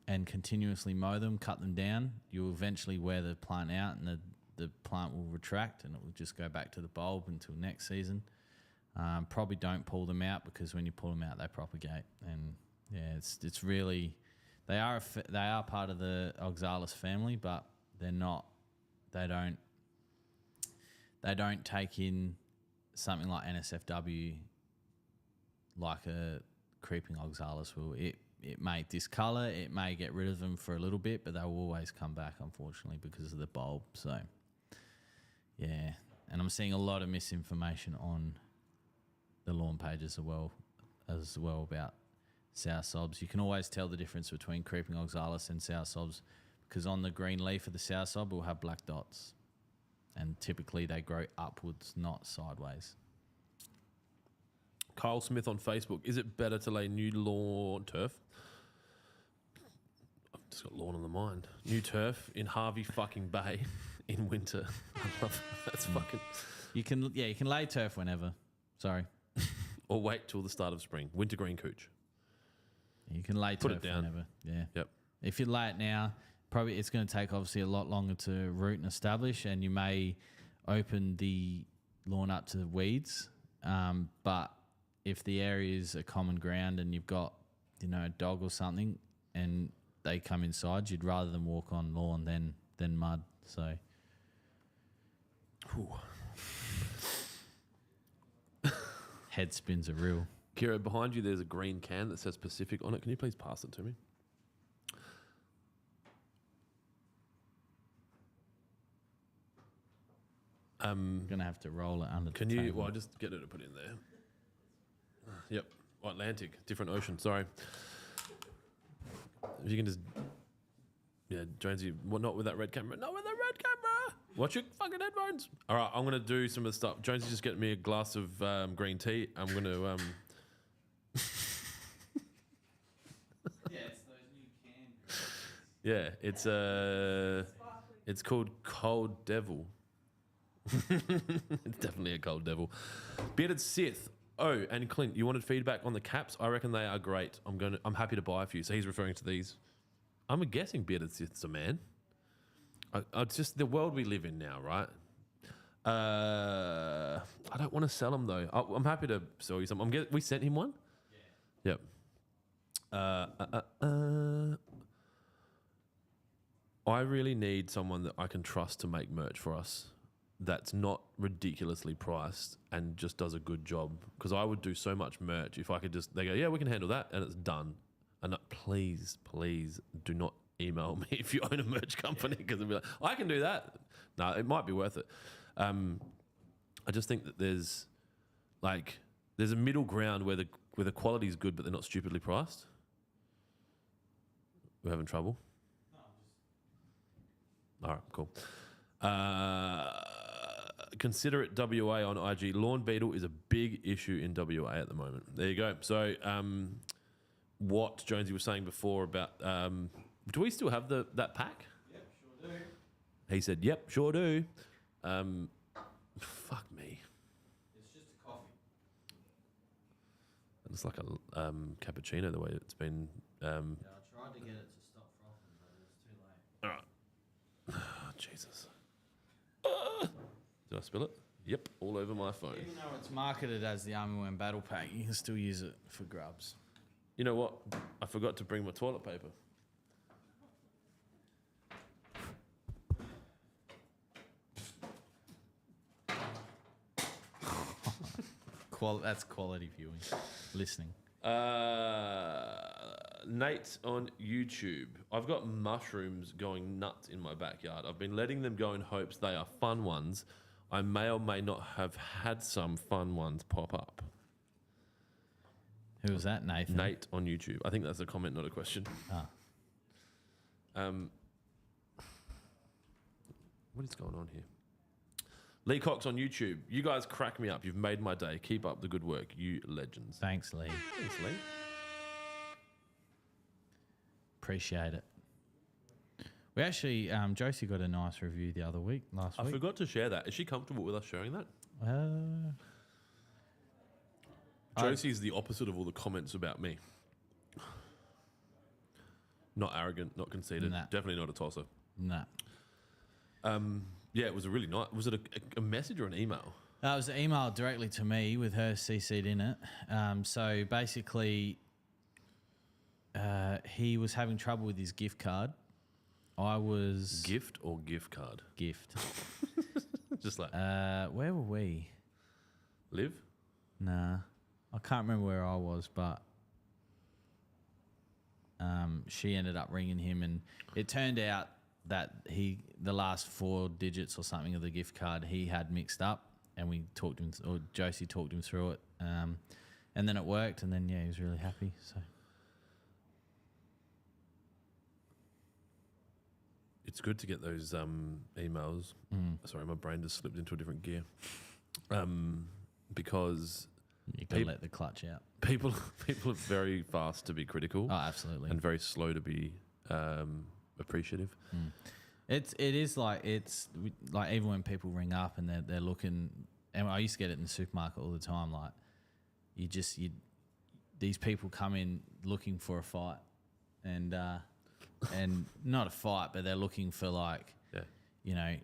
and continuously mow them, cut them down, you'll eventually wear the plant out and the plant will retract and it will just go back to the bulb until next season. Probably don't pull them out because when you pull them out, they propagate. And it's really, they are part of the Oxalis family, but they don't take in something like NSFW like a creeping oxalis will. It may discolour, it may get rid of them for a little bit, but they will always come back, unfortunately, because of the bulb. So, and I'm seeing a lot of misinformation on the lawn page as well about sour sobs. You can always tell the difference between creeping oxalis and sour sobs because on the green leaf of the sour sob, we'll have black dots. And typically they grow upwards, not sideways. Kyle Smith on Facebook. Is it better to lay new lawn turf? I've just got lawn on the mind. New turf in Harvey fucking Bay in winter. I love it. That's fucking... You can lay turf whenever. Sorry. Or wait till the start of spring. Winter green cooch. You can lay Put turf it down. whenever. Yeah. Yep. If you lay it now, probably it's going to take obviously a lot longer to root and establish, and you may open the lawn up to weeds. But if the area is a common ground and you've got, a dog or something, and they come inside, you'd rather them walk on lawn than mud. So, head spins are real. Kira, behind you, there's a green can that says Pacific on it. Can you please pass it to me? I'm going to have to roll it under Can the you... table. Well, I'll just get it to put in there. Yep. Atlantic. Different ocean. Sorry. If you can just... Yeah, Jonesy, not with that red camera. Not with the red camera! Watch your fucking headphones. All right, I'm going to do some of the stuff. Jonesy just getting me a glass of green tea. I'm going to... Yeah, it's those new cans. Yeah, it's called Cold Devil. It's definitely a Cold Devil. Bearded Sith. Oh, and Clint, you wanted feedback on the caps? I reckon they are great. I'm happy to buy a few. So he's referring to these. I'm guessing Bearded Sith's a man. It's just the world we live in now, right? I don't want to sell them though. I'm happy to sell you some. We sent him one. Yeah. Yep. I really need someone that I can trust to make merch for us. that's not ridiculously priced and just does a good job. Because I would do so much merch if I could just, they go, yeah, we can handle that, and it's done. And please do not email me if you own a merch company, because they'll be like, I can do that. No, it might be worth it. I just think that there's a middle ground where the quality is good, but they're not stupidly priced. We're having trouble. All right, cool. Consider it WA on IG. Lawn beetle is a big issue in WA at the moment. There you go. So, what Jonesy was saying before about, do we still have that pack? Yep, sure do. He said, "Yep, sure do." Fuck me. It's just a coffee. It's like a cappuccino the way it's been. Yeah, I tried to get it to stop frothing, but it was too late. All right. Oh, Jesus. Did I spill it? Yep, all over my phone. Even though it's marketed as the Army Worm Battle Pack, you can still use it for grubs. You know what? I forgot to bring my toilet paper. That's quality viewing, listening. Nate on YouTube. I've got mushrooms going nuts in my backyard. I've been letting them go in hopes they are fun ones. I may or may not have had some fun ones pop up. Who was that, Nathan? Nate on YouTube. I think that's a comment, not a question. What is going on here? Lee Cox on YouTube. You guys crack me up. You've made my day. Keep up the good work. You legends. Thanks, Lee. Thanks, Lee. Appreciate it. We actually, Josie got a nice review the other week, last I week. forgot to share that. Is she comfortable with us sharing that? Josie's the opposite of all the comments about me. Not arrogant, not conceited. Nah. Definitely not a tosser. Nah. Yeah, it was a really nice. Was it a message or an email? It was an email directly to me with her CC'd in it. So basically, he was having trouble with his gift card. I was... Gift or gift card? Gift. Just like... where were we? Live? Nah. I can't remember where I was, but she ended up ringing him, and it turned out that the last 4 digits or something of the gift card he had mixed up, and we talked him, or Josie talked him through it, and then it worked, and then he was really happy. So it's good to get those emails. Sorry, my brain just slipped into a different gear. Because you can let the clutch out. People are very fast to be critical. Oh, absolutely. And very slow to be appreciative. It is like, it's like even when people ring up and they're looking, and I used to get it in the supermarket all the time. Like these people come in looking for a fight, and not a fight, but they're looking for like, you know,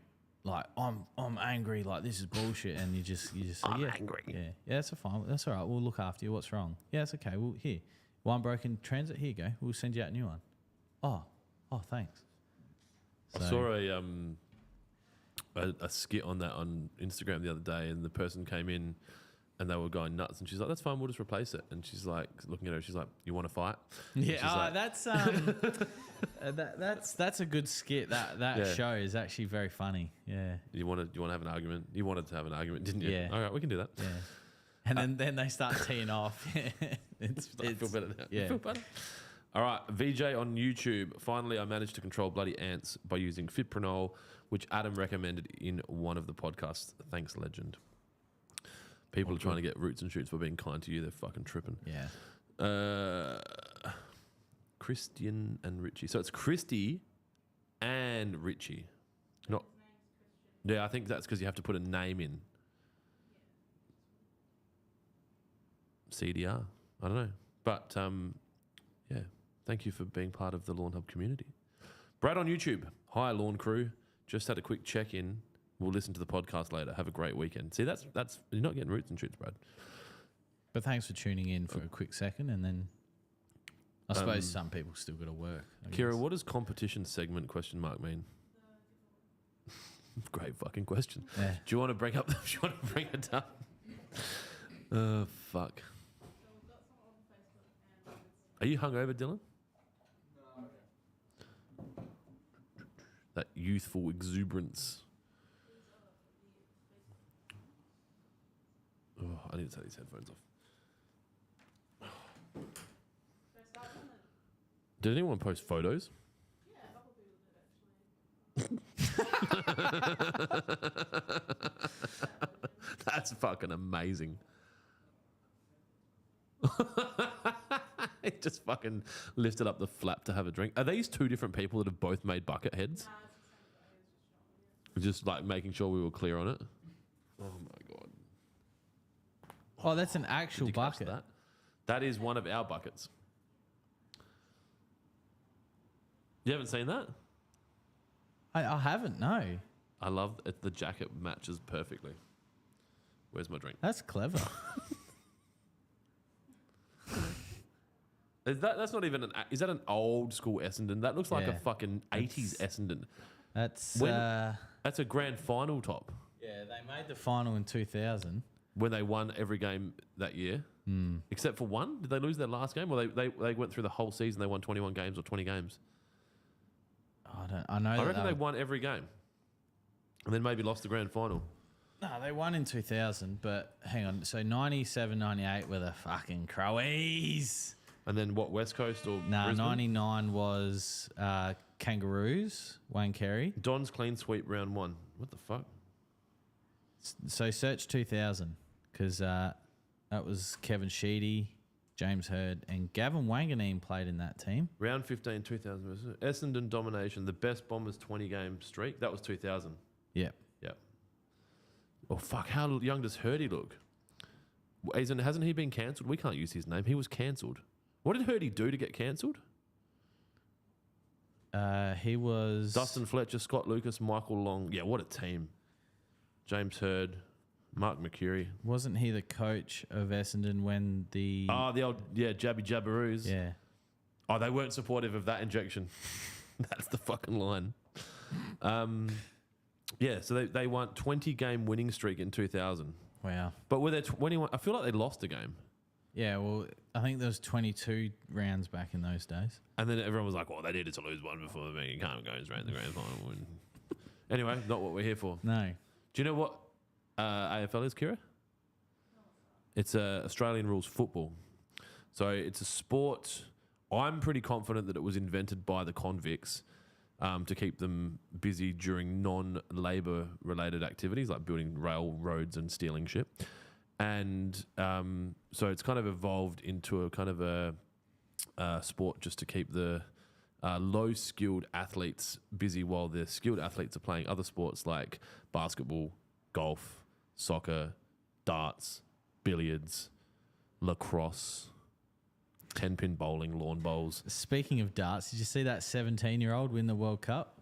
like I'm angry, like this is bullshit, and you just say, I'm yeah, angry. yeah, that's fine, that's all right. We'll look after you. What's wrong? Yeah, it's okay. Well, here, one broken transit. Here you go. We'll send you out a new one. Oh, thanks. I saw a skit on that on Instagram the other day, and the person came in and they were going nuts, and she's like, "That's fine, we'll just replace it." And she's like, looking at her, she's like, "You want to fight?" Yeah, that's a good skit. That show is actually very funny. Yeah. You want to have an argument? You wanted to have an argument, didn't you? Yeah. All right, we can do that. Yeah. And then they start teeing off. I feel better now. Yeah. You feel better? All right, VJ on YouTube. Finally, I managed to control bloody ants by using Fipronol, which Adam recommended in one of the podcasts. Thanks, legend. People are trying to get roots and shoots for being kind to you. They're fucking tripping. Yeah. Christian and Richie. So it's Christy and Richie. Not. Yeah, I think that's because you have to put a name in. CDR. I don't know. But, yeah. Thank you for being part of the Lawnhub community. Brad on YouTube. Hi, Lawn Crew. Just had a quick check-in. We'll listen to the podcast later. Have a great weekend. See, that's you're not getting roots and shoots, Brad. But thanks for tuning in for a quick second, and then I suppose some people still got to work. Kira, what does competition segment ? Mean? Great fucking question. Yeah. Do you want to bring up? Do you want to bring it down? Oh fuck. Are you hungover, Dylan? That youthful exuberance. Oh, I need to take these headphones off. Did anyone post photos? That's fucking amazing. He just fucking lifted up the flap to have a drink. Are these two different people that have both made bucket heads? Just like making sure we were clear on it. Oh my god. Oh, that's an actual Did you catch bucket. That is one of our buckets. You haven't seen that? I haven't, no. I love it. The jacket matches perfectly. Where's my drink? That's clever. That's not even is that an old school Essendon? That looks like a Yeah. fucking 80s Essendon. That's That's a grand final top. yeah. They made the final in 2000. When they won every game that year, except for one. Did they lose their last game? Or they went through the whole season. They won 21 games or 20 games. I know. I that reckon they won every game, and then maybe lost the grand final. No, they won in 2000. But hang on. So 97, 98 were the fucking Crowies. And then what? West Coast or Nah, Brisbane? 99 was Kangaroos. Wayne Carey. Don's clean sweep round one. What the fuck? So search 2000 because that was Kevin Sheedy, James Hird, and Gavin Wanganeen played in that team. Round 15, 2000. Was it? Essendon domination. The best Bombers 20-game streak. That was 2000. Yep. Yep. Oh fuck! How young does Hirdy look? Hasn't he been cancelled? We can't use his name. He was cancelled. What did Hirdy do to get cancelled? He was Dustin Fletcher, Scott Lucas, Michael Long. Yeah, what a team. James Hird, Mark McCurry. Wasn't he the coach of Essendon when the The old Jabby Jabberoos. yeah. Oh, they weren't supportive of that injection. That's the fucking line. Yeah, so they won 20-game winning streak in 2000. Wow. But were there 21? I feel like they lost a game. Yeah, well, I think there was 22 rounds back in those days. And then everyone was like, well, they needed to lose one before they can't go straight in the grand final. And anyway, not what we're here for. No. Do you know what AFL is, Kira? It's Australian rules football. So it's a sport. I'm pretty confident that it was invented by the convicts to keep them busy during non-labour related activities like building railroads and stealing shit. And so it's kind of evolved into a kind of a sport just to keep the low-skilled athletes busy while the skilled athletes are playing other sports like basketball, golf, soccer, darts, billiards, lacrosse, 10-pin bowling, lawn bowls. Speaking of darts, did you see that 17-year-old win the World Cup?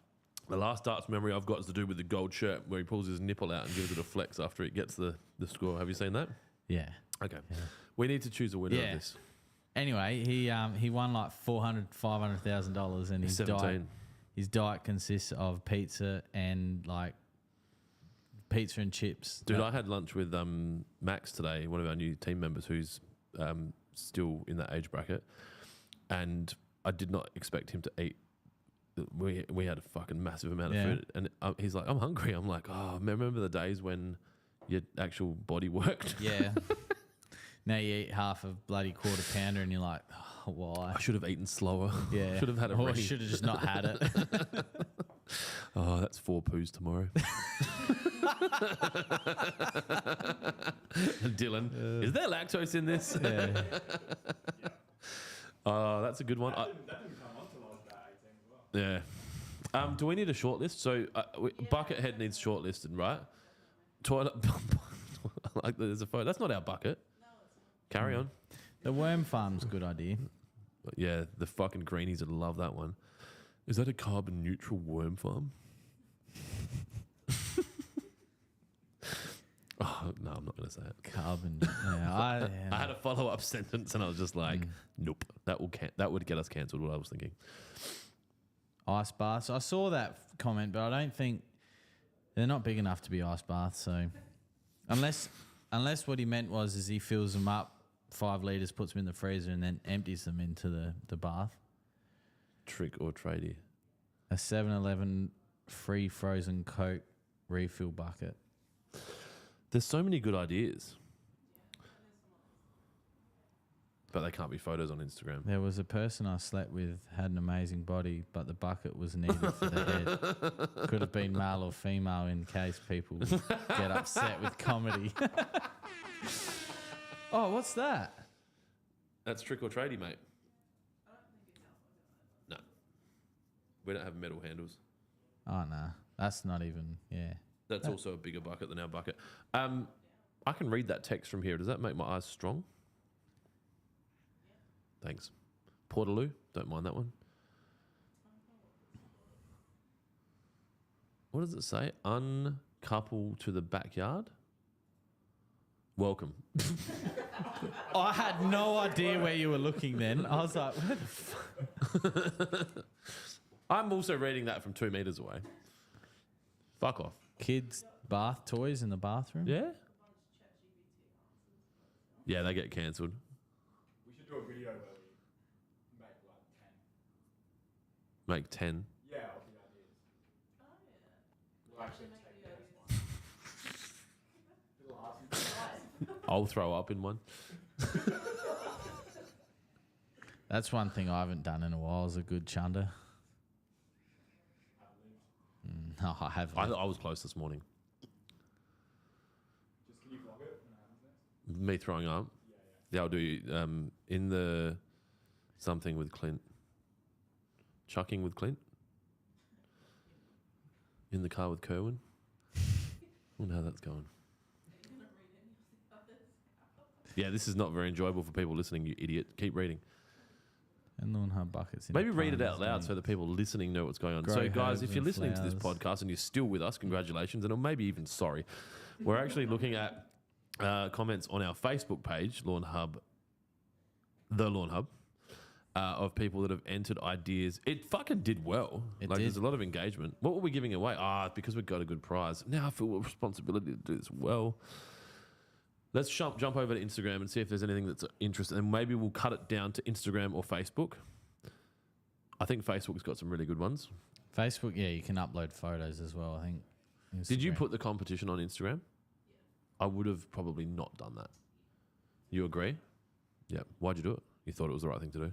The last darts memory I've got is to do with the gold shirt where he pulls his nipple out and gives it a flex after it gets the score. Have you seen that? Yeah. Okay. Yeah. We need to choose a winner of this. Anyway, he won like $500,000 and his diet consists of pizza and like pizza and chips. Dude, I had lunch with Max today, one of our new team members who's still in that age bracket, and I did not expect him to eat. We had a fucking massive amount of food, and he's like, I'm hungry. I'm like, oh, remember the days when your actual body worked? Yeah. Now you eat half a bloody quarter pounder and you're like, oh, why? I should have eaten slower. Yeah. Should have had it Or ready. should have just not had it. Oh, that's 4 poos tomorrow. Dylan, is there lactose in this? Yeah. Oh, that's a good one. That didn't come on till I was about 18 as well. Yeah. Do we need a shortlist? So Buckethead needs shortlisted, right? Toilet. Like there's a photo. That's not our bucket. Carry on. The worm farm's a good idea. Yeah, the fucking greenies would love that one. Is that a carbon neutral worm farm? Oh, no, I'm not going to say it. Carbon. Yeah, I had a follow-up sentence and I was just like, nope, that would get us cancelled, what I was thinking. Ice baths. I saw that comment, but I don't think They're not big enough to be ice baths, so unless what he meant was is he fills them up 5 litres, puts them in the freezer, and then empties them into the bath. Trick or tradie. A 7-Eleven free frozen Coke refill bucket. There's so many good ideas. But they can't be photos on Instagram. There was a person I slept with, had an amazing body, but the bucket was needed for the head. Could have been male or female in case people get upset with comedy. Oh, what's that? That's trick or tradie, mate. No. We don't have metal handles. Oh, no. That's not even, yeah. That's also a bigger bucket than our bucket. I can read that text from here. Does that make my eyes strong? Thanks. Portaloo, don't mind that one. What does it say? Uncouple to the backyard? Welcome. I had no idea where you were looking then. I was like, where the fuck? I'm also reading that from 2 meters away. Fuck off. Kids' bath toys in the bathroom? Yeah? Yeah, they get cancelled. We should do a video where we make like 10. Make 10. Yeah, of the ideas. Oh, yeah. We'll actually take this one. I'll throw up in one. That's one thing I haven't done in a while is a good chunder. No, I haven't. I was close this morning. Just can you vlog it when it happens next? Me throwing up. Yeah, I'll do in the something with Clint. Chucking with Clint. In the car with Kerwin. I wonder how that's going. Yeah, this is not very enjoyable for people listening, you idiot. Keep reading. And Lawnhub buckets. Maybe read it out loud so the people listening know what's going on. Grow So, guys, herbs if you're and listening to this flowers. podcast and you're still with us, congratulations, and or maybe even sorry. We're actually looking at comments on our Facebook page, Lawnhub, the Lawnhub, of people that have entered ideas. It fucking did well. It Like, did. there's a lot of engagement. What were we giving away? Because we got a good prize. Now I feel a responsibility to do this well. Let's jump over to Instagram and see if there's anything that's interesting. And maybe we'll cut it down to Instagram or Facebook. I think Facebook's got some really good ones. Facebook, yeah, you can upload photos as well, I think. Did you Instagram. put the competition on Instagram? I would have probably not done that. You agree? Yeah. Why'd you do it? You thought it was the right thing to do?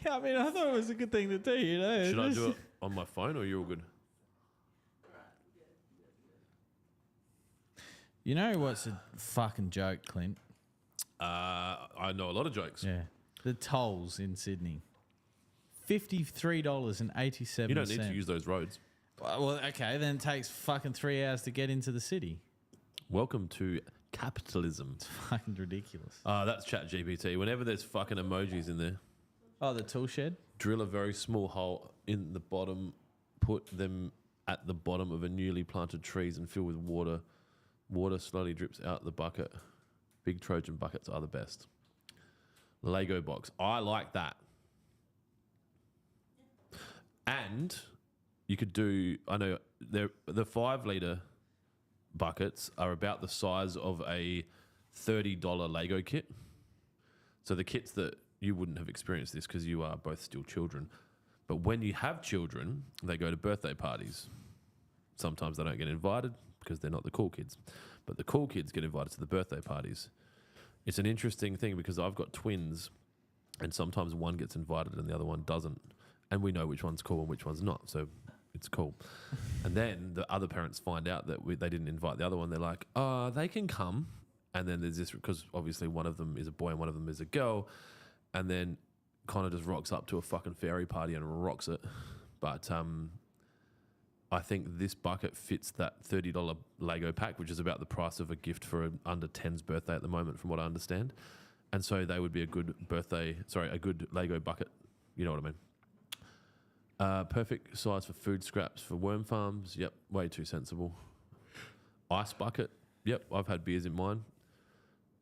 Yeah, I mean, I thought it was a good thing to do, you know. Should I do it on my phone or you're all good? You know what's a fucking joke, Clint? I know a lot of jokes. Yeah. The tolls in Sydney. $53.87. You don't need to use those roads. Well, okay, then it takes fucking 3 hours to get into the city. Welcome to capitalism. It's fucking ridiculous. That's ChatGPT. Whenever there's fucking emojis in there, Oh, the tool shed? drill a very small hole in the bottom, put them at the bottom of a newly planted trees and fill with water. Water slowly drips out the bucket. Big Trojan buckets are the best. Lego box. I like that. And you could do, I know the 5 litre buckets are about the size of a $30 Lego kit. So the kits that you wouldn't have experienced this because you are both still children. But when you have children, they go to birthday parties. Sometimes they don't get invited because they're not the cool kids. But the cool kids get invited to the birthday parties. It's an interesting thing because I've got twins and sometimes one gets invited and the other one doesn't. And we know which one's cool and which one's not. So it's cool. And then the other parents find out that they didn't invite the other one. They're like, oh, they can come. And then there's this, because obviously one of them is a boy and one of them is a girl. And then kind of just rocks up to a fucking fairy party and rocks it. But I think this bucket fits that $30 Lego pack, which is about the price of a gift for an under 10's birthday at the moment, from what I understand. And so they would be a good a good Lego bucket. You know what I mean? Perfect size for food scraps for worm farms. Yep, way too sensible. Ice bucket. Yep, I've had beers in mine.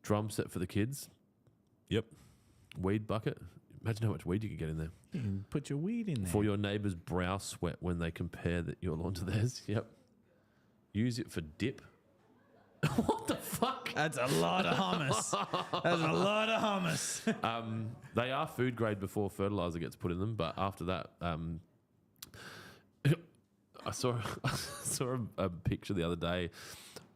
Drum set for the kids. Yep. Weed bucket. Imagine how much weed you could get in there. You can put your weed in there. For your neighbour's brow sweat when they compare your lawn to theirs. Yep. Use it for dip. What the fuck? That's a lot of hummus. That's a lot of hummus. They are food grade before fertilizer gets put in them, but after that, I saw a picture the other day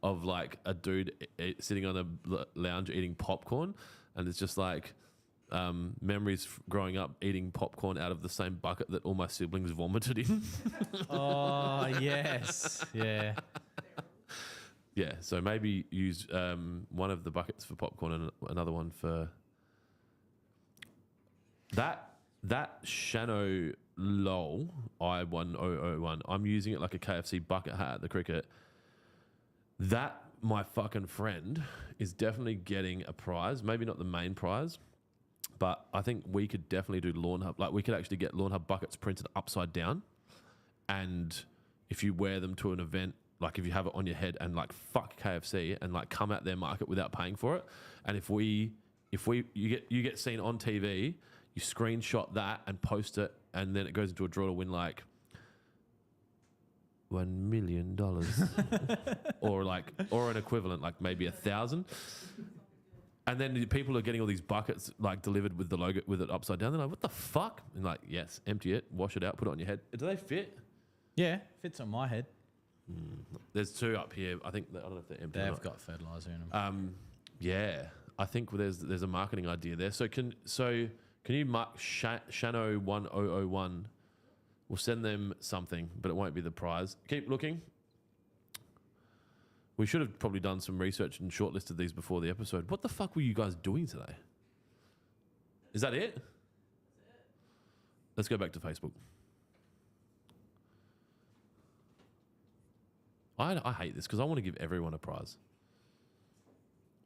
of like a dude sitting on a lounge eating popcorn, and it's just like memories growing up eating popcorn out of the same bucket that all my siblings vomited in. Oh yes, yeah. Yeah, so maybe use one of the buckets for popcorn and another one for that Shano LOL I1001. I'm using it like a KFC bucket hat at the cricket. That, my fucking friend, is definitely getting a prize. Maybe not the main prize, but I think we could definitely do Lawnhub. Like, we could actually get Lawnhub buckets printed upside down, and if you wear them to an event, like if you have it on your head and like fuck KFC and like come at their market without paying for it, and if you get seen on TV, you screenshot that and post it, and then it goes into a draw to win like $1 million or an equivalent, like maybe 1,000. And then the people are getting all these buckets like delivered with the logo with it upside down. They're like, what the fuck? And like, yes, empty it, wash it out, put it on your head. Do they fit? Yeah, fits on my head. There's two up here. I think I don't know if they're empty. They've got fertilizer in them. Yeah, I think there's a marketing idea there. So can you mark Shano 1001? We'll send them something, but it won't be the prize. Keep looking. We should have probably done some research and shortlisted these before the episode. What the fuck were you guys doing today? Is that it? Let's go back to Facebook. I hate this because I want to give everyone a prize.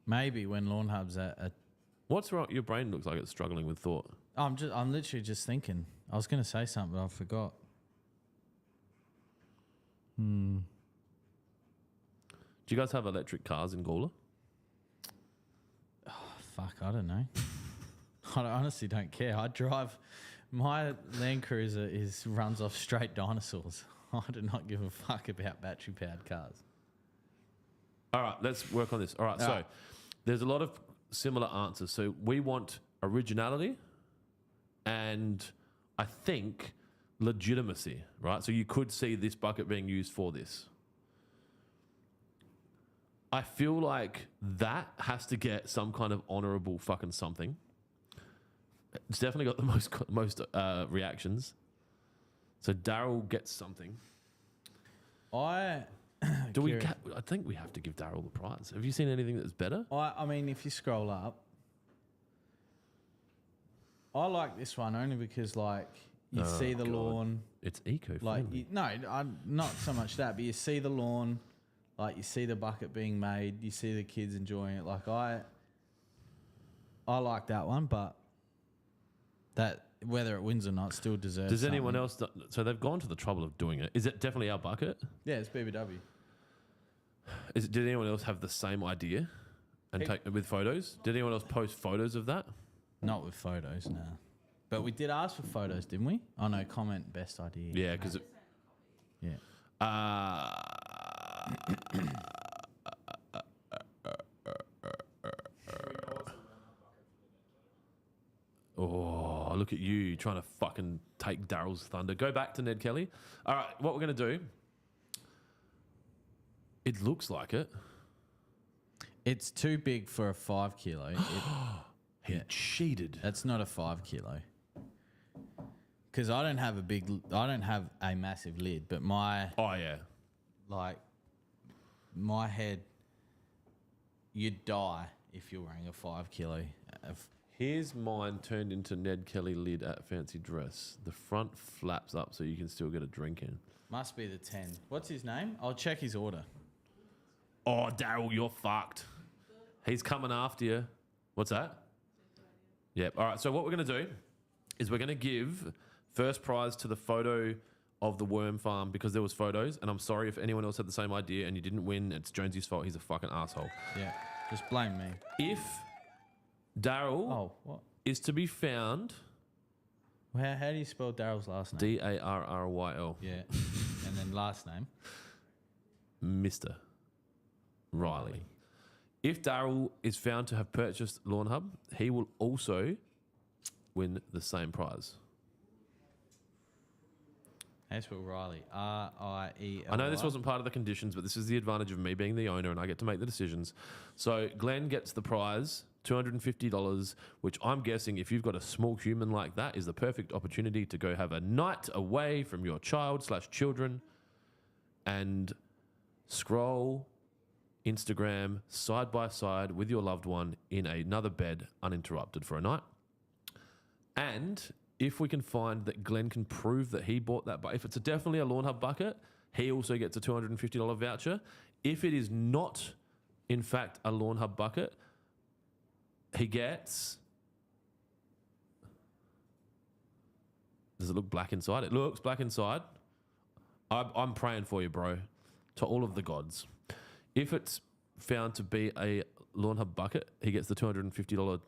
Maybe when Lawnhub's at What's wrong? Your brain looks like it's struggling with thought. I'm literally just thinking. I was going to say something, but I forgot. Do you guys have electric cars in Gawler? Oh, fuck, I don't know. I honestly don't care. I drive. My Land Cruiser runs off straight dinosaurs. I do not give a fuck about battery-powered cars. All right, let's work on this. All right, so there's a lot of similar answers. So we want originality and I think legitimacy, right? So you could see this bucket being used for this. I feel like that has to get some kind of honourable fucking something. It's definitely got the most reactions. So Daryl gets something. I think we have to give Daryl the prize. Have you seen anything that's better? I mean, if you scroll up, I like this one only because, like, you see the lawn. It's eco-friendly. Like, not so much that, but you see the lawn, like you see the bucket being made, you see the kids enjoying it. Like, I like that one, but that whether it wins or not still deserves. Does anyone else? So they've gone to the trouble of doing it. Is it definitely our bucket? Yeah, it's BBW. Did anyone else have the same idea and take with photos? Did anyone else post photos of that? Not with photos, no. But we did ask for photos, didn't we? Oh no, comment best idea. Yeah, because oh, look at you trying to fucking take Daryl's thunder. Go back to Ned Kelly. All right, what we're going to do, it looks like it. It's too big for a 5 kilo. He cheated. That's not a 5 kilo. Because I don't have a massive lid, but my head, you'd die if you're wearing a 5 kilo. Here's mine turned into Ned Kelly lid at fancy dress. The front flaps up so you can still get a drink in. Must be the 10. What's his name? I'll check his order. Oh, Daryl, you're fucked. He's coming after you. What's that? Yep. All right. So what we're going to do is we're going to give first prize to the photo of the worm farm because there was photos. And I'm sorry if anyone else had the same idea and you didn't win. It's Jonesy's fault. He's a fucking asshole. Yeah. Just blame me. If Daryl is to be found How do you spell Daryl's last name? Darryl. Yeah. And then last name? Mr. Riley. If Daryl is found to have purchased Lawnhub, he will also win the same prize. How do you spell Riley? R-I-E-L-Y. I know this wasn't part of the conditions, but this is the advantage of me being the owner and I get to make the decisions. So Glenn gets the prize, $250, which I'm guessing if you've got a small human like that is the perfect opportunity to go have a night away from your child/children and scroll Instagram side by side with your loved one in another bed uninterrupted for a night. And if we can find that Glenn can prove that he bought that, but if it's definitely a Lawnhub bucket, he also gets a $250 voucher. If it is not, in fact, a Lawnhub bucket, he gets... Does it look black inside? It looks black inside. I'm praying for you, bro, to all of the gods. If it's found to be a Lawnhub bucket, he gets the $250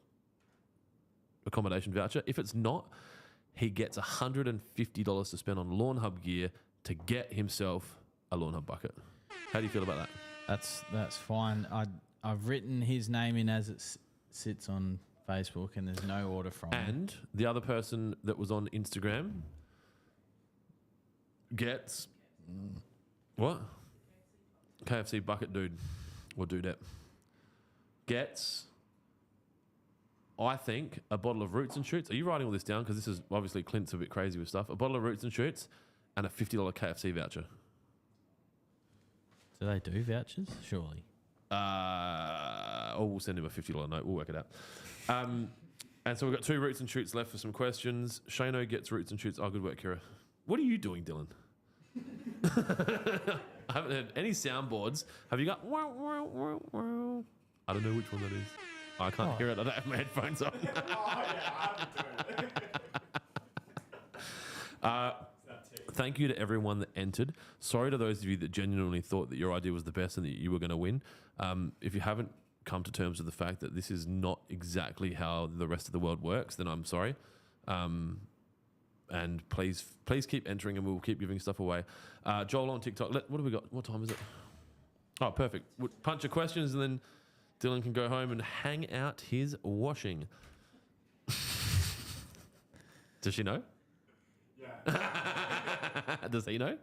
accommodation voucher. If it's not, he gets $150 to spend on Lawnhub gear to get himself a Lawnhub bucket. How do you feel about that? That's fine. I've written his name in as it sits on Facebook, and there's no order from him. And the other person that was on Instagram gets what? KFC bucket dude or dudette gets, I think, a bottle of Roots and Shoots. Are you writing all this down? Because this is obviously Clint's a bit crazy with stuff. A bottle of Roots and Shoots and a $50 KFC voucher. Do they do vouchers? Surely. We'll send him a $50 note. We'll work it out. And so we've got 2 Roots and Shoots left for some questions. Shano gets Roots and Shoots. Oh, good work, Kira. What are you doing, Dylan? I haven't heard any soundboards. Have you got... Wow, wow, wow, wow? I don't know which one that is. I can't hear it. I don't have my headphones on. Thank you to everyone that entered. Sorry to those of you that genuinely thought that your idea was the best and that you were going to win. If you haven't come to terms with the fact that this is not exactly how the rest of the world works, then I'm sorry. And please keep entering and we'll keep giving stuff away. Joel on TikTok. What have we got? What time is it? Oh, perfect. Punch your questions and then Dylan can go home and hang out his washing. Does she know? Yeah. Does he know?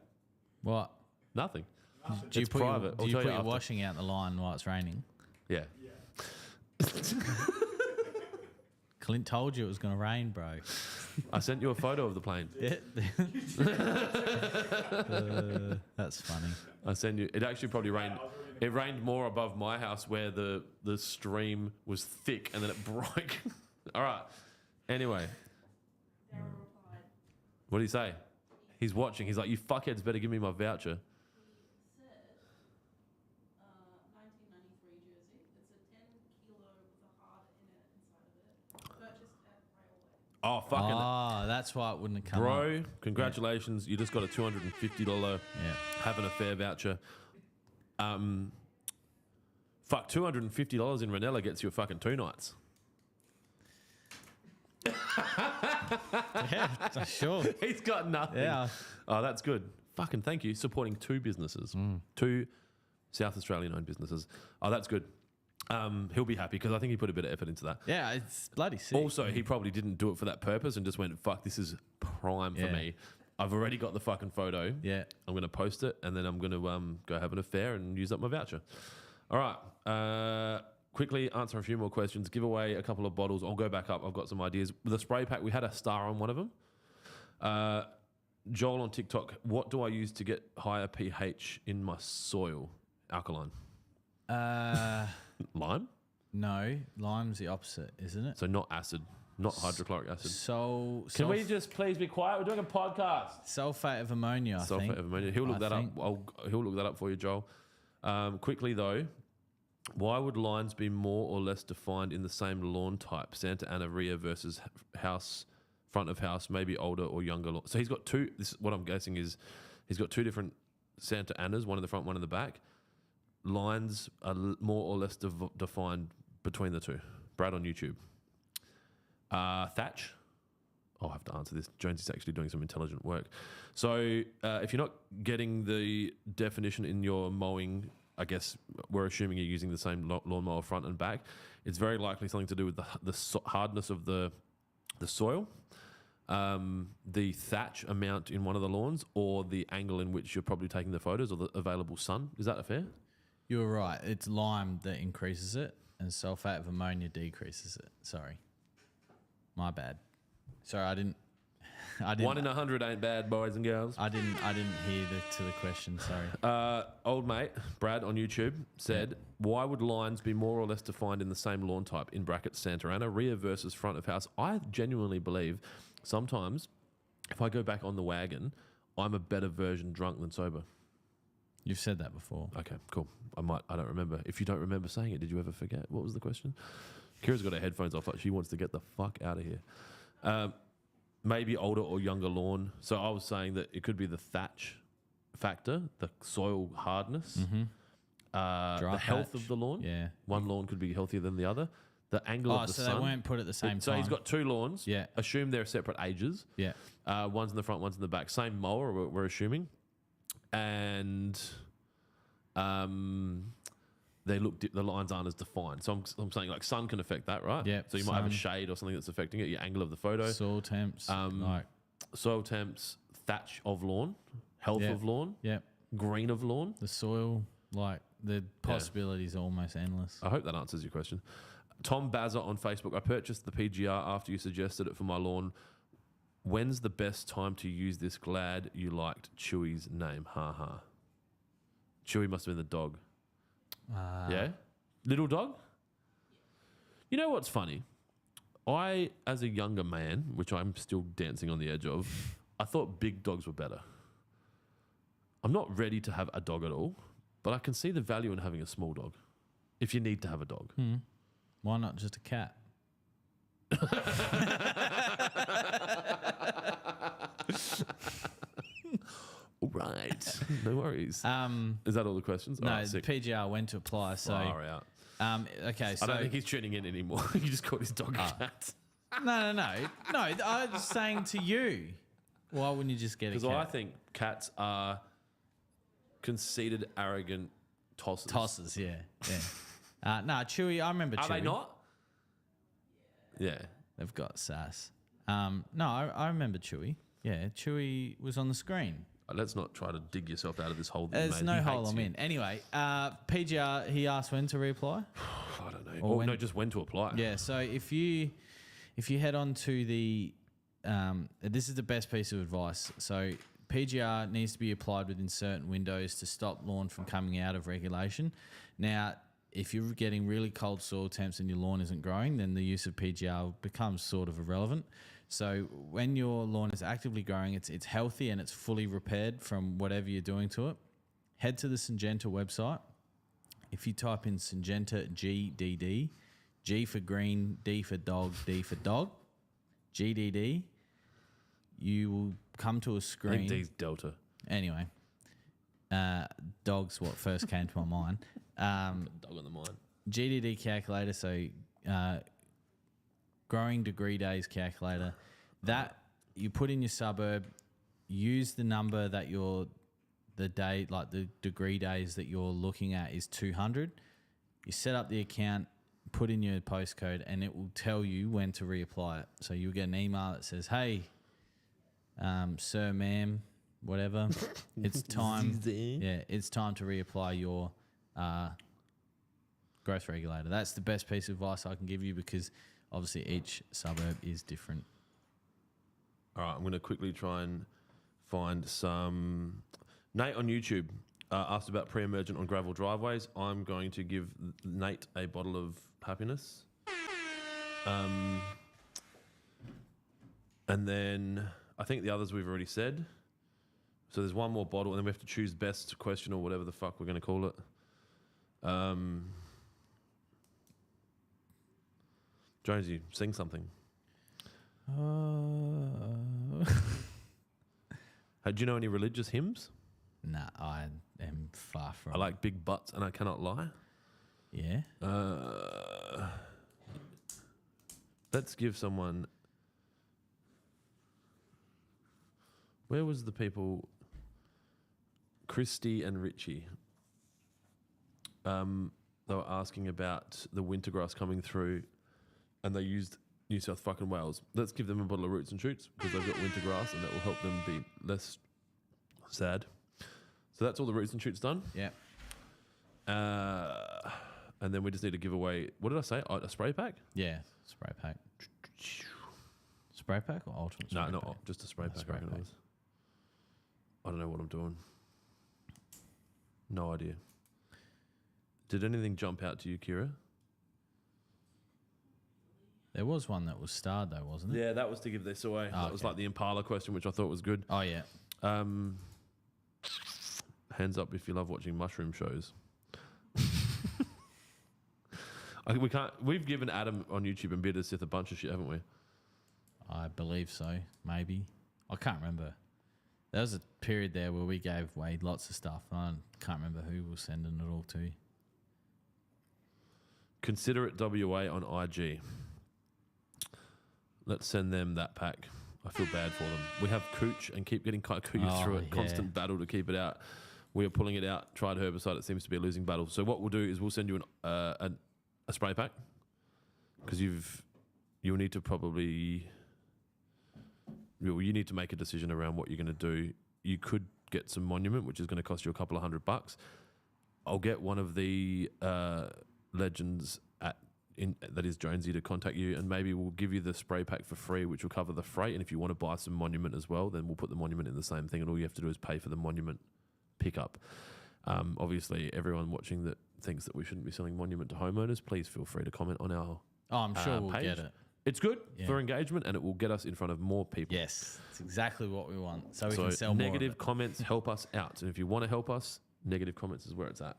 What? Nothing. Do you It's put private. do I'll you tell put you your after. washing out the line while it's raining? Yeah. Clint told you it was going to rain, bro. I sent you a photo of the plane. Yeah. That's funny. I sent you. It actually probably rained. It rained more above my house where the stream was thick and then it broke. All right. Anyway. Daryl replied. What did he say? He's watching. He's like, you fuckheads better give me my voucher. He said, 1993 jersey. It's a 10 kilo with a heart in it inside of it. Purchased at Railway. Oh, fucking. Oh, that's why it wouldn't have come Bro, up. congratulations. You just got a $250 Yeah. having a fair voucher. Fuck, $250 in Ranella gets you a fucking 2 nights. Yeah, sure. He's got nothing. Yeah. Oh, that's good. Fucking thank you. Supporting 2 businesses. 2 South Australian owned businesses. Oh, that's good. He'll be happy because I think he put a bit of effort into that. Yeah, it's bloody sick. Also, he probably didn't do it for that purpose and just went, fuck, this is prime for Yeah. me. I've already got the fucking photo. Yeah. I'm going to post it and then I'm going to go have an affair and use up my voucher. All right. Quickly answer a few more questions. Give away a couple of bottles. I'll go back up. I've got some ideas. With the spray pack, we had a star on one of them. Joel on TikTok, what do I use to get higher pH in my soil? Alkaline. Lime? No, lime's the opposite, isn't it? So not acid, not hydrochloric acid. So Can we just please be quiet? We're doing a podcast. sulfate of ammonia, I think. Sulfate of ammonia. He'll look I that think. up. He'll look that up for you, Joel. Quickly though, why would lines be more or less defined in the same lawn type? Santa Ana rear versus house, front of house, maybe older or younger lawn. So he's got 2. This is what I'm guessing is he's got 2 different Santa Anas, one in the front, one in the back. Lines are more or less defined between the 2. Brad on YouTube. Thatch I'll have to answer this. Jonesy's actually doing some intelligent work. So if you're not getting the definition in your mowing, I guess we're assuming you're using the same lawnmower front and back. It's very likely something to do with the hardness of the soil, the thatch amount in one of the lawns, or the angle in which you're probably taking the photos, or the available sun. Is that fair? You're right. It's lime that increases it, and sulfate of ammonia decreases it. Sorry, my bad. Sorry, I didn't. 1 in 100 ain't bad, boys and girls. I didn't hear the question. Sorry. Old mate Brad on YouTube said, "Why would lines be more or less defined in the same lawn type (in brackets Santa Ana) rear versus front of house?" I genuinely believe sometimes if I go back on the wagon, I'm a better version drunk than sober. You've said that before. Okay, cool. I don't remember. If you don't remember saying it, did you ever forget? What was the question? Kira's got her headphones off. Like she wants to get the fuck out of here. Maybe older or younger lawn. So I was saying that it could be the thatch factor, the soil hardness, the health of the lawn. Yeah. One lawn could be healthier than the other. The angle of the sun. So they weren't put at the same time. So he's got 2 lawns. Yeah. Assume they're separate ages. Yeah. One's in the front, one's in the back. Same mower, we're assuming. And the lines aren't as defined. So I'm saying like sun can affect that, right? Yeah. So you might have a shade or something that's affecting it, your angle of the photo. Soil temps. Soil temps, thatch of lawn, health of lawn, green of lawn. The soil, like the possibilities are almost endless. I hope that answers your question. Tom Bazza on Facebook, I purchased the PGR after you suggested it for my lawn. When's the best time to use this? Glad you liked Chewy's name. Ha ha. Chewy must have been the dog. Yeah? Little dog? You know what's funny? I, as a younger man, which I'm still dancing on the edge of, I thought big dogs were better. I'm not ready to have a dog at all, but I can see the value in having a small dog if you need to have a dog. Why not just a cat? All right. No worries. Is that all the questions? No, All right, the PGR went to apply. So, far out. okay. So I don't think he's tuning in anymore. He just called his dog a cat. No. I was saying to you, why wouldn't you just get a cat? Because I think cats are conceited, arrogant tossers. Tossers, yeah. No, Chewy, I remember Chewy. Are they not? Yeah. They've got sass. No, I remember Chewy. Yeah, Chewy was on the screen. Let's not try to dig yourself out of this hole. There's no hole I'm in. Anyway, PGR, he asked when to reapply. I don't know. No, just when to apply. Yeah, so if you head on to the, this is the best piece of advice. So PGR needs to be applied within certain windows to stop lawn from coming out of regulation. Now, if you're getting really cold soil temps and your lawn isn't growing, then the use of PGR becomes sort of irrelevant. So when your lawn is actively growing, it's healthy and it's fully repaired from whatever you're doing to it, head to the Syngenta website. If you type in Syngenta GDD, G for green, D for dog, D for dog, GDD, you will come to a screen. I think D's Delta. Anyway, dog's what first came to my mind. Dog on the mind. GDD calculator, so growing degree days calculator, that you put in your suburb, use the number that the degree days that you're looking at is 200. You set up the account, put in your postcode, and it will tell you when to reapply it. So you'll get an email that says, hey, sir, ma'am, whatever, it's time. It's time to reapply your growth regulator. That's the best piece of advice I can give you because obviously each suburb is different. All right, I'm going to quickly try and find some. Nate on YouTube asked about pre-emergent on gravel driveways. I'm going to give Nate a bottle of happiness. And then I think the others we've already said. So there's one more bottle, and then we have to choose best question or whatever the fuck we're going to call it. Jonesy, sing something. Do you know any religious hymns? Nah, I am far from. I like big butts and I cannot lie. Yeah. Let's give someone Where was the people? Christy and Richie. They were asking about the winter grass coming through, and they used New South fucking Wales. Let's give them a bottle of Roots and Shoots because they've got winter grass, and that will help them be less sad. So that's all the Roots and Shoots done. Yeah. And then we just need to give away. What did I say? A spray pack? Yeah. Spray pack. Spray pack or ultimate spray No, pack? just a spray pack. spray I reckon it pack. was. I don't know what I'm doing. No idea. Did anything jump out to you, Kira? There was one that was starred though, wasn't it? Yeah, that was to give this away. Oh, That was okay. like the Impala question, which I thought was good. Oh yeah. Hands up if you love watching mushroom shows. We've given Adam on YouTube and Bitter Sith a bunch of shit, haven't we? I believe so. Maybe. I can't remember. There was a period there where we gave away lots of stuff. I can't remember who was sending it all to. Consider it WA on IG. Let's send them that pack. I feel bad for them. We have Cooch and keep getting Cooch through it. Yeah. Constant battle to keep it out. We are pulling it out. Tried herbicide. It seems to be a losing battle. So what we'll do is we'll send you a spray pack because you'll need to probably you need to make a decision around what you're going to do. You could get some monument, which is going to cost you a couple of $100. I'll get one of the legends that is Jonesy to contact you, and maybe we'll give you the spray pack for free, which will cover the freight. And if you want to buy some monument as well, then we'll put the monument in the same thing, and all you have to do is pay for the monument pickup. Obviously, everyone watching that thinks that we shouldn't be selling monument to homeowners, please feel free to comment on our Oh, I'm sure we'll page. get it. It's good Yeah. for engagement, and it will get us in front of more people. Yes, it's exactly what we want. So we can sell more. Negative of it. comments help us out, and if you want to help us, negative comments is where it's at.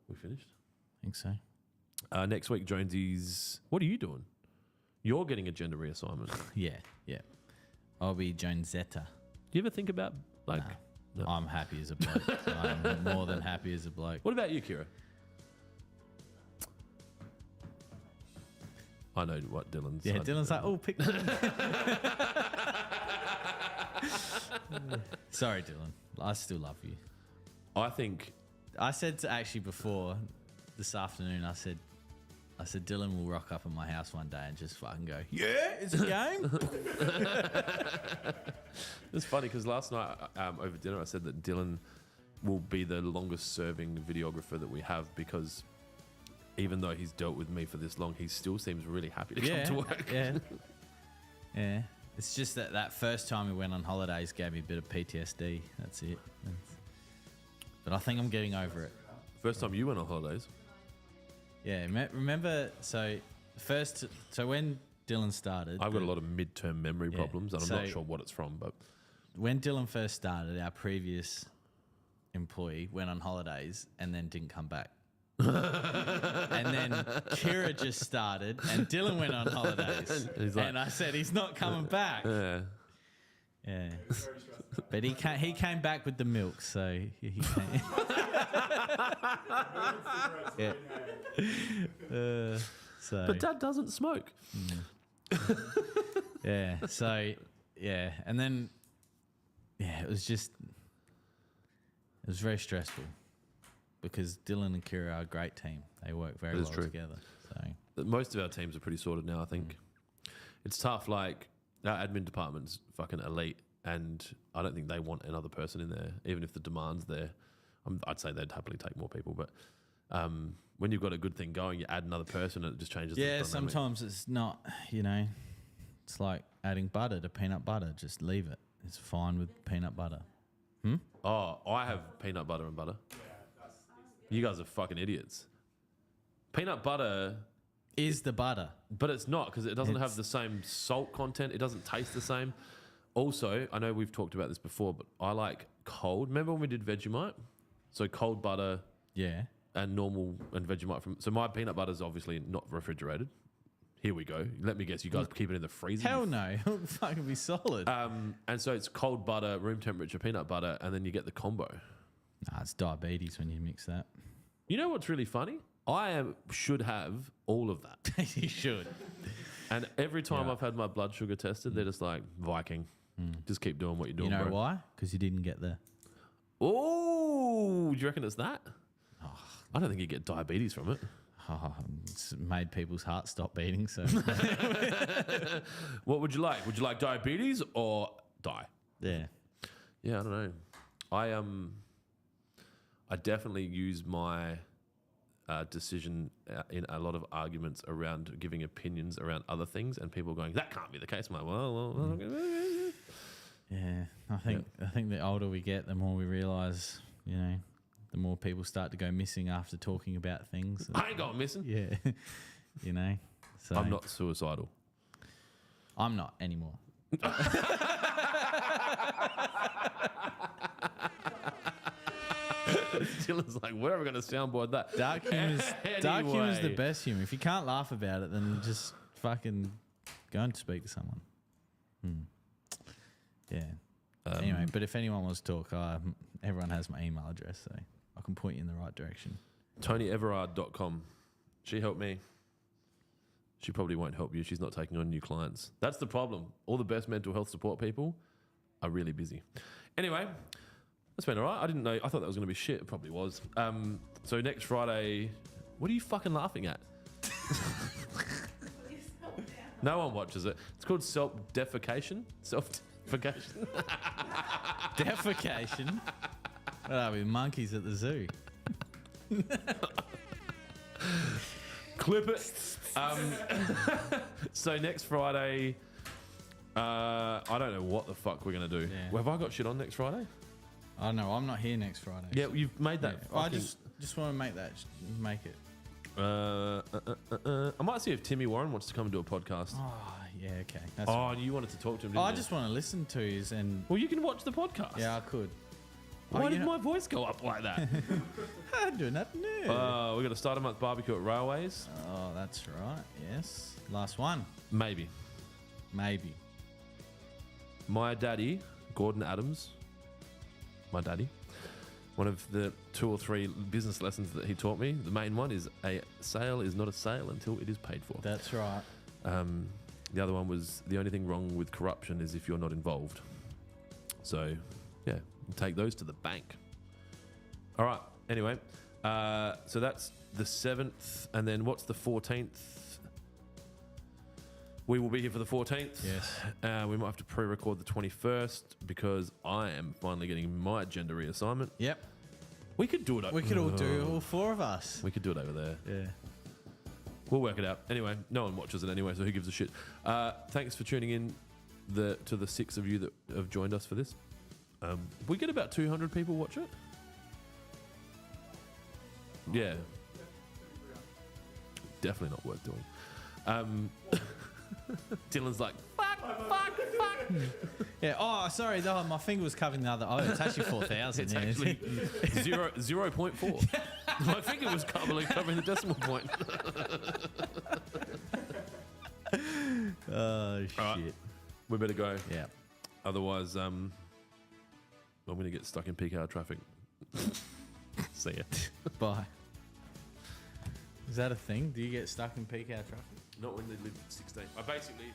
We finished. I think so. Next week, Jonesy's. What are you doing? You're getting a gender reassignment. Yeah, yeah. I'll be Jonesetta. Do you ever think about like? No. No. I'm happy as a bloke. I'm more than happy as a bloke. What about you, Kira? I know what Dylan's. Yeah, Dylan's like, oh, pick Dylan. Sorry, Dylan. I still love you. I think. I said to actually before this afternoon, I said Dylan will rock up at my house one day and just fucking go, yeah, it's a game. It's funny because last night over dinner I said that Dylan will be the longest serving videographer that we have because even though he's dealt with me for this long, he still seems really happy to come to work. Yeah. Yeah. It's just that first time we went on holidays gave me a bit of PTSD. That's it. But I think I'm getting over it. First time you went on holidays. Yeah. Remember, so when Dylan started. I've got a lot of midterm memory problems and I'm not sure what it's from, but when Dylan first started, our previous employee went on holidays and then didn't come back. And then Kira just started and Dylan went on holidays. And I said, he's not coming back. yeah. Yeah. But he came back with the milk, so he came. Yeah. But Dad doesn't smoke. Yeah. So yeah, and then it was very stressful because Dylan and Kira are a great team. They work very well together. So Most of our teams are pretty sorted now, I think. It's tough, like our admin department's fucking elite and I don't think they want another person in there, even if the demand's there. I'd say they'd happily take more people, but when you've got a good thing going, you add another person and it just changes the dynamic. Sometimes it's not, it's like adding butter to peanut butter. Just leave it. It's fine with peanut butter. Oh, I have peanut butter and butter. You guys are fucking idiots. Peanut butter is the butter. But it's not because it doesn't have the same salt content. It doesn't taste the same. Also, I know we've talked about this before, but I like cold. Remember when we did Vegemite? So cold butter and normal and Vegemite. So my peanut butter is obviously not refrigerated. Here we go. Let me guess. You guys keep it in the freezer? Hell no. It'll fucking be solid. And so it's cold butter, room temperature peanut butter, and then you get the combo. Nah, it's diabetes when you mix that. You know what's really funny? Should have all of that. You should. And every time Yeah. I've had my blood sugar tested, they're just like, Viking, just keep doing what you're doing, You know bro. why? Because you didn't get there. Oh, do you reckon it's that? I don't think you get diabetes from it. Oh, it's made people's hearts stop beating. So What would you like? Would you like diabetes or die? yeah, Yeah, I don't know. I definitely use my decision in a lot of arguments around giving opinions around other things, and people going, "That can't be the case." I'm like, well. yeah. I think the older we get, the more we realise, the more people start to go missing after talking about things. I ain't going missing. Yeah, So I'm not suicidal. I'm not anymore. Dylan's like, where are we going to soundboard that? Dark humor's the Anyway. best humour. If you can't laugh about it, then just fucking go and speak to someone. Yeah. Anyway, but if anyone wants to talk, everyone has my email address, so I can point you in the right direction. TonyEverard.com. She helped me. She probably won't help you. She's not taking on new clients. That's the problem. All the best mental health support people are really busy. Anyway, that's been all right. I didn't know. I thought that was going to be shit. It probably was. So next Friday, what are you fucking laughing at? Please help down. No one watches it. It's called self-defecation. Self-defecation. Defecation? What are we, monkeys at the zoo? Clip it. So next Friday, I don't know what the fuck we're going to do. Yeah. Have I got shit on next Friday? Oh no, I'm not here next Friday. Yeah, you've made that. Yeah. I fucking- just want to make it. I might see if Timmy Warren wants to come and do a podcast. Oh yeah, okay. That's Oh, you wanted to talk to him, didn't I you? just want to listen to his and Well, you can watch the podcast. yeah, I could. Why Oh, did my voice go up like that? I'm doing that new. We got a start a month barbecue at Railways. Oh, that's right. Yes, last one. Maybe. Maybe. My daddy, Gordon Adams, my daddy, one of the 2 or 3 business lessons that he taught me, the main one is a sale is not a sale until it is paid for. That's right. The other one was the only thing wrong with corruption is if you're not involved. So, yeah, take those to the bank. All right. Anyway, so that's the 7th. And then what's the 14th? We will be here for the 14th. Yes. We might have to pre-record the 21st because I am finally getting my agenda reassignment. Yep. We could do it. We could all do all 4 of us. We could do it over there. Yeah. We'll work it out. Anyway, no one watches it anyway, so who gives a shit? Thanks for tuning in to the 6 of you that have joined us for this. We get about 200 people watch it. Yeah. Definitely not worth doing. Dylan's like, fuck. Yeah. Oh, sorry. No, my finger was covering the other. Oh, it's actually 4,000. It's yeah. actually 0.4. My finger was covering the decimal point. Oh, shit. All right. We better go. Yeah. Otherwise, I'm going to get stuck in peak hour traffic. See ya. Bye. Is that a thing? Do you get stuck in peak hour traffic? Not when they live 16. I basically